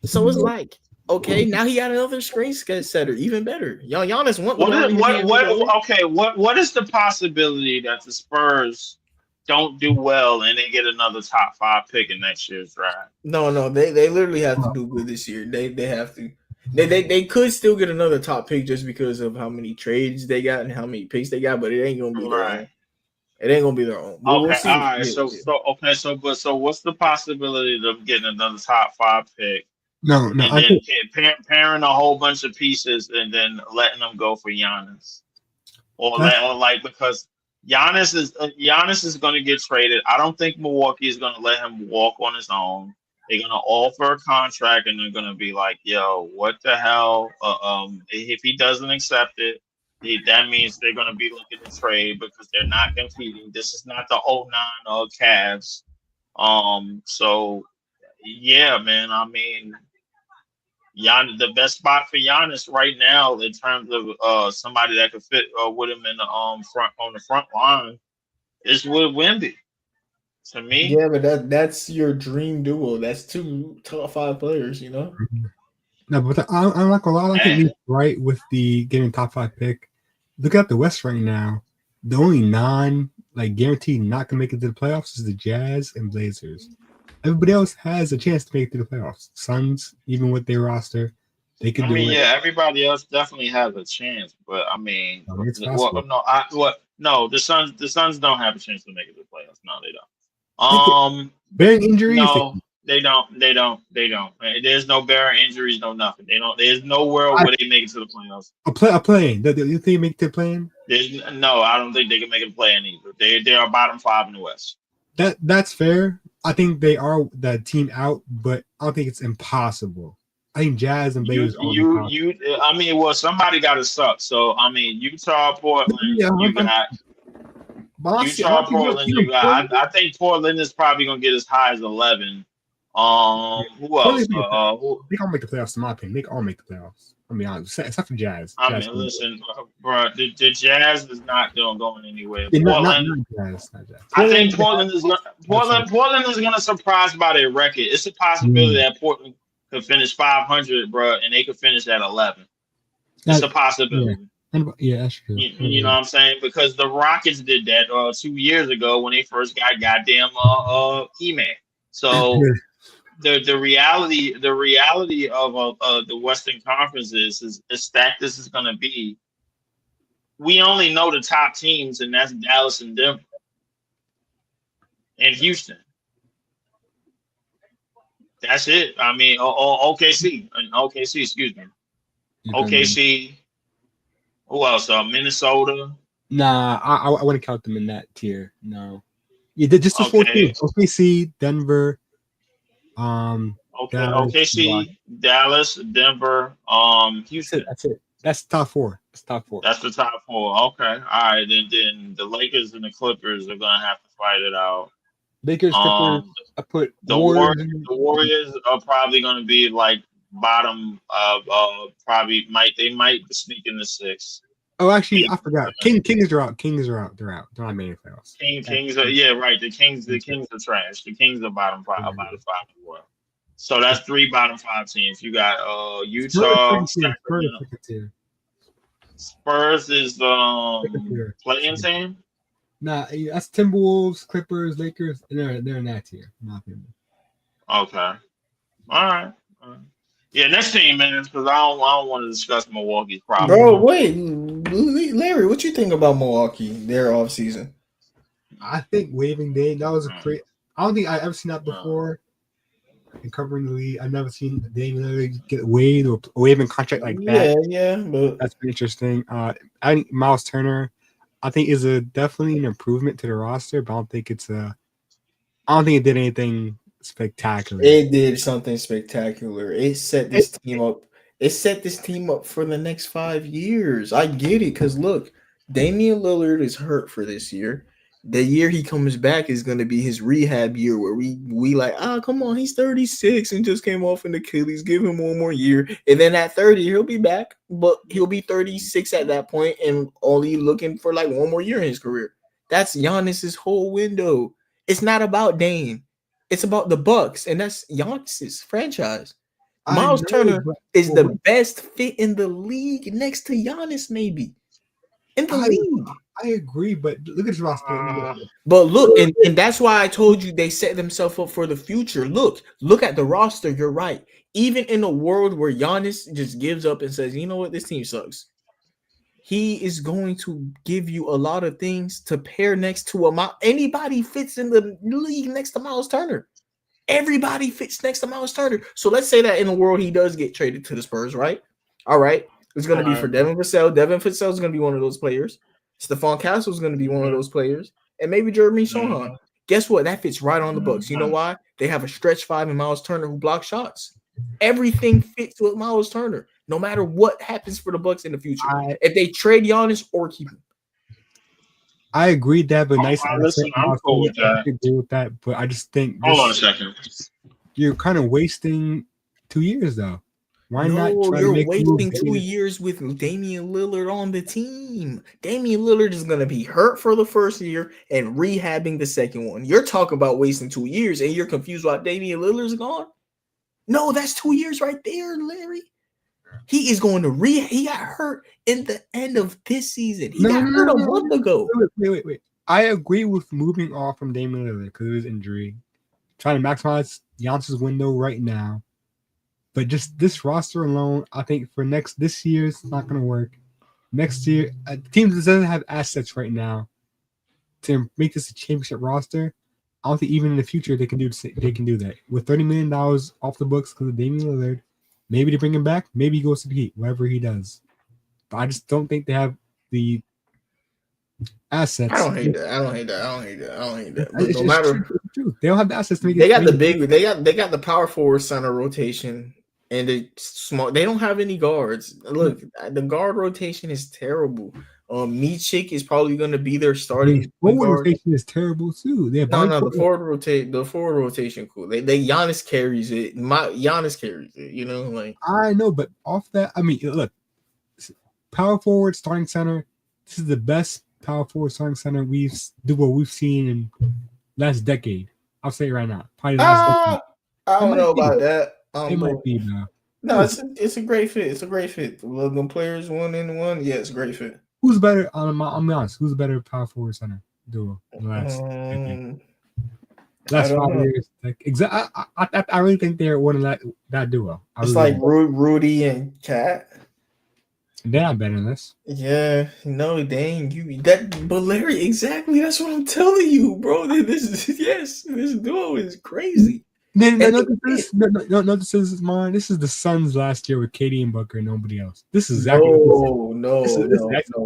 So it's like, okay, now he got another screen setter, even better. Giannis want the what is the possibility that the Spurs don't do well and they get another top 5 pick in next year's draft? No, they literally have to do good this year. They have to. They could still get another top pick just because of how many trades they got and how many picks they got, but it ain't gonna be their own. It ain't gonna be their own. We'll see. All right. So what's the possibility of getting another top 5 pick? No. And then pairing a whole bunch of pieces and then letting them go for Giannis, because Giannis is going to get traded. I don't think Milwaukee is going to let him walk on his own. They're going to offer a contract and they're going to be like, "Yo, what the hell?" If he doesn't accept it, that means they're going to be looking to trade because they're not competing. This is not the 2009 Cavs. So yeah, man. I mean, the best spot for Giannis right now in terms of somebody that could fit with him in the front line is with Wemby. To me, yeah, but that's your dream duo. That's 2 top 5 players, you know. No, but I'm not gonna lie. I think he's right with the getting top 5 pick. Look at the West right now. The only guaranteed not gonna make it to the playoffs is the Jazz and Blazers. Everybody else has a chance to make it to the playoffs. Suns, even with their roster, they could do it. Yeah, everybody else definitely has a chance, but I mean, the Suns don't have a chance to make it to the playoffs. No, they don't. Bearing injuries? No, they don't. There's no bearing injuries, no nothing. They don't. There's no world where they make it to the playoffs. A play-in. Do you think they make it to the play-in? No, I don't think they can make it to play-in either. They are bottom 5 in the West. That's fair. I think they are the team out, but I don't think it's impossible. I think Jazz and Blazers somebody got to suck. So I mean, Utah, Portland, you got. Utah, Portland, you got. I think Portland is probably gonna get as high as 11. Who else? They gonna make the playoffs, in my opinion. They can all make the playoffs. I mean, except for Jazz. Listen, bro, the Jazz is not going anywhere. Not Jazz. I think Portland is going to surprise by their record. It's a possibility that Portland could finish 500, bro, and they could finish at 11. It's a possibility. Yeah, that's true. You know what I'm saying? Because the Rockets did that 2 years ago when they first got goddamn E-Man. So the reality of the Western Conference is that this is going to be. We only know the top teams, and that's Dallas and Denver and Houston. That's it. I mean, OKC, excuse me, OKC. Who else? Minnesota. Nah, I wouldn't count them in that tier. No, you did just the four teams: OKC, Denver. Dallas, OKC, Dallas, Denver, Houston. That's it. That's top four. That's the top four. Okay. All right. Then the Lakers and the Clippers are gonna have to fight it out. Lakers, Clippers. I put the Warriors are probably gonna be like bottom probably they might sneak in the 6. Oh, actually, I forgot. Kings are out. They're out. They're not making playoffs. Kings are right. The Kings are trash. The Kings are bottom 5 as well. So that's 3 bottom 5 teams. You got Utah. Spurs is playing team. Nah, that's Timberwolves, Clippers, Lakers. They're in that tier, in my opinion. Okay. All right. Yeah, next team, man, because I don't want to discuss Milwaukee's problem. Bro, wait, Larry, what you think about Milwaukee? Their offseason? I think waiving Dame, that was a great. I don't think I've ever seen that before. In covering the league, I've never seen Dame Lillard get waived or waiving contract like that. Yeah, but that's pretty interesting. I think Miles Turner, I think is definitely an improvement to the roster, but I don't think it did anything spectacular. It did something spectacular. It set this team up. It set this team up for the next 5 years. I get it, because look, Damian Lillard is hurt for this year. The year he comes back is going to be his rehab year, where we like, come on, he's 36 and just came off an Achilles. Give him one more year, and then at 30 he'll be back, but he'll be 36 at that point and only looking for like one more year in his career. That's Giannis's whole window. It's not about Dame. It's about the Bucks, and that's Giannis's franchise. Miles Turner is the best fit in the league next to Giannis, maybe. In the league. I agree, but look at his roster. But look, and that's why I told you they set themselves up for the future. Look at the roster. You're right. Even in a world where Giannis just gives up and says, you know what, this team sucks, he is going to give you a lot of things to pair next to anybody fits in the league next to Miles Turner. Everybody fits next to Miles Turner. So let's say that in a world he does get traded to the Spurs, right? All right. It's going to be for Devin Vassell. Devin Vassell is going to be one of those players. Stephon Castle is going to be one of those players. And maybe Jeremy Sohan. Guess what? That fits right on the Bucks. You know why? They have a stretch 5 in Miles Turner who blocks shots. Everything fits with Miles Turner, no matter what happens for the Bucks in the future. If they trade Giannis or keep him. I agree they have a nice listen, I'm cool with that. I agree with that, but I just think hold on a second. You're kind of wasting 2 years though. Why not? You're wasting 2 years with Damian Lillard on the team. Damian Lillard is going to be hurt for the first year and rehabbing the second one. You're talking about wasting 2 years, and you're confused why Damian Lillard's gone? No, that's 2 years right there, Larry. He is going to he got hurt in the end of this season. He got hurt a month ago. Wait. I agree with moving off from Damian Lillard because of his injury. Trying to maximize Giannis's window right now. But just this roster alone, I think for this year, it's not going to work. Next year, teams that doesn't have assets right now to make this a championship roster. I don't think even in the future they can do that. With $30 million off the books because of Damian Lillard, maybe they bring him back. Maybe he goes to the Heat, whatever he does. But I just don't think they have the assets. I don't hate that. But no matter, true. They don't have the assets to make They got the power forward center rotation. And they don't have any guards. Look, the guard rotation is terrible. Micic is probably going to be their starting. Forward rotation is terrible too. The forward rotation cool. They Giannis carries it. Giannis carries it. You know, like I know, but off that, I mean, look, power forward starting center. This is the best power forward starting center we've seen in last decade. I'll say it right now. Probably last decade. I don't know about that. It might be, man. No, it's a great fit. It's a great fit. The players 1-1. Yeah, it's a great fit. Who's better? I'm be honest. Who's a better power forward center duo? Last don't 5 know. years, like I really think they're one of that duo. It's like Rudy and Cat. They're not better than this. Yeah, no, dang you but Larry, exactly. That's what I'm telling you, bro. This is this duo is crazy. No, this is mine. This is the Suns last year with Katie and Booker and nobody else. This is exactly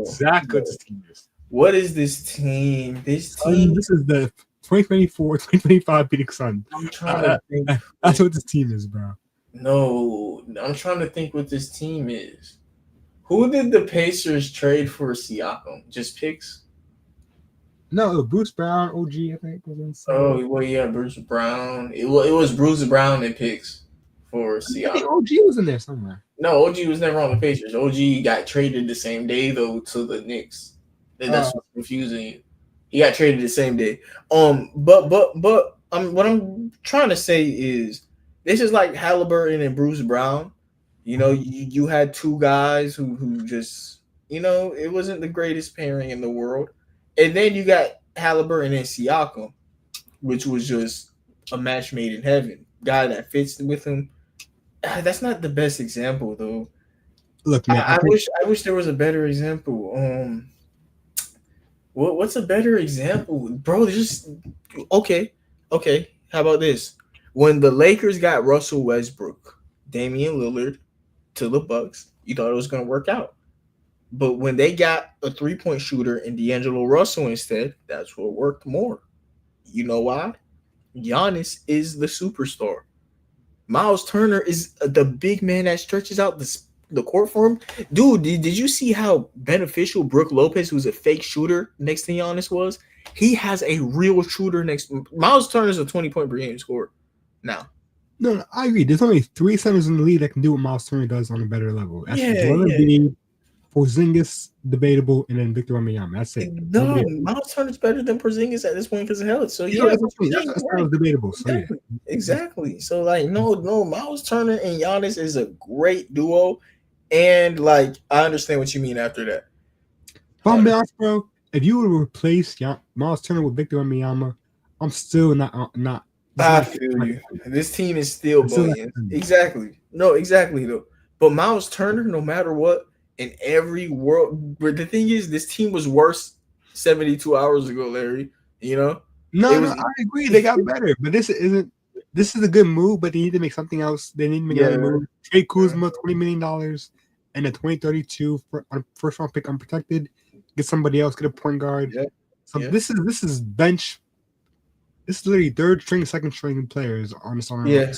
exactly what this team is. What is this team? This team. This is the 2024-2025 Phoenix Suns. I'm trying to think. That's what this team is, bro. No, I'm trying to think what this team is. Who did the Pacers trade for Siakam? Just picks? No, Bruce Brown, OG, I think was inside. Oh, well, yeah, Bruce Brown. It was Bruce Brown and picks for Siakam. I think OG was in there somewhere. No, OG was never on the Pacers. OG got traded the same day though to the Knicks. That's what's confusing you. He got traded the same day. But what I'm trying to say is this is like Halliburton and Bruce Brown. You know, you had two guys who just, you know, it wasn't the greatest pairing in the world. And then you got Halliburton and Siakam, which was just a match made in heaven. Guy that fits with him. That's not the best example though. Look, man, I wish there was a better example. What's a better example, bro? Just okay. How about this? When the Lakers got Russell Westbrook, Damian Lillard to the Bucks, you thought it was going to work out. But when they got a 3-point shooter and D'Angelo Russell instead, that's what worked more. You know why? Giannis is the superstar. Miles Turner is the big man that stretches out the court for him. Dude, did you see how beneficial Brook Lopez, who's a fake shooter next to Giannis, was? He has a real shooter next. Miles Turner is a 20-point per game scorer now. No, I agree. There's only 3 centers in the league that can do what Miles Turner does on a better level. That's Embiid, Porzingis, debatable, and then Victor Wembanyama. That's it. No, Miles Turner's better than Porzingis at this point because of health. So yeah, that's debatable. So exactly. So like, no, Miles Turner and Giannis is a great duo, and like I understand what you mean after that. If I'm be honest, bro, if you would replace Miles Turner with Victor Wembanyama, I'm still not. I feel you. This team is still bugging. Exactly. No, exactly though. But Miles Turner, no matter what, in every world, but the thing is, this team was worse 72 hours ago, Larry. You know? No, I agree. They got better, but this is a good move, but they need to make something else. They need to make another move. Trade Kuzma, $20 million, and a 2032 first round pick unprotected. Get somebody else, get a point guard. Yeah. So this is bench. This is literally third string, second string players on this on. Yeah,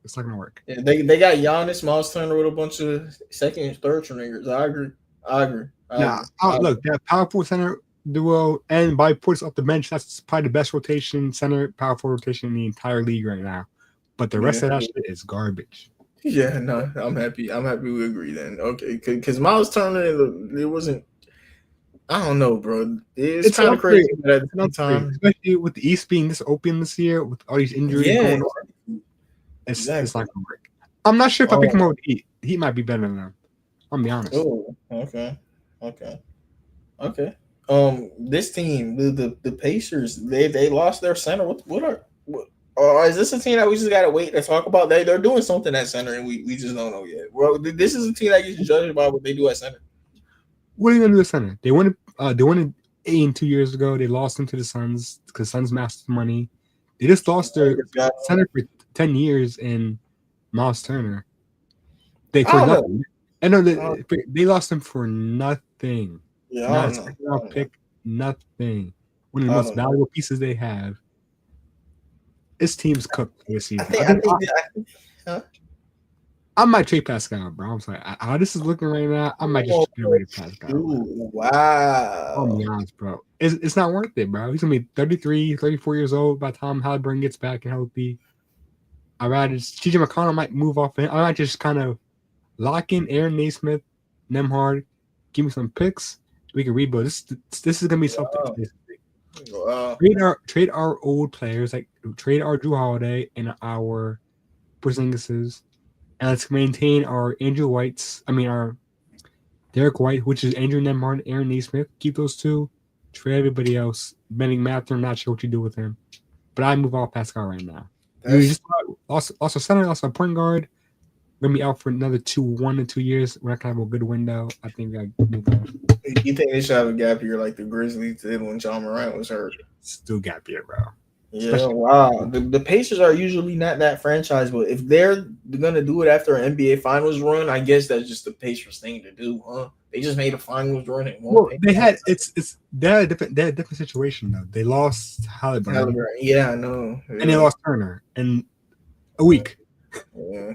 it's not gonna work. Yeah, they got Giannis, Miles Turner with a bunch of second and third stringers. I agree. Look, that power forward center duo and by puts off the bench, that's probably the best rotation center power forward rotation in the entire league right now. But the rest of that shit is garbage. Yeah, no, I'm happy. We agree then. Okay, because Miles Turner, it wasn't. I don't know, bro. It's kind of crazy at the time, especially with the East being this open this year with all these injuries going on. It's not gonna work. I'm not sure if I pick him over the Heat. He might be better than them. I'll be honest. Oh, okay. This team, the Pacers, they lost their center. Or is this a team that we just gotta wait to talk about? They're doing something at center, and we just don't know yet. Well, this is a team that gets judged by what they do at center. What are you gonna do at center? They wanted 8 2 years ago. They lost them to the Suns because Suns mastered money. They just lost their center for 10 years in Miles Turner. They lost him for nothing. Yeah, not a second round pick, nothing. One of the most valuable pieces they have. This team's cooked this season. I might trade Pascal, bro. I'm sorry. How this is looking right now, I might just get rid of Pascal. Wow. I'll be honest, bro. It's not worth it, bro. He's going to be 33, 34 years old by the time Halliburton gets back and healthy. I'd rather TJ McConnell might move off. I might just kind of lock in Aaron Naismith, Nembhard, give me some picks. We can rebuild. This is going to be something. Wow. Trade our old players, like trade our Drew Holiday and our Porzingises. And let's maintain our our Derek White, which is Andrew Nembhard and Aaron Naismith. Keep those two. Trade everybody else. Benning Mather, I'm not sure what you do with him. but I move off Pascal right now. That's- Just also center, also point guard. Gonna be out for another 1 to 2 years. We're not gonna have a good window. I think I move on. You think they should have a gap year like the Grizzlies did when John Morant was hurt? Still gap year, bro. Yeah, Especially- wow. The Pacers are usually not that franchise, but if they're gonna do it after an NBA Finals run, I guess that's just the Pacers thing to do, huh? They just made a Finals run and Well, they had they're a different situation though. They lost Halliburton, Yeah, I know. Yeah. and they lost Turner in a week. Yeah.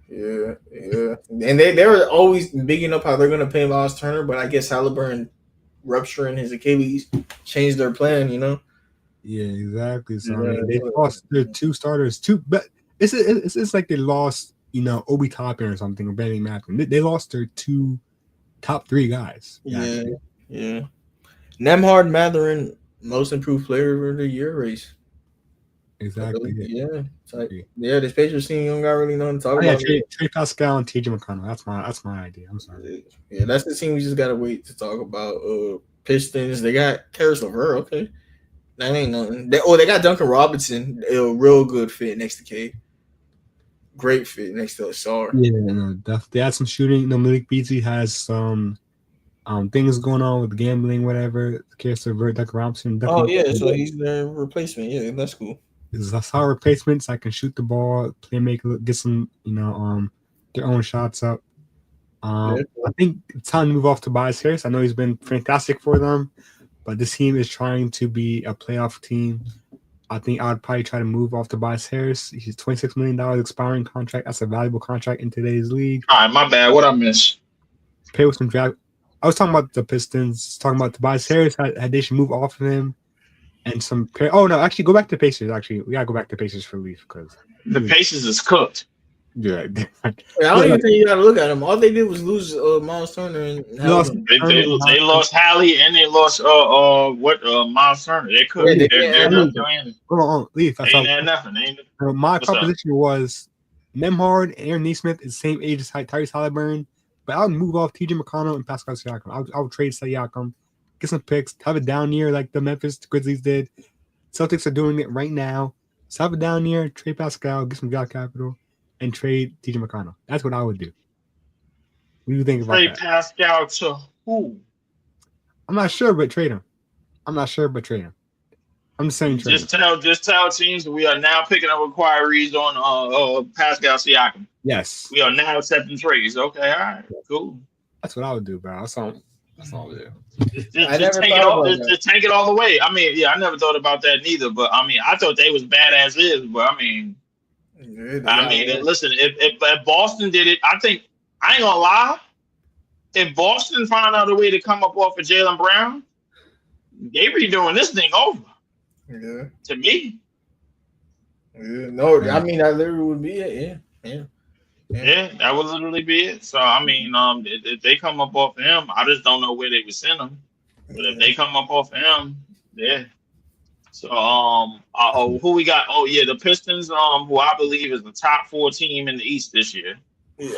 And they were always bigging up how they're gonna pay Miles Turner, but I guess Halliburton rupturing his Achilles changed their plan, you know. Yeah, exactly. So Yeah, I mean, they lost their 2 starters. But it's like they lost, Obi Toppin or something, or Benny Matthews. They lost their 2 top 3 guys. Yeah. Nemhard Matherin, most improved player of the year race. Exactly. Yeah. It's like, this Pacers team, you don't got really nothing to talk about. Trey Pascal and TJ McConnell. That's my idea. I'm sorry. Yeah, that's the team we just gotta wait to talk about. Pistons, they got Karis LeVert, okay. That ain't nothing. They got Duncan Robinson, a real good fit next to K. Great fit next to Asar. Yeah, no, they had some shooting. Malik Beasley has some things going on with gambling, whatever. Karis LeVert, Duncan Robinson. Oh yeah, so he's their replacement. Yeah, that's cool. It's a solid replacement, so I can shoot the ball, play, get some, their own shots up. I think it's time to move off to Tobias Harris. I know he's been fantastic for them, but this team is trying to be a playoff team. I think I would probably try to move off to Tobias Harris. He's $26 million expiring contract. That's a valuable contract in today's league. All right, my bad. What I missed? Pay with some draft. I was talking about the Pistons, talking about Tobias Harris. Had they should move off of him. And some. Oh no! Actually, go back to Pacers. Actually, we gotta go back to Pacers for Leaf because the Pacers is cooked. Yeah, I don't even think you gotta look at them. All they did was lose Miles Turner and they lost Hallie and they lost Miles Turner. They could. They're Hold on, Leaf. Ain't had nothing. My proposition was Nembhard, Aaron Nesmith is the same age as Tyrese Halliburton, but I would move off TJ McConnell and Pascal Siakam. I would trade Siakam. Get some picks, have a down year like the Memphis Grizzlies did. Celtics are doing it right now. So have a down year, trade Pascal, get some draft capital, and trade TJ McConnell. That's what I would do. What do you think about that? Trade Pascal to who? I'm not sure, but trade him. I'm just saying trade him. Just tell teams we are now picking up inquiries on Pascal Siakam. Yes. We are now accepting trades. Okay, all right, cool. That's what I would do, bro. That's all I would do. Just tank it all the way. I mean, yeah, I never thought about that neither. But I mean, I thought they was bad as is. But I mean, listen, if Boston did it, I ain't gonna lie. If Boston found out a way to come up off of Jaylen Brown, they redoing this thing over. Yeah. To me. Yeah. No, I mean that literally would be it. Yeah, that would literally be it. So I mean, if they come up off of him, I just don't know where they would send him. But if they come up off of him, yeah. So who we got? Oh yeah, the Pistons, who I believe is the top 4 team in the East this year.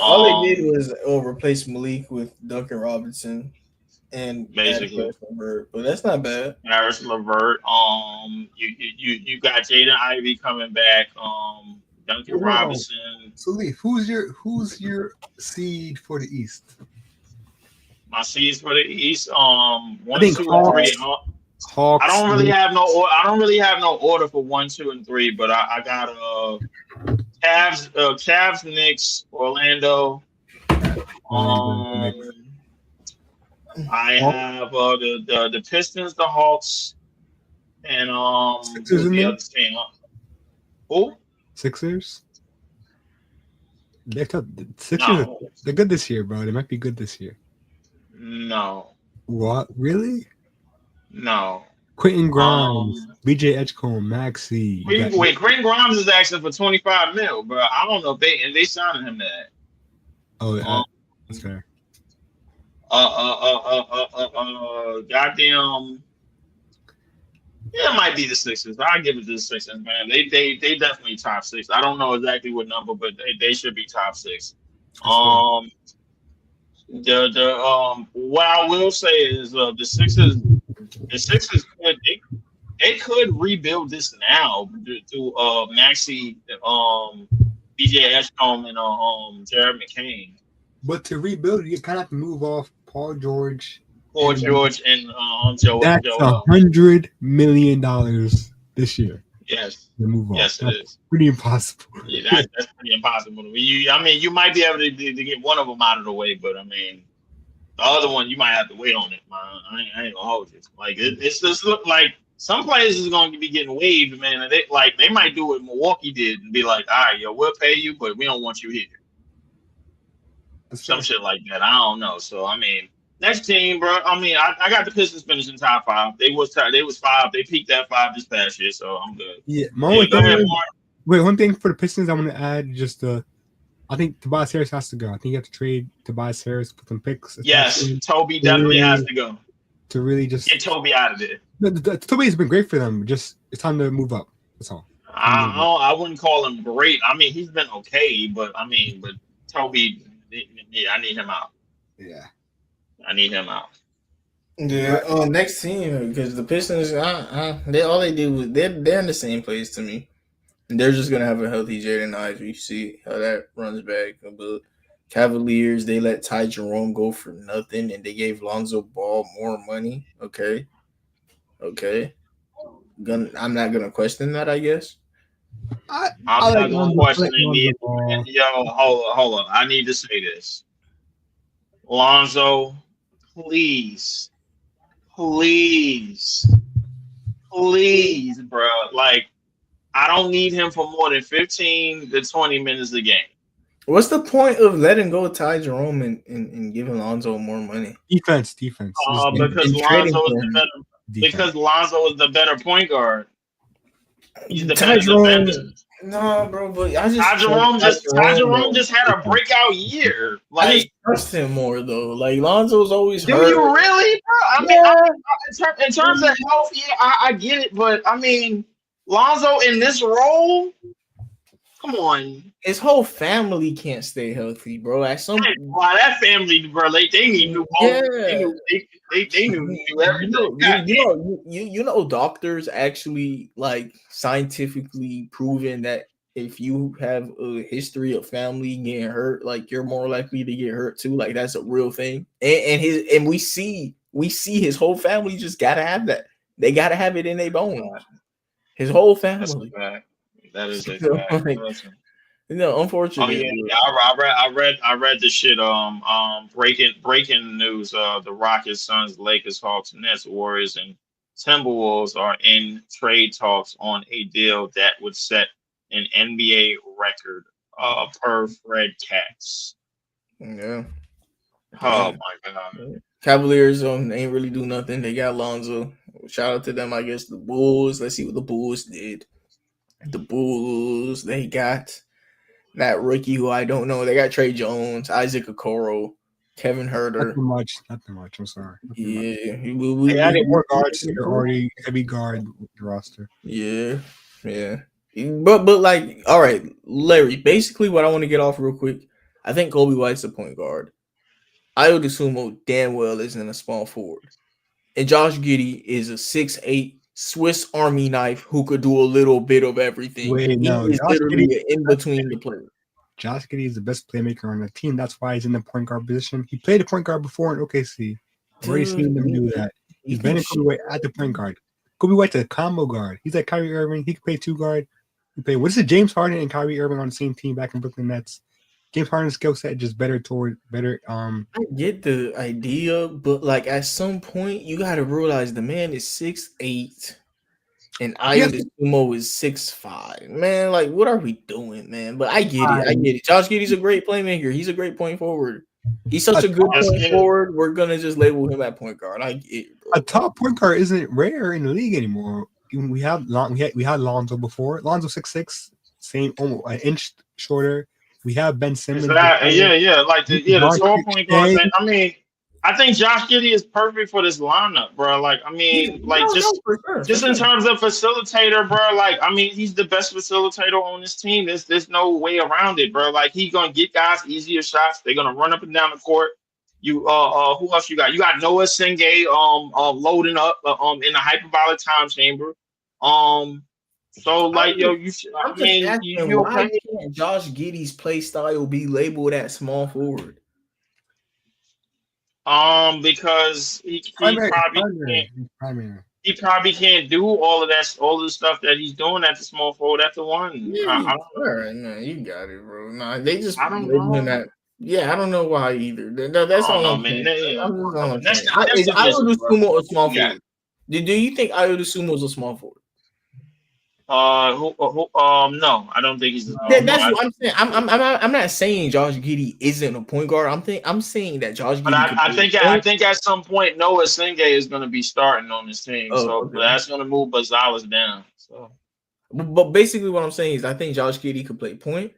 All they did was replace Malik with Duncan Robinson and basically LeVert, but that's not bad. Karis LeVert. You got Jaden Ivey coming back. Duncan Robinson. So Leaf, who's your seed for the East? My seeds for the East, 1, 2, and 3. Hawks. I don't really have no order for 1, 2, and 3, but I got Cavs, Knicks, Orlando. I have the Pistons, the Hawks, and Sixers in the there? other team. Who? Sixers? They're good this year, bro. They might be good this year. No. What? Really? No. Quentin Grimes, BJ Edgecombe, Maxey. Quentin Grimes is asking for $25 million, bro. I don't know if they signing him that. Oh, that's fair. Goddamn. Yeah, it might be the Sixers. I'll give it to the Sixers, man. They definitely top 6. I don't know exactly what number, but they should be top 6. What I will say is the Sixers could they could rebuild this now through Maxey, BJ Edgecombe, and Jared McCain. But to rebuild, you kind of have to move off Paul George. Paul George and Joe. That's $100 million this year. Yes. To move off. Yes, that's it is. Pretty impossible. Yeah, that's pretty impossible. You might be able to get one of them out of the way, but I mean, the other one you might have to wait on it, man. I ain't gonna hold you. Like it's just look like some players is gonna be getting waived, man. And they might do what Milwaukee did and be like, all right, yo, we'll pay you, but we don't want you here. Some shit like that. I don't know. So I mean, next team, bro. I mean, I got the Pistons finishing top 5. They was 5. They peaked at 5 this past year, so I'm good. Yeah, one thing for the Pistons I want to add, just I think Tobias Harris has to go. I think you have to trade Tobias Harris with some picks. Yes, Toby definitely has to go. To really just get Toby out of there. Toby has been great for them. Just it's time to move up. That's all. I wouldn't call him great. I mean, he's been okay, but Toby, yeah, I need him out. Yeah, I need him out. Yeah. Next team, because the Pistons, all they did was they're in the same place to me. They're just gonna have a healthy Jaden Ivey. See how that runs back. But Cavaliers, they let Ty Jerome go for nothing, and they gave Lonzo Ball more money. Okay. I'm not gonna question that. I guess. I'm not gonna question it. Yo, hold on. I need to say this. Lonzo, please, bro. Like, I don't need him for more than 15 to 20 minutes a game. What's the point of letting go Ty Jerome and giving Lonzo more money? Defense. Because Lonzo is the better point guard. He's the better defender. No, bro, but Ty Jerome just had a breakout year. Like, I just trust him more though. Like Lonzo's always hurt. Do you really, bro? I mean, in terms of health, yeah, I get it, but I mean, Lonzo in this role, come on. His whole family can't stay healthy, bro. At some why that family, bro, they knew. Yeah. They knew everything. You know, doctors actually like scientifically proven that if you have a history of family getting hurt, like you're more likely to get hurt too. Like that's a real thing. And we see his whole family just gotta have that. They gotta have it in their bones. His whole family. That is a fact. No, unfortunately. I read the shit. Breaking news. The Rockets, Suns, Lakers, Hawks, Nets, Warriors, and Timberwolves are in trade talks on a deal that would set an NBA record per Fred Katz. Yeah. Oh my god. Cavaliers ain't really do nothing. They got Lonzo. Shout out to them. I guess the Bulls. Let's see what the Bulls did. The Bulls. They got that rookie who I don't know. They got Trey Jones, Isaac Okoro, Kevin Huerter. Not too much. I'm sorry. Yeah, we added more guards to your already heavy guard roster. Yeah. But like, all right, Larry. Basically, what I want to get off real quick. I think Kobe White's a point guard. Ayo Dosunmu damn well isn't a small forward, and Josh Giddey is a 6'8" Swiss Army knife who could do a little bit of everything. He's literally in between the players. Josh Giddey is the best playmaker on the team. That's why he's in the point guard position. He played the point guard before in OKC. I've already seen him do that. He's been in Kobe White at the point guard. Kobe White's a combo guard. He's like Kyrie Irving. He can play 2 guard. What is it? James Harden and Kyrie Irving on the same team back in Brooklyn Nets. James Harden's skill set is just better. I get the idea, but like at some point you got to realize the man is 6'8", and Ayo Dosunmu is 6'5". Man, like what are we doing, man? But I get it. Josh Giddey's a great playmaker. He's a great point forward. He's such a good point forward. We're gonna just label him at point guard. I get it, bro. A top point guard isn't rare in the league anymore. We had Lonzo before. Lonzo 6'6", same almost an inch shorter. We have Ben Simmons. The tall point guard thing. I mean, I think Josh Giddey is perfect for this lineup, bro. Like, I mean, just in terms of facilitator, bro. Like, I mean, he's the best facilitator on this team. There's no way around it, bro. Like, he's gonna get guys easier shots. They're gonna run up and down the court. You who else you got? You got Noah Sengay loading up in the hyperbolic time chamber. So like yo, you. I'm I just mean, asking, you why okay? can't Josh Giddey's play style be labeled at small forward? Because Primary, primary, primary. he probably can't do all of that, all the stuff that he's doing at the small forward at the one. Yeah, I all right, man, you got it, bro. Nah, they just I don't label him know. that. Yeah, I don't know why either. That's I don't all know, I'm man. saying. That's just all I'm That's saying. Is division, Ayo bro. Sumo a small Yeah. forward? Do you think Ayo Sumo is a small forward? No, I don't think he's a small That's forward. what I'm saying. I'm not saying Josh Giddey isn't a point guard. I'm saying that Josh But Giddey could I play think I point. think at some point Noah Senge is going to be starting on this team, Oh, so okay. that's going to move Gonzalez down. So, But basically, what I'm saying is, I think Josh Giddey could play point,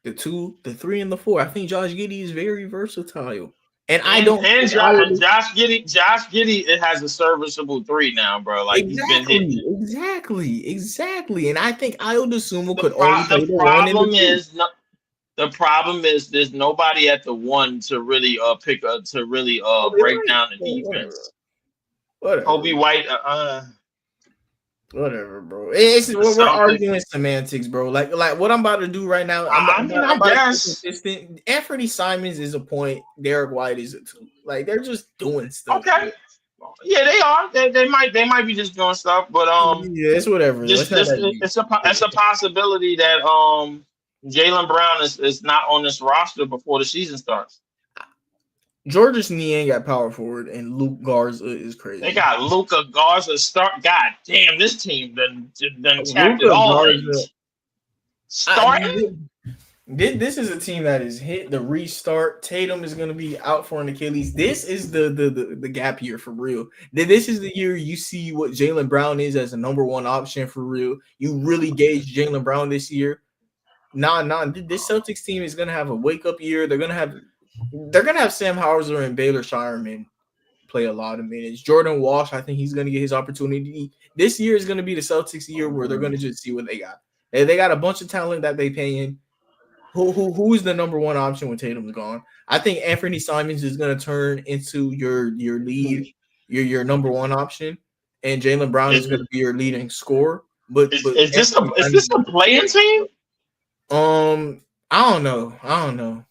the 2, the 3, and the 4. I think Josh Giddey is very versatile, and I don't. and think Ayo- Josh Giddey, it has a serviceable 3 now, bro. Like he's been hitting. Exactly. And I think Ayo Dosunmu The, could pro- only play the the 1 and the problem 2. is no, the problem is there's nobody at the 1 to really break down the defense. Whatever. Kobe White, Whatever, bro. We're arguing semantics, bro. Like what I'm about to do right now. I'm about to be consistent. Anthony Simons is a point. Derek White is a 2. Like they're just doing stuff. Okay. Yeah, they are. They might be just doing stuff, but yeah, it's whatever. It's a possibility that Jaylen Brown is not on this roster before the season starts. Georges Niang got power forward, and Luke Garza is crazy. They got Luka Garza start. God damn, this team done tapped it all. Starting. This is a team that is hit the restart. Tatum is going to be out for an Achilles. This is the gap year for real. This is the year you see what Jaylen Brown is as a number 1 option for real. You really gauge Jaylen Brown this year. This Celtics team is going to have a wake up year. They're gonna have Sam Hauser and Baylor Shireman play a lot of minutes. Jordan Walsh, I think he's going to get his opportunity. This year is going to be the Celtics year where they're going to just see what they got. They got a bunch of talent that they pay in. Who's the number 1 option when Tatum's gone? I think Anthony Simons is going to turn into your lead, your number 1 option, and Jaylen Brown is going to be your leading scorer. But is this a playing team? I don't know. I don't know.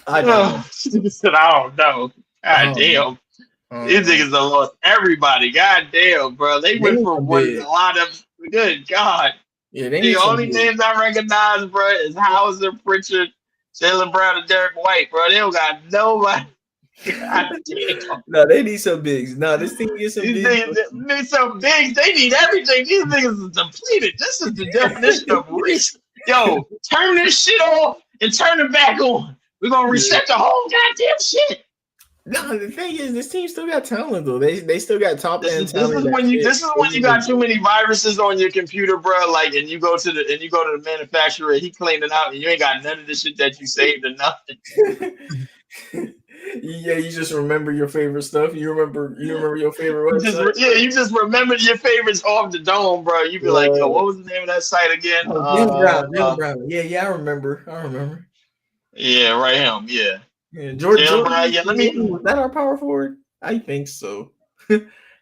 I don't know. God damn. These niggas have lost everybody. God damn, bro. They went for a lot of good God. Yeah, the only names I recognize, bro, is Hauser, Pritchard, Jaylen Brown, and Derek White, bro. They don't got nobody. God damn. No, they need some bigs. No, this team needs some bigs. They need some bigs. They need everything. These niggas is depleted. This is the definition of reset. Yo, turn this shit off and turn it back on. We're gonna reset the whole goddamn shit. No, the thing is, this team still got talent though. They still got top end talent. This is when you got too many viruses on your computer, bro. Like, and you go to the manufacturer, he cleaned it out, and you ain't got none of the shit that you saved or nothing. Yeah, you just remember your favorite stuff. You remember your favorite website. You just remember your favorites off the dome, bro. You be like, yo, what was the name of that site again? Jaylen Brown. Yeah, I remember. Yeah, right him. Yeah. Jordan Brown. Yeah, was that our power forward? I think so. No,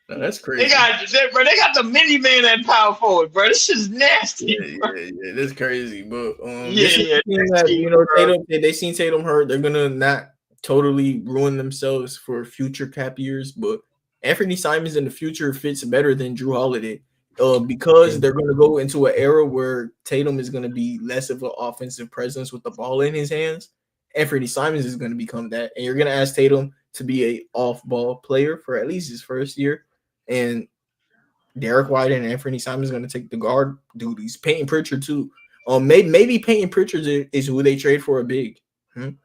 that's crazy. They got the minivan at power forward, bro. This shit's nasty. Yeah, that's crazy. But Tatum, they seen Tatum hurt. They're gonna not totally ruin themselves for future cap years, but Anthony Simons in the future fits better than Drew Holiday because they're going to go into an era where Tatum is going to be less of an offensive presence with the ball in his hands. Anthony Simons is going to become that, and you're going to ask Tatum to be a off-ball player for at least his first year, and Derek White and Anthony Simons is going to take the guard duties. Peyton Pritchard too. Maybe Peyton Pritchard is who they trade for a big. Maybe.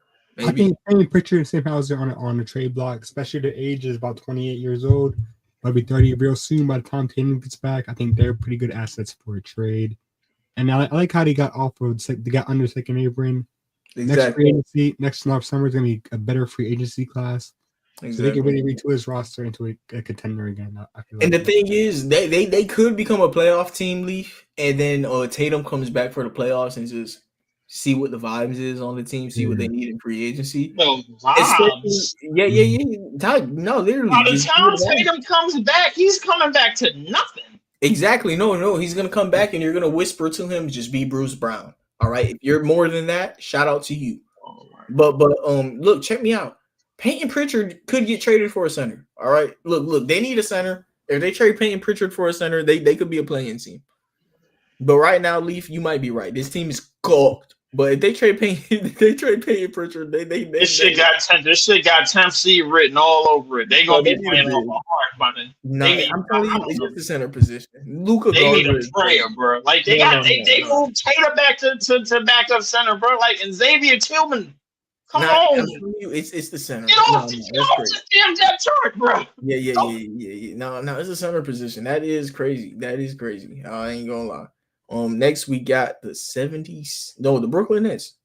I think Peyton Pritchard and Sam Hauser on the trade block, especially the age is about 28 years old. Might be 30 real soon by the time Tatum gets back. I think they're pretty good assets for a trade. And I like how they got they got under second apron. Exactly. Next summer is going to be a better free agency class. Exactly. So they can really retool his roster into a contender again. And the thing is, they could become a playoff team, Leaf, and then Tatum comes back for the playoffs and just see what the vibes is on the team, see what they need in free agency. No vibes. Yeah. No, literally. By the time Tatum comes back, he's coming back to nothing. Exactly. No. He's gonna come back and you're gonna whisper to him, just be Bruce Brown. All right. If you're more than that, shout out to you. But look, check me out. Peyton Pritchard could get traded for a center. All right. Look, they need a center. If they trade Peyton Pritchard for a center, they could be a playing team. But right now, Leaf, you might be right. This team is cooked. But if they trade Peyton Pritchard, this shit got 10th seed written all over it. They gonna be playing off a heart, man. No, I'm telling you, it's just the center position. Luka they need a prayer, bro. Like they moved Tatum back to backup center, bro. Like and Xavier Tillman. Come on, I'm telling you, it's the center. Get off the damn depth chart, bro. Yeah. No, it's a center position. That is crazy. I ain't gonna lie. Next we got the 70s. No, the Brooklyn Nets.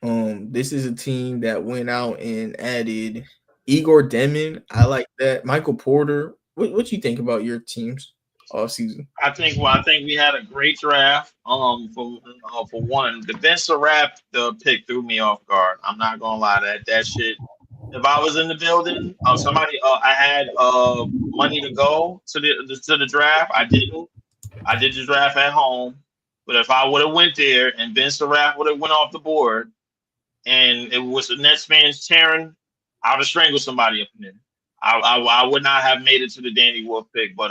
This is a team that went out and added Igor Demin. I like that. Michael Porter. What you think about your teams all season? I think we had a great draft. For one, the Ben Surratt pick threw me off guard. I'm not gonna lie, that shit. If I was in the building, I had money to go to the draft. I didn't. I did the draft at home, but if I would have went there and Ben Surratt would have went off the board, and it was the Nets fans cheering, I would have strangled somebody up in there. I would not have made it to the Danny Wolf pick, but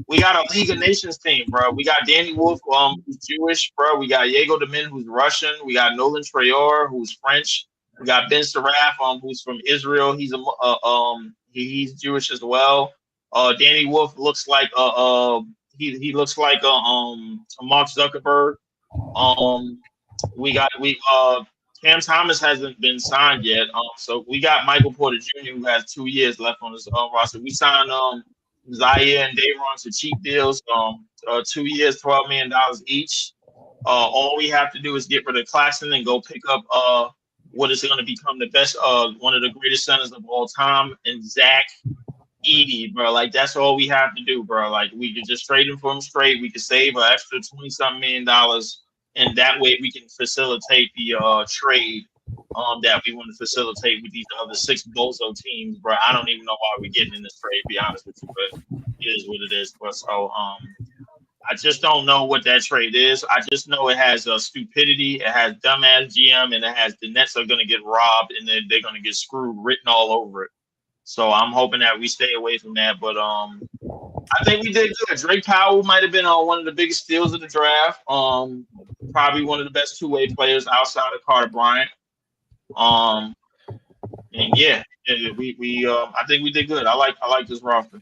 we got a League of Nations team, bro. We got Danny Wolf, who's Jewish, bro. We got Yego Demin, who's Russian. We got Nolan Traore, who's French. We got Ben Surratt, who's from Israel. He's he's Jewish as well. Danny Wolf looks like he looks like a Mark Zuckerberg. Cam Thomas hasn't been signed yet. So we got Michael Porter Jr. who has 2 years left on his roster. We signed Zaire and Dayron to cheap deals. 2 years, $12 million each. All we have to do is get rid of Claxton and go pick up what is going to become the best, one of the greatest centers of all time, and Zach Edey, bro. Like that's all we have to do, bro. Like we could just trade him for him straight. We could save an extra $20-something million, and that way we can facilitate the trade that we want to facilitate with these other 6 bozo teams, bro. I don't even know why we're getting in this trade, to be honest with you, but it is what it is. But so I just don't know what that trade is. I just know it has stupidity, it has dumbass GM, and it has the Nets are going to get robbed and they're going to get screwed written all over it. So I'm hoping that we stay away from that. But I think we did good. Drake Powell might have been one of the biggest steals of the draft. Probably one of the best two-way players outside of Carter Bryant. And yeah, we I think we did good. I like this roster.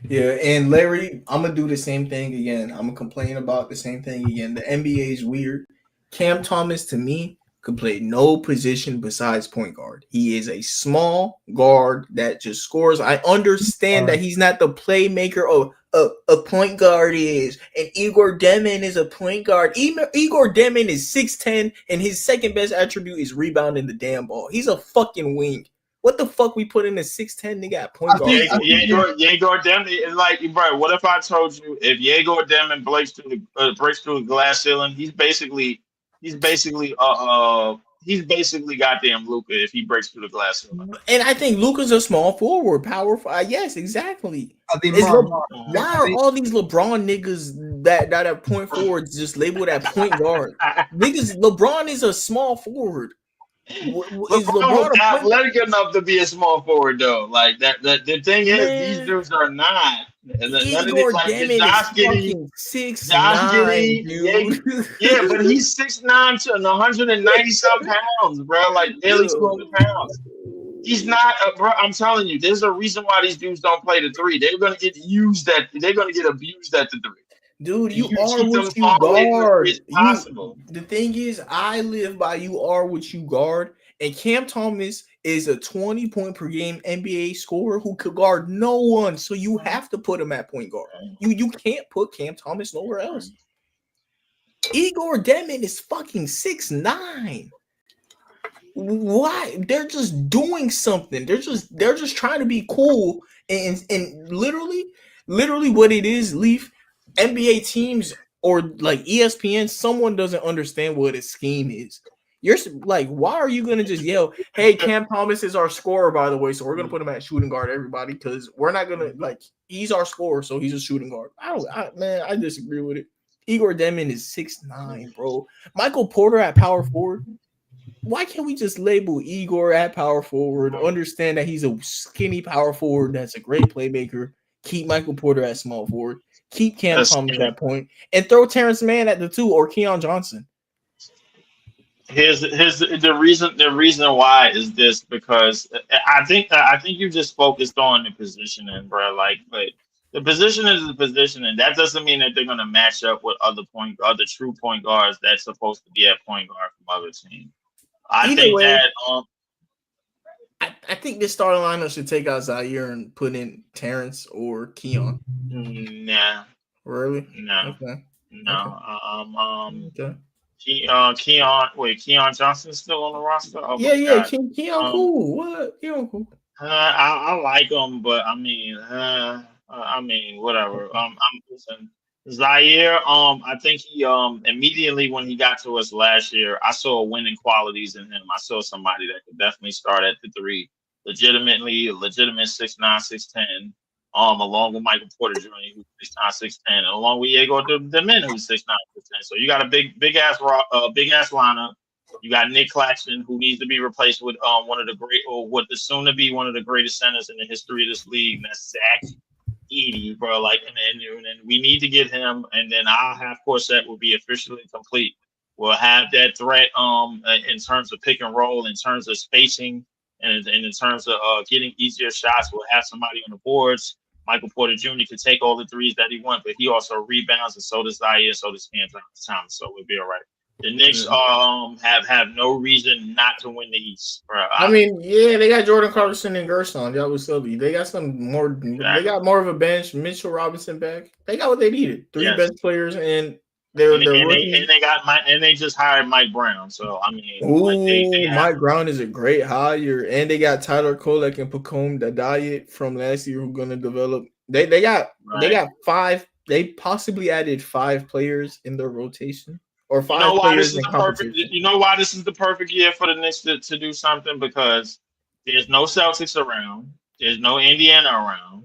Yeah, and Larry, I'm gonna do the same thing again. I'm gonna complain about the same thing again. The NBA is weird. Cam Thomas to me could play no position besides point guard. He is a small guard that just scores. I understand that he's not the playmaker a point guard is, and Igor Demin is a point guard. Igor Demin is 6'10", and his second best attribute is rebounding the damn ball. He's a fucking wing. What the fuck we put in a 6'10" nigga at point guard? Yegor Demin is like, bro. What if I told you if Yegor Demin breaks through the glass ceiling, he's basically goddamn Luka if he breaks through the glass ceiling. And I think Luka's a small forward, powerful. Yes, exactly. Why are all these LeBron niggas that have point forwards just labeled at point guard? Niggas, LeBron is a small forward. LeBron athletic enough to be a small forward though. Like that. The thing is, these dudes are not. And Igor Demin is 6'9", dude. Yeah, but he's 6'9" and 190-some pounds, bro. Like barely 200 pounds. He's not, bro. I'm telling you, there's a reason why these dudes don't play the 3. They're gonna get abused at the 3. Dude, you are what you guard. The thing is, I live by you are what you guard. And Cam Thomas is a 20-point per game NBA scorer who could guard no one. So you have to put him at point guard. You can't put Cam Thomas nowhere else. Igor Demin is fucking 6'9". Why? They're just doing something. They're just trying to be cool. And literally what it is, Leaf, NBA teams or like ESPN, someone doesn't understand what a scheme is. You're like, why are you gonna just yell, "Hey, Cam Thomas is our scorer, by the way, so we're gonna put him at shooting guard, everybody, because we're not gonna like he's our scorer, so he's a shooting guard." I disagree with it. Igor Demon is 6'9", bro. Michael Porter at power forward. Why can't we just label Igor at power forward? Understand that he's a skinny power forward that's a great playmaker. Keep Michael Porter at small forward. Keep Cam Thomas at point, and throw Terrence Mann at the 2 or Keon Johnson. Here's the reason why is this, because I think you just focused on the positioning, bro. Like, but the position is the position, and that doesn't mean that they're gonna match up with other true point guards that's supposed to be at point guard from other teams. I think this starting lineup should take out Zaire and put in Terrence or Keon. Nah. Really? No. Okay. No. Okay. Keon Johnson's still on the roster? Oh, yeah. Keon cool. What? Keon cool. I like him, but I mean, whatever. I'm listen. Zaire, I think he immediately when he got to us last year, I saw winning qualities in him. I saw somebody that could definitely start at the 3, legitimate 6'9", 6'10", along with Michael Porter Jr., who's 6'9", 6'10", and along with Igor Demina, who's 6'9", 6'10". So you got a big ass lineup. You got Nick Claxton, who needs to be replaced with one of the great, or what is soon to be one of the greatest centers in the history of this league, and that's Zach Edey, bro. Like, and we need to get him, and then our half court set will be officially complete. We'll have that threat in terms of pick and roll, in terms of spacing, and in terms of getting easier shots. We'll have somebody on the boards. Michael Porter Jr. can take all the threes that he wants, but he also rebounds, and so does Zaire, so does Cam Thomas. So we'll be all right. The Knicks have no reason not to win the East, bro. I mean, yeah, they got Jordan Clarkson and Gershon. Y'all was Sylvie. They got some more. Exactly. They got more of a bench. Mitchell Robinson back. They got what they needed. 3 best players, and they just hired Mike Brown. So I mean, Mike Brown is a great hire, and they got Tyler Kolek and Pacome Dadiet from last year who are gonna develop. They got 5. They possibly added 5 players in their rotation. Or 5 players in competition. You know why this is the perfect year for the Knicks to do something? Because there's no Celtics around. There's no Indiana around.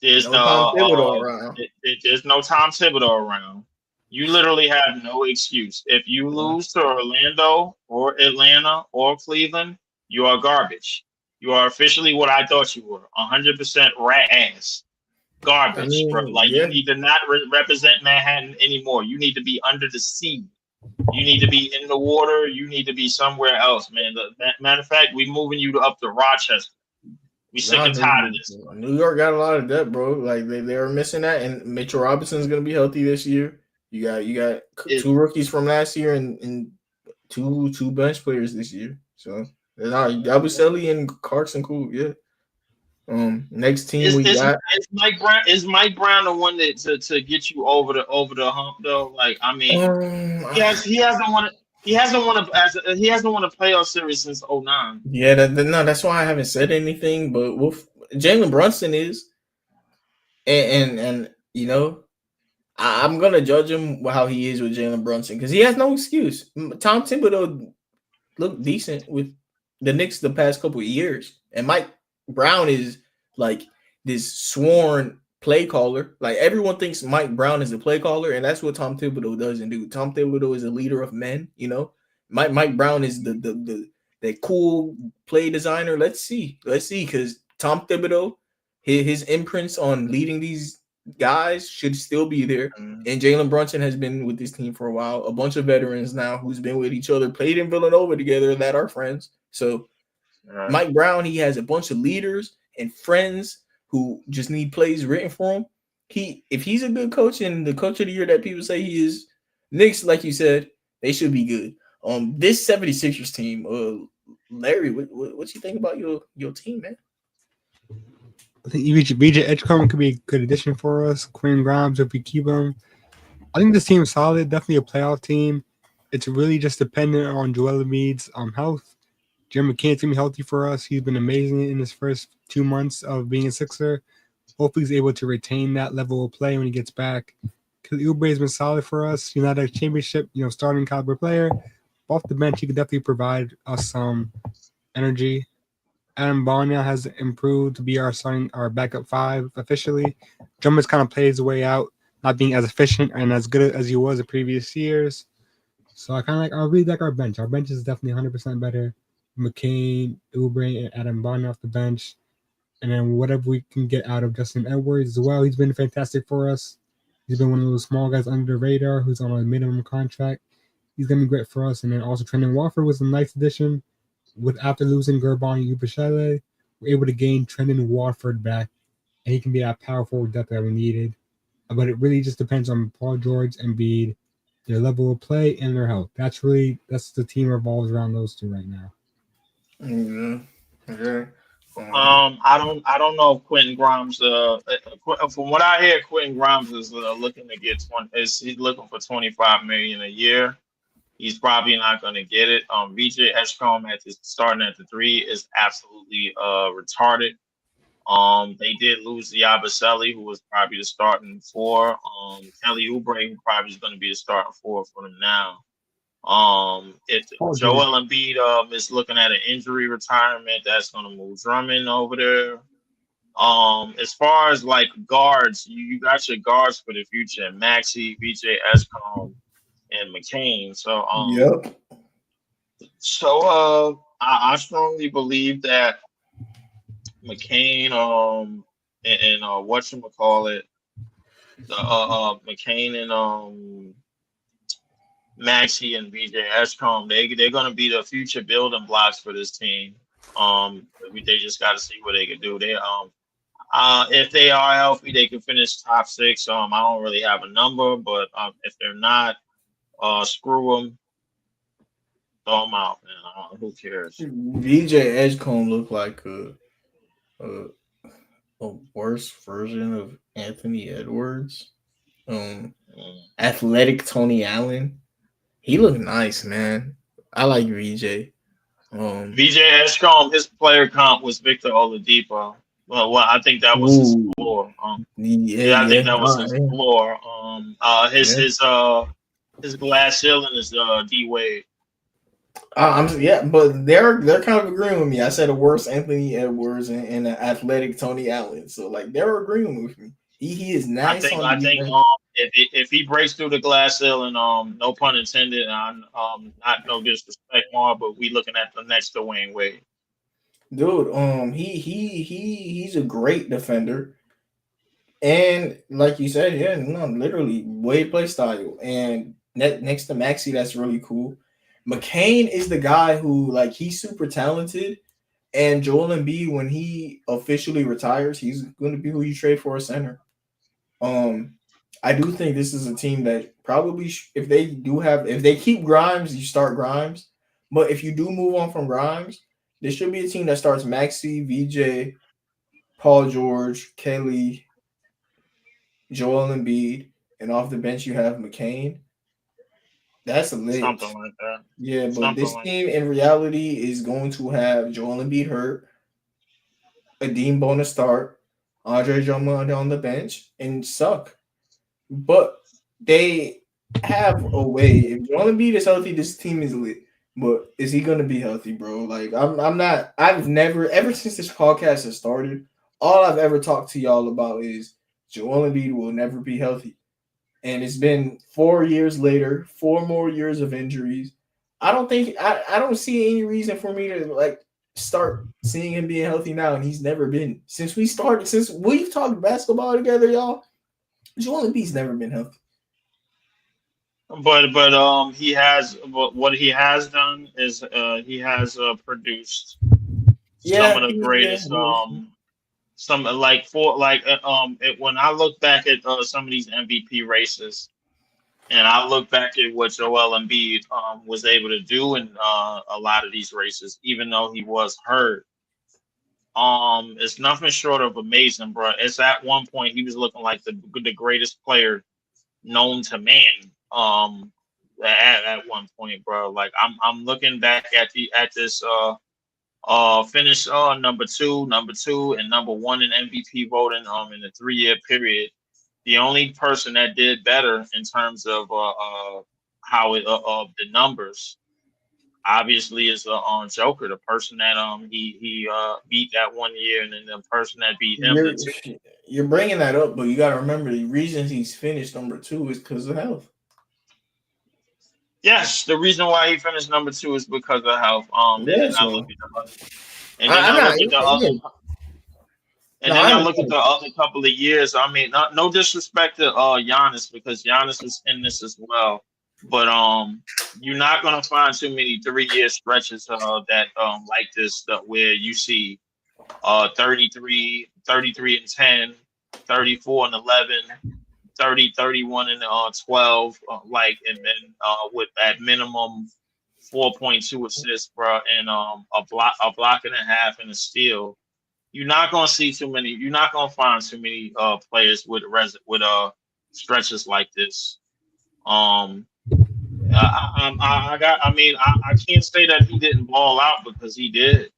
There's Tom Thibodeau around. There's no Tom Thibodeau around. You literally have no excuse. If you lose to Orlando or Atlanta or Cleveland, you are garbage. You are officially what I thought you were, 100% rat ass. Garbage, bro. Like, you need to not represent Manhattan anymore. You need to be under the sea. You need to be in the water. You need to be somewhere else, man. Matter of fact, we moving you up to Rochester. We sick and tired of this. New York got a lot of depth, bro. Like they were missing that, and Mitchell Robinson's gonna be healthy this year. You got 2 rookies from last year and two bench players this year. So Yabusele and Clarkson cool, yeah. Next team is Mike Brown the one that to get you over the hump though? Like, I mean, he hasn't won a playoff series since 2009. Yeah, that's why I haven't said anything. But Jalen Brunson is, and you know, I'm gonna judge him how he is with Jalen Brunson because he has no excuse. Tom Thibodeau looked decent with the Knicks the past couple of years, and Mike Brown is like this sworn play caller. Like, everyone thinks Mike Brown is a play caller, and that's what Tom Thibodeau doesn't do. Tom Thibodeau is a leader of men, you know. Mike Brown is the cool play designer. Let's see, because Tom Thibodeau, his imprints on leading these guys should still be there. And Jalen Brunson has been with this team for a while. A bunch of veterans now who's been with each other, played in Villanova together, that are friends. So Mike Brown, he has a bunch of leaders and friends who just need plays written for him. If he's a good coach and the coach of the year that people say he is, Knicks, like you said, they should be good. This 76ers team, Larry, what you think about your team, man? I think BJ Edgecombe could be a good addition for us. Quinn Grimes, if we keep him. I think this team is solid, definitely a playoff team. It's really just dependent on Joel Embiid's health. Jeremy McCann's going to be healthy for us. He's been amazing in his first 2 months of being a Sixer. Hopefully he's able to retain that level of play when he gets back. Kelly Oubre has been solid for us. He's not a championship, starting caliber player, Off the bench, he could definitely provide us some energy. Adam Barnia has improved to be our backup five officially. Drummond's kind of played his way out, not being as efficient and as good as he was in previous years. So I really like our bench. Our bench is definitely 100% better. McCain, Oubre, and Adam Barnia off the bench. And then whatever we can get out of Justin Edwards as well. He's been fantastic for us. He's been one of those small guys under the radar who's on a minimum contract. He's going to be great for us. And then also Trendon Watford was a nice addition. After losing Gerban and Ubachele, we're able to gain Trendon Watford back. And he can be that power forward depth that we needed. But it really just depends on Paul George and Embiid, their level of play and their health. That's the team revolves around those two right now. Okay. I don't know if Quentin Grimes. From what I hear, Quentin Grimes is looking to get he's looking for $25 million a year. He's probably not going to get it. VJ Edgecombe starting at the 3 is absolutely retarded. They did lose Yabusele, who was probably the starting 4. Kelly Oubre, who probably is going to be the starting 4 for them now. If Joel Embiid is looking at an injury retirement, that's going to move Drummond over there. As far as like guards, you got your guards for the future: Maxey, VJ Edgecombe, and McCain. So yep. So I strongly believe that McCain and whatchamacallit, McCain and Maxey and VJ Edgecombe, they're gonna be the future building blocks for this team. They just gotta see what they can do. If they are healthy, they can finish top 6. I don't really have a number, but if they're not, screw them. Throw them out, man. Who cares? VJ Edgecombe looked like a worse version of Anthony Edwards. Athletic Tony Allen. He looked nice, man. I like VJ. VJ Edgecombe, his player comp was Victor Oladipo. Well, I think that was his floor. I think that was his floor. His glass ceiling is D Wade. But they're kind of agreeing with me. I said a worse Anthony Edwards and an athletic Tony Allen. So like they're agreeing with me. He is nice. I think if he breaks through the glass ceiling, no pun intended, not no disrespect, Mar, but we looking at the next Dwayne Wade. Dude, he's a great defender. And like you said, literally Wade play style. And next to Maxey, that's really cool. McCain is the guy who, like, he's super talented. And Joel Embiid, when he officially retires, he's going to be who you trade for a center. I do think this is a team that probably, if they keep Grimes, you start Grimes. But if you do move on from Grimes, this should be a team that starts Maxey, VJ, Paul George, Kelly, Joel Embiid, and off the bench you have McCain. That's a lit. Something like that. Yeah, but this team in reality is going to have Joel Embiid hurt, Adeem Bona start, Andre Drummond on the bench, and suck. But they have a way. If Joel Embiid is healthy, this team is lit. But is he going to be healthy, bro? Like, I'm not. I've never, ever since this podcast has started, all I've ever talked to y'all about is Joel Embiid will never be healthy. And it's been 4 years later, 4 more years of injuries. I don't see any reason for me to like start seeing him being healthy now. And he's never been since we've talked basketball together, y'all. Joel Embiid's never been healthy. But he has what he has done is he has produced some of the greatest when I look back at some of these MVP races, and I look back at what Joel Embiid was able to do in a lot of these races, even though he was hurt, it's nothing short of amazing, bro. It's at one point he was looking like the greatest player known to man. At one point, bro. Like I'm looking back at this finish number two, and number 1 in MVP voting in the 3-year period. The only person that did better in terms of the numbers obviously is a Joker, the person that he beat that 1 year, and then the person that beat him You're the two. you're bringing that up, but you got to remember the reason he's finished number 2 is because of health. Yes, the reason why he finished number 2 is because of health. And then Yes, I man. look at the other, and then I'm I not. look at the other, Again, and no, then I I look at understand. the other couple of years. I mean, no disrespect to Giannis, because Giannis was in this as well, but you're not gonna find too many 3 year stretches that like this, that where you see 33 and 10, 34 and 11, 30, 31 and 12, like, and then with at minimum 4.2 assists, bro, and a block and a half and a steal. You're not gonna see too many. You're not gonna find too many players with stretches like this. Um, I got. I mean, I can't say that he didn't ball out, because he did.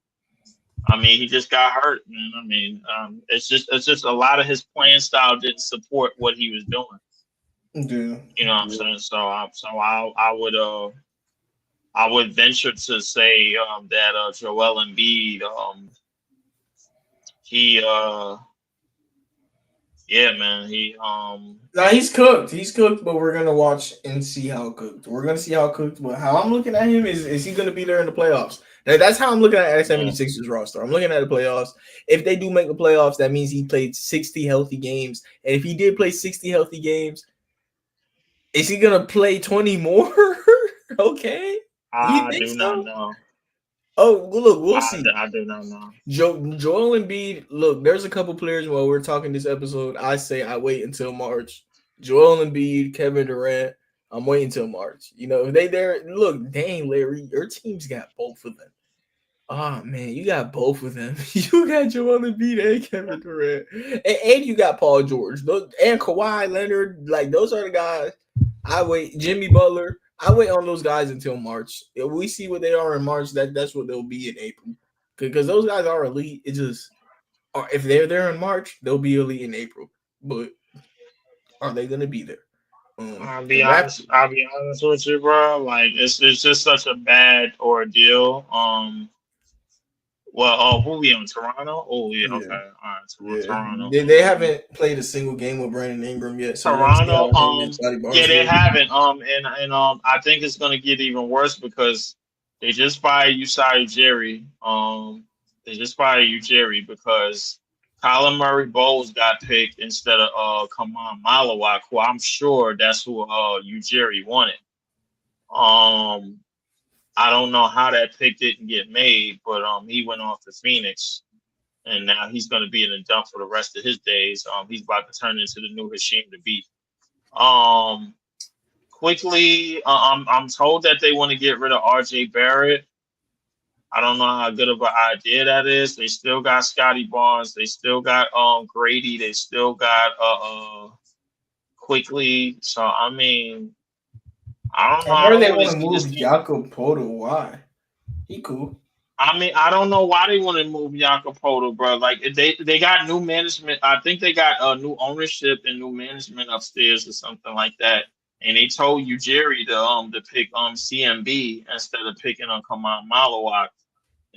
I mean, he just got hurt, man. I mean, it's just a lot of his playing style didn't support what he was doing. Yeah. You know what I'm saying? I would venture to say that Joel Embiid, he yeah, man, Now he's cooked. He's cooked, but we're gonna watch and see how cooked. We're gonna see how cooked. But how I'm looking at him is he gonna be there in the playoffs? That's how I'm looking at the 76ers roster. I'm looking at the playoffs. If they do make the playoffs, that means he played 60 healthy games. And if he did play 60 healthy games, is he gonna play 20 more? Okay. You I think do so? not know. Oh, look, we'll see. I do not know. Joel Embiid, look, there's a couple players while we're talking this episode. I say I wait until March. Joel Embiid, Kevin Durant, I'm waiting until March. You know, if they there, look, dang, Larry, your team's got both of them. Oh man, you got both of them. You got Joel Embiid and Kevin Durant, and you got Paul George, and Kawhi Leonard. Like, those are the guys. I wait. Jimmy Butler. I wait on those guys until March. If we see what they are in March, that's what they'll be in April. Because those guys are elite. It just, if they're there in March, they'll be elite in April. But are they going to be there? I'll be honest. I'll be honest with you, bro. Like, it's just such a bad ordeal. Well, who we in Toronto? Oh yeah, okay, all right, Toronto. They haven't played a single game with Brandon Ingram yet. So Toronto, yeah, they haven't. And I think it's gonna get even worse, because they just fired Usai Ujiri. They just fired Ujiri because Colin Murray Bowles got picked instead of Kaman Malawak, who I'm sure that's who Ujiri wanted. I don't know how that pick didn't get made, but he went off to Phoenix, and now he's going to be in the dump for the rest of his days. He's about to turn into the new Hasheem Thabeet. Quickly, I'm told that they want to get rid of R.J. Barrett. I don't know how good of an idea that is. They still got Scotty Barnes. They still got Grady. They still got Quickly. So I mean, I don't know. I heard they want to move Jakob Poeltl. Why? He cool. I mean, I don't know why they want to move Jakob Poeltl, bro. Like, they got new management. I think they got new ownership and new management upstairs or something like that. And they told Ujiri to pick CMB instead of picking Kaman Malawak.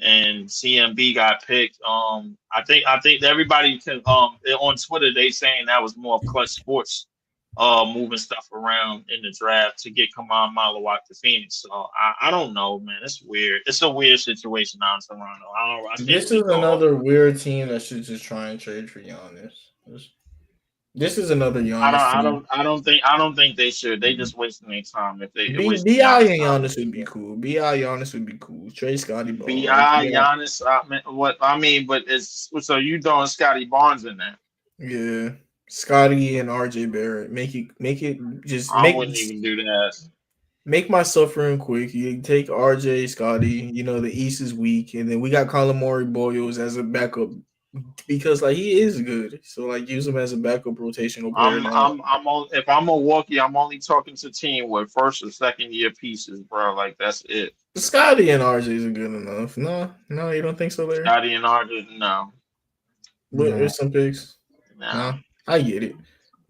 And CMB got picked. I think everybody can on Twitter, they saying that was more of Clutch Sports moving stuff around in the draft to get Kaman Malawak to Phoenix. So I don't know, man. It's weird. It's a weird situation out in Toronto. This is another weird team that should just try and trade for Giannis. This is another Giannis. I don't think they should. They just wasting their time if they. B.I. and Giannis would be cool. B.I. Giannis would be cool. Trade Scotty Barnes. B.I. Giannis. But it's so you throwing Scotty Barnes in there? Yeah. Scotty and RJ Barrett. Make it just. I wouldn't even do that. Make my suffering quick. You take RJ, Scotty. You know the East is weak, and then we got Colin Murray Boyles as a backup because like he is good. So like use him as a backup rotational player. If I'm Milwaukee, I'm only talking to team with first or second year pieces, bro. Like that's it. Scotty and RJ are good enough. No, you don't think so, Larry? Scotty and RJ, no. There's some picks. No. I get it.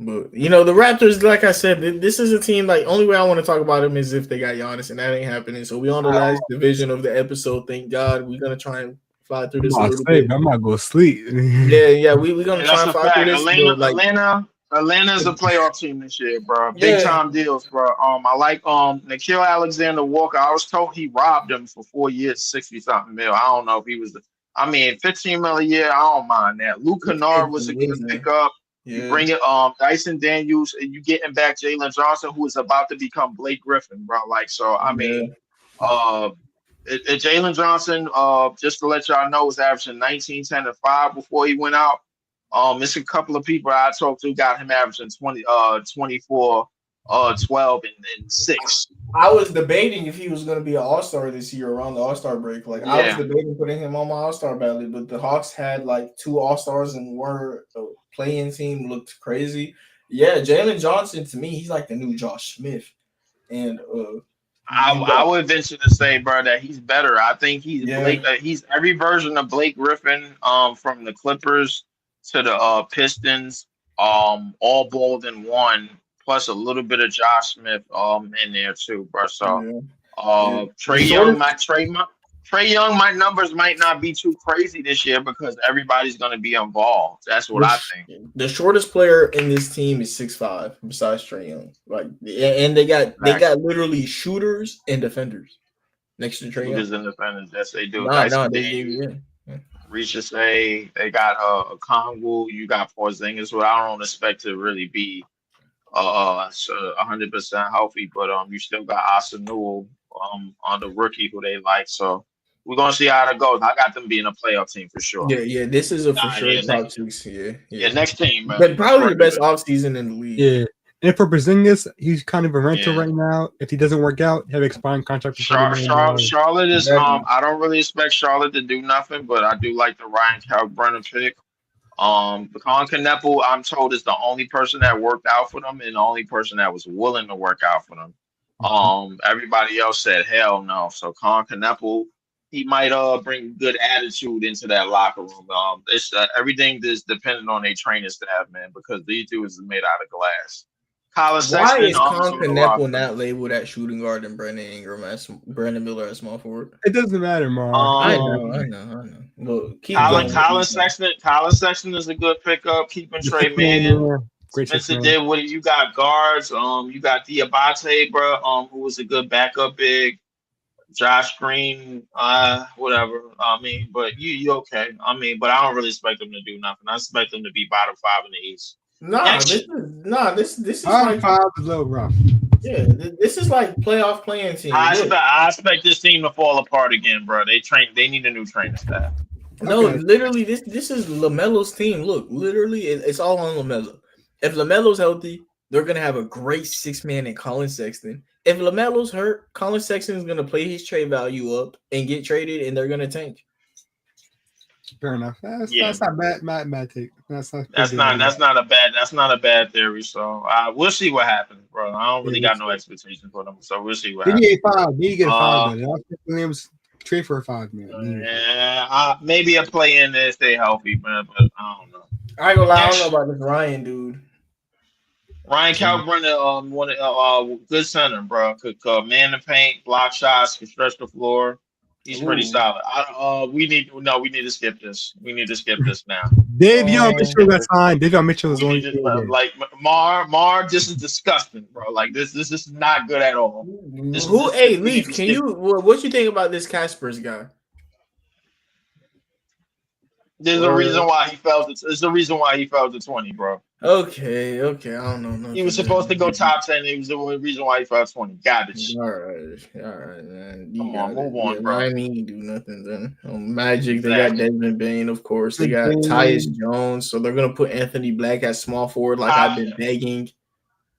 But the Raptors, like I said, this is a team. Like only way I want to talk about them is if they got Giannis, and that ain't happening. So we on the last division of the episode. Thank God. We're gonna try and fly through this a little bit. I'm not gonna sleep. Yeah. We're gonna try and fly through this. Atlanta's a playoff team this year, bro. Big time deals, bro. I like Nickeil Alexander-Walker. I was told he robbed him for 4 years, 60-something mil. I don't know if he was 15 mil a year. I don't mind that. Luke Kennard was a good pickup. Yeah. You bring it, Dyson Daniels, and you getting back Jalen Johnson, who is about to become Blake Griffin, bro. Jalen Johnson, just to let y'all know, was averaging 19, 10, and 5 before he went out. It's a couple of people I talked to got him averaging 24, 12, and 6. I was debating if he was going to be an All-Star this year around the All-Star break. I was debating putting him on my All-Star ballot, but the Hawks had 2 All-Stars and were playing team looked crazy. Yeah, Jalen Johnson, to me, he's like the new Josh Smith. And I would venture to say, bro, that he's better. I think he's he's every version of Blake Griffin, from the Clippers to the Pistons, all balled in one, plus a little bit of Josh Smith in there too, bro. So Trae Young, my numbers might not be too crazy this year because everybody's going to be involved. That's what I think. The shortest player in this team is 6'5", besides Trae Young. And they got literally shooters and defenders next to Trae Young. Shooters and defenders, yes, they do. Reach say they got Kongu, you got Porzingis, who I don't expect to really be 100% healthy, but you still got Asanul on the rookie who they like. So we're gonna see how that goes. I got them being a playoff team for sure. Yeah. This is a for sure top 6. Yeah. Next team, man. But probably the best offseason in the league. Yeah. And for Porzingis, he's kind of a rental right now. If he doesn't work out, he'll expiring contract. Charlotte is I don't really expect Charlotte to do nothing, but I do like the Ryan Kalkbrenner pick. Colin Kneppel, I'm told, is the only person that worked out for them and the only person that was willing to work out for them. Everybody else said hell no. So Colin Kneppel, he might bring good attitude into that locker room. It's everything is dependent on their training staff, man, because these dudes are made out of glass. Why is Colin Kneppel not labeled at shooting guard and Brandon Miller as small forward? It doesn't matter, Mar. I know. Look, Colin Sexton is a good pickup. Keeping Trey Mann. Spencer Dinwiddie, you got guards. You got Diabate, bro. Who was a good backup big. Josh Green, whatever. But you okay. But I don't really expect them to do nothing. I expect them to be bottom 5 in the East. This is like 5 is low rough. Yeah, this is like playoff playing team. I expect this team to fall apart again, bro. They need a new training staff. No, literally, this is LaMelo's team. Look, literally, it's all on LaMelo. If LaMelo's healthy, they're gonna have a great 6-man in Colin Sexton. If LaMelo's hurt, Colin Sexton is gonna play his trade value up and get traded, and they're gonna tank. Fair enough. That's not bad take. That's not a bad theory. So we'll see what happens, bro. I don't really got no expectations for them. So we'll see what happens. You get a 5. Williams trade for a 5, man. Yeah, maybe a play in there, stay healthy, man. But I don't know. I ain't gonna lie. I don't know about this Ryan dude. Ryan Kalkbrenner, good center, bro. Could man the paint, block shots, can stretch the floor. He's pretty solid. We need to skip this. We need to skip this now. Davion Mitchell got signed. Davion Mitchell is only like Mar. This is disgusting, bro. Like this is not good at all. Leaf? Can you? What you think about this Caspers guy? There's a reason why he fell. There's a reason why he fell to 20, bro. Okay. I don't know. He was supposed to go top 10. It was the reason why he fell to 20. Garbage. All right, man. Come on, move on, bro. I mean, do nothing then. Magic, they got Desmond Bane, of course. They got Tyus Jones, so they're gonna put Anthony Black at small forward, like I've been begging.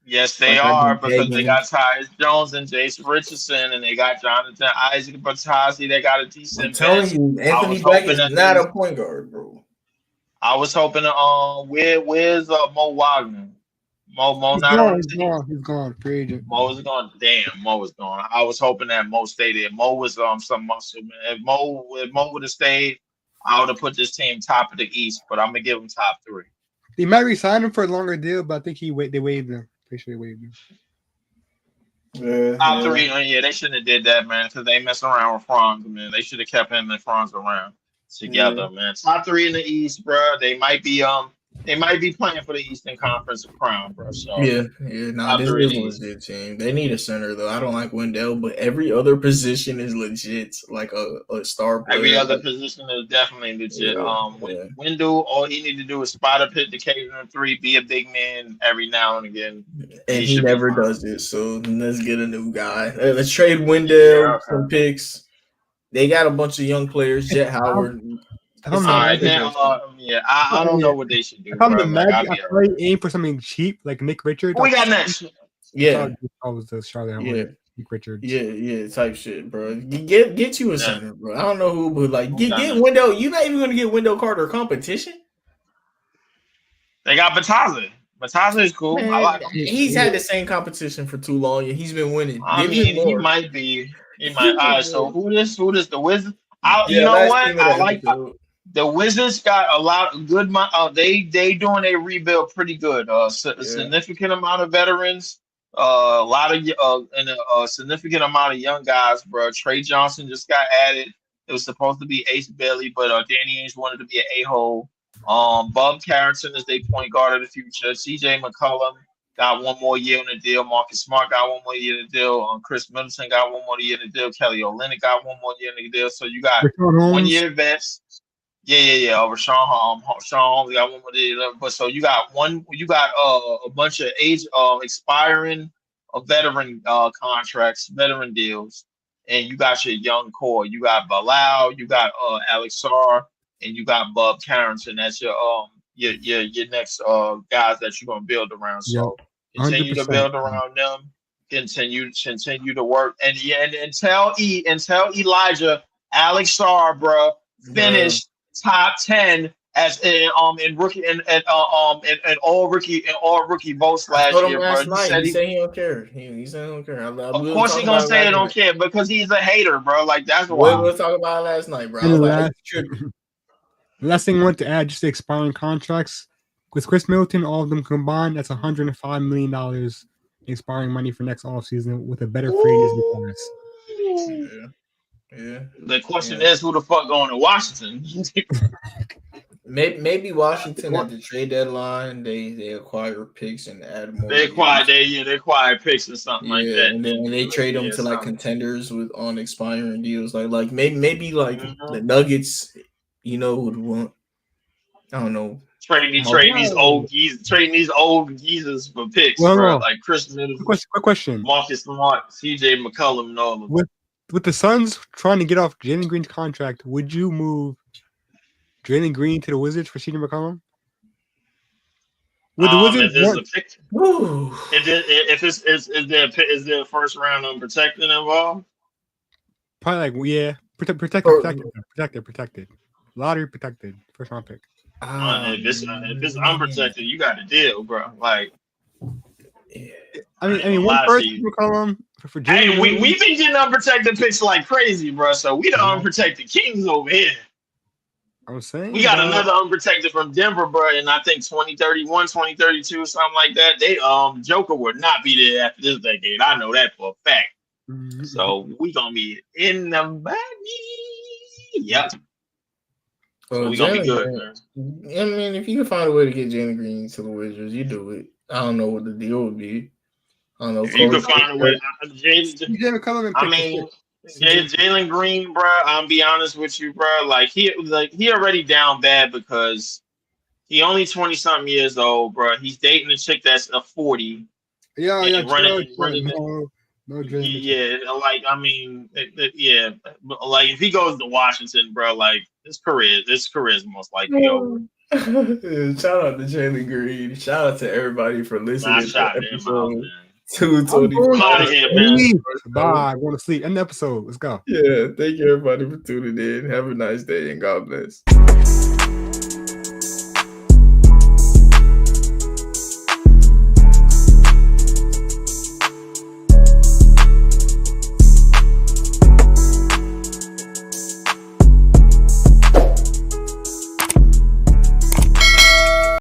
Yes, they are, because they got Tyus Jones and Jason Richardson, and they got Jonathan Isaac Batasi. They got a decent. I'm telling you, Anthony Black is not a point guard, bro. I was hoping to where's Mo Wagner? Mo He's gone. Free agent. Mo is gone. Damn, Mo is gone. I was hoping that Mo stayed there. Mo was some muscle man. If Mo would have stayed, I would have put this team top of the East, but I'm gonna give him top 3. He might resign him for a longer deal, but I think they waived him. Pretty sure they waived him. Top three, they shouldn't have did that, man, because they mess around with Franz, man. They should have kept him and Franz around together, man. Top three in the East, bro. They might be playing for the Eastern Conference Crown, bro. So this is a legit team. They need a center though. I don't like Wendell, but every other position is legit, like a star player. Every other position is definitely legit. Wendell, all he need to do is spot up, hit the occasional three, be a big man every now and again. And he never does it. So let's get a new guy. Let's trade Wendell some picks. They got a bunch of young players. Jet Howard. I don't know what they should do. If I'm the Magic, I probably aim for something cheap like Nick Richards. Who we got next? Yeah, I was the Charlotte. Nick Richards. Yeah, type shit, bro. Get you a center, bro. I don't know who, but like get Wendell. You're not even gonna get Wendell Carter competition. They got Bataza. Bataza is cool. Man, I like him. He's had the same competition for too long, and he's been winning. He might be. He might. All right. So who this? The Wizards? You know what? I like. The Wizards got a lot of good. They doing a rebuild pretty good. A significant amount of veterans. A lot of and a significant amount of young guys, bro. Trey Johnson just got added. It was supposed to be Ace Bailey, but Danny Ainge wanted to be an a-hole. Bob Carrington is their point guard of the future. C.J. McCollum got one more year on the deal. Marcus Smart got one more year on the deal. Chris Middleton got one more year on the deal. Kelly Olynyk got one more year on the deal. So you got 1 year vets. Yeah. Over Sean Holmes got one more deal. But so you got a bunch of age expiring veteran contracts, veteran deals, and you got your young core. You got Bilal, you got Alex Sarr, and you got Bob Carrington. That's your next guys that you're gonna build around. So continue to build around them. Continue to work and tell Elijah Alex Sarr, bro, finished top 10 as in rookie and all rookie votes last year, bro. He said he don't care. He said he don't care. Of course he gonna say he don't care because he's a hater, bro. Like that's why we were talking about last night, bro. The last thing I want to add, just the expiring contracts with Chris Middleton, all of them combined, that's $105 million expiring money for next offseason with a better free agency bonus. Yeah. The question is, who the fuck going to Washington? Maybe Washington at the trade deadline they acquire picks and add more. They acquire picks or something like that, and then they trade them to like contenders on expiring deals. Like maybe like the Nuggets, would want. I don't know. Trading these old geezers for picks, bro. Like Chris Middleton. Quick question. Marcus Smart, C.J. McCollum, and all of them. With the Suns trying to get off Jalen Green's contract, would you move Jalen Green to the Wizards for C.J. McCollum? Would the Wizards is there a first round unprotected involved? Probably protected. Lottery protected. First round pick. If it's unprotected, you got a deal, bro. Like, I mean, one person McCollum. Hey, we've been getting unprotected picks like crazy, bro. So we the unprotected kings over here. I'm saying we got another unprotected from Denver, bro, and I think 2031, 2032, something like that. They Joker would not be there after this decade. I know that for a fact. Mm-hmm. So we gonna be in the baggy. Yep. So we gonna be good, man. I mean, if you can find a way to get Jalen Green to the Wizards, you do it. I don't know what the deal would be. I don't know. You can find a way. Jalen Green, bro. I'll be honest with you, bro. Like he already down bad because he only 20-something years old, bro. He's dating a chick that's a 40. Yeah. Running. No, yeah. Like I mean, yeah. Like if he goes to Washington, bro, like his career is most likely over. Shout out to Jalen Green. Shout out to everybody for listening to episode 220. Bye. I want to sleep. End the episode. Let's go. Yeah. Thank you, everybody, for tuning in. Have a nice day and God bless.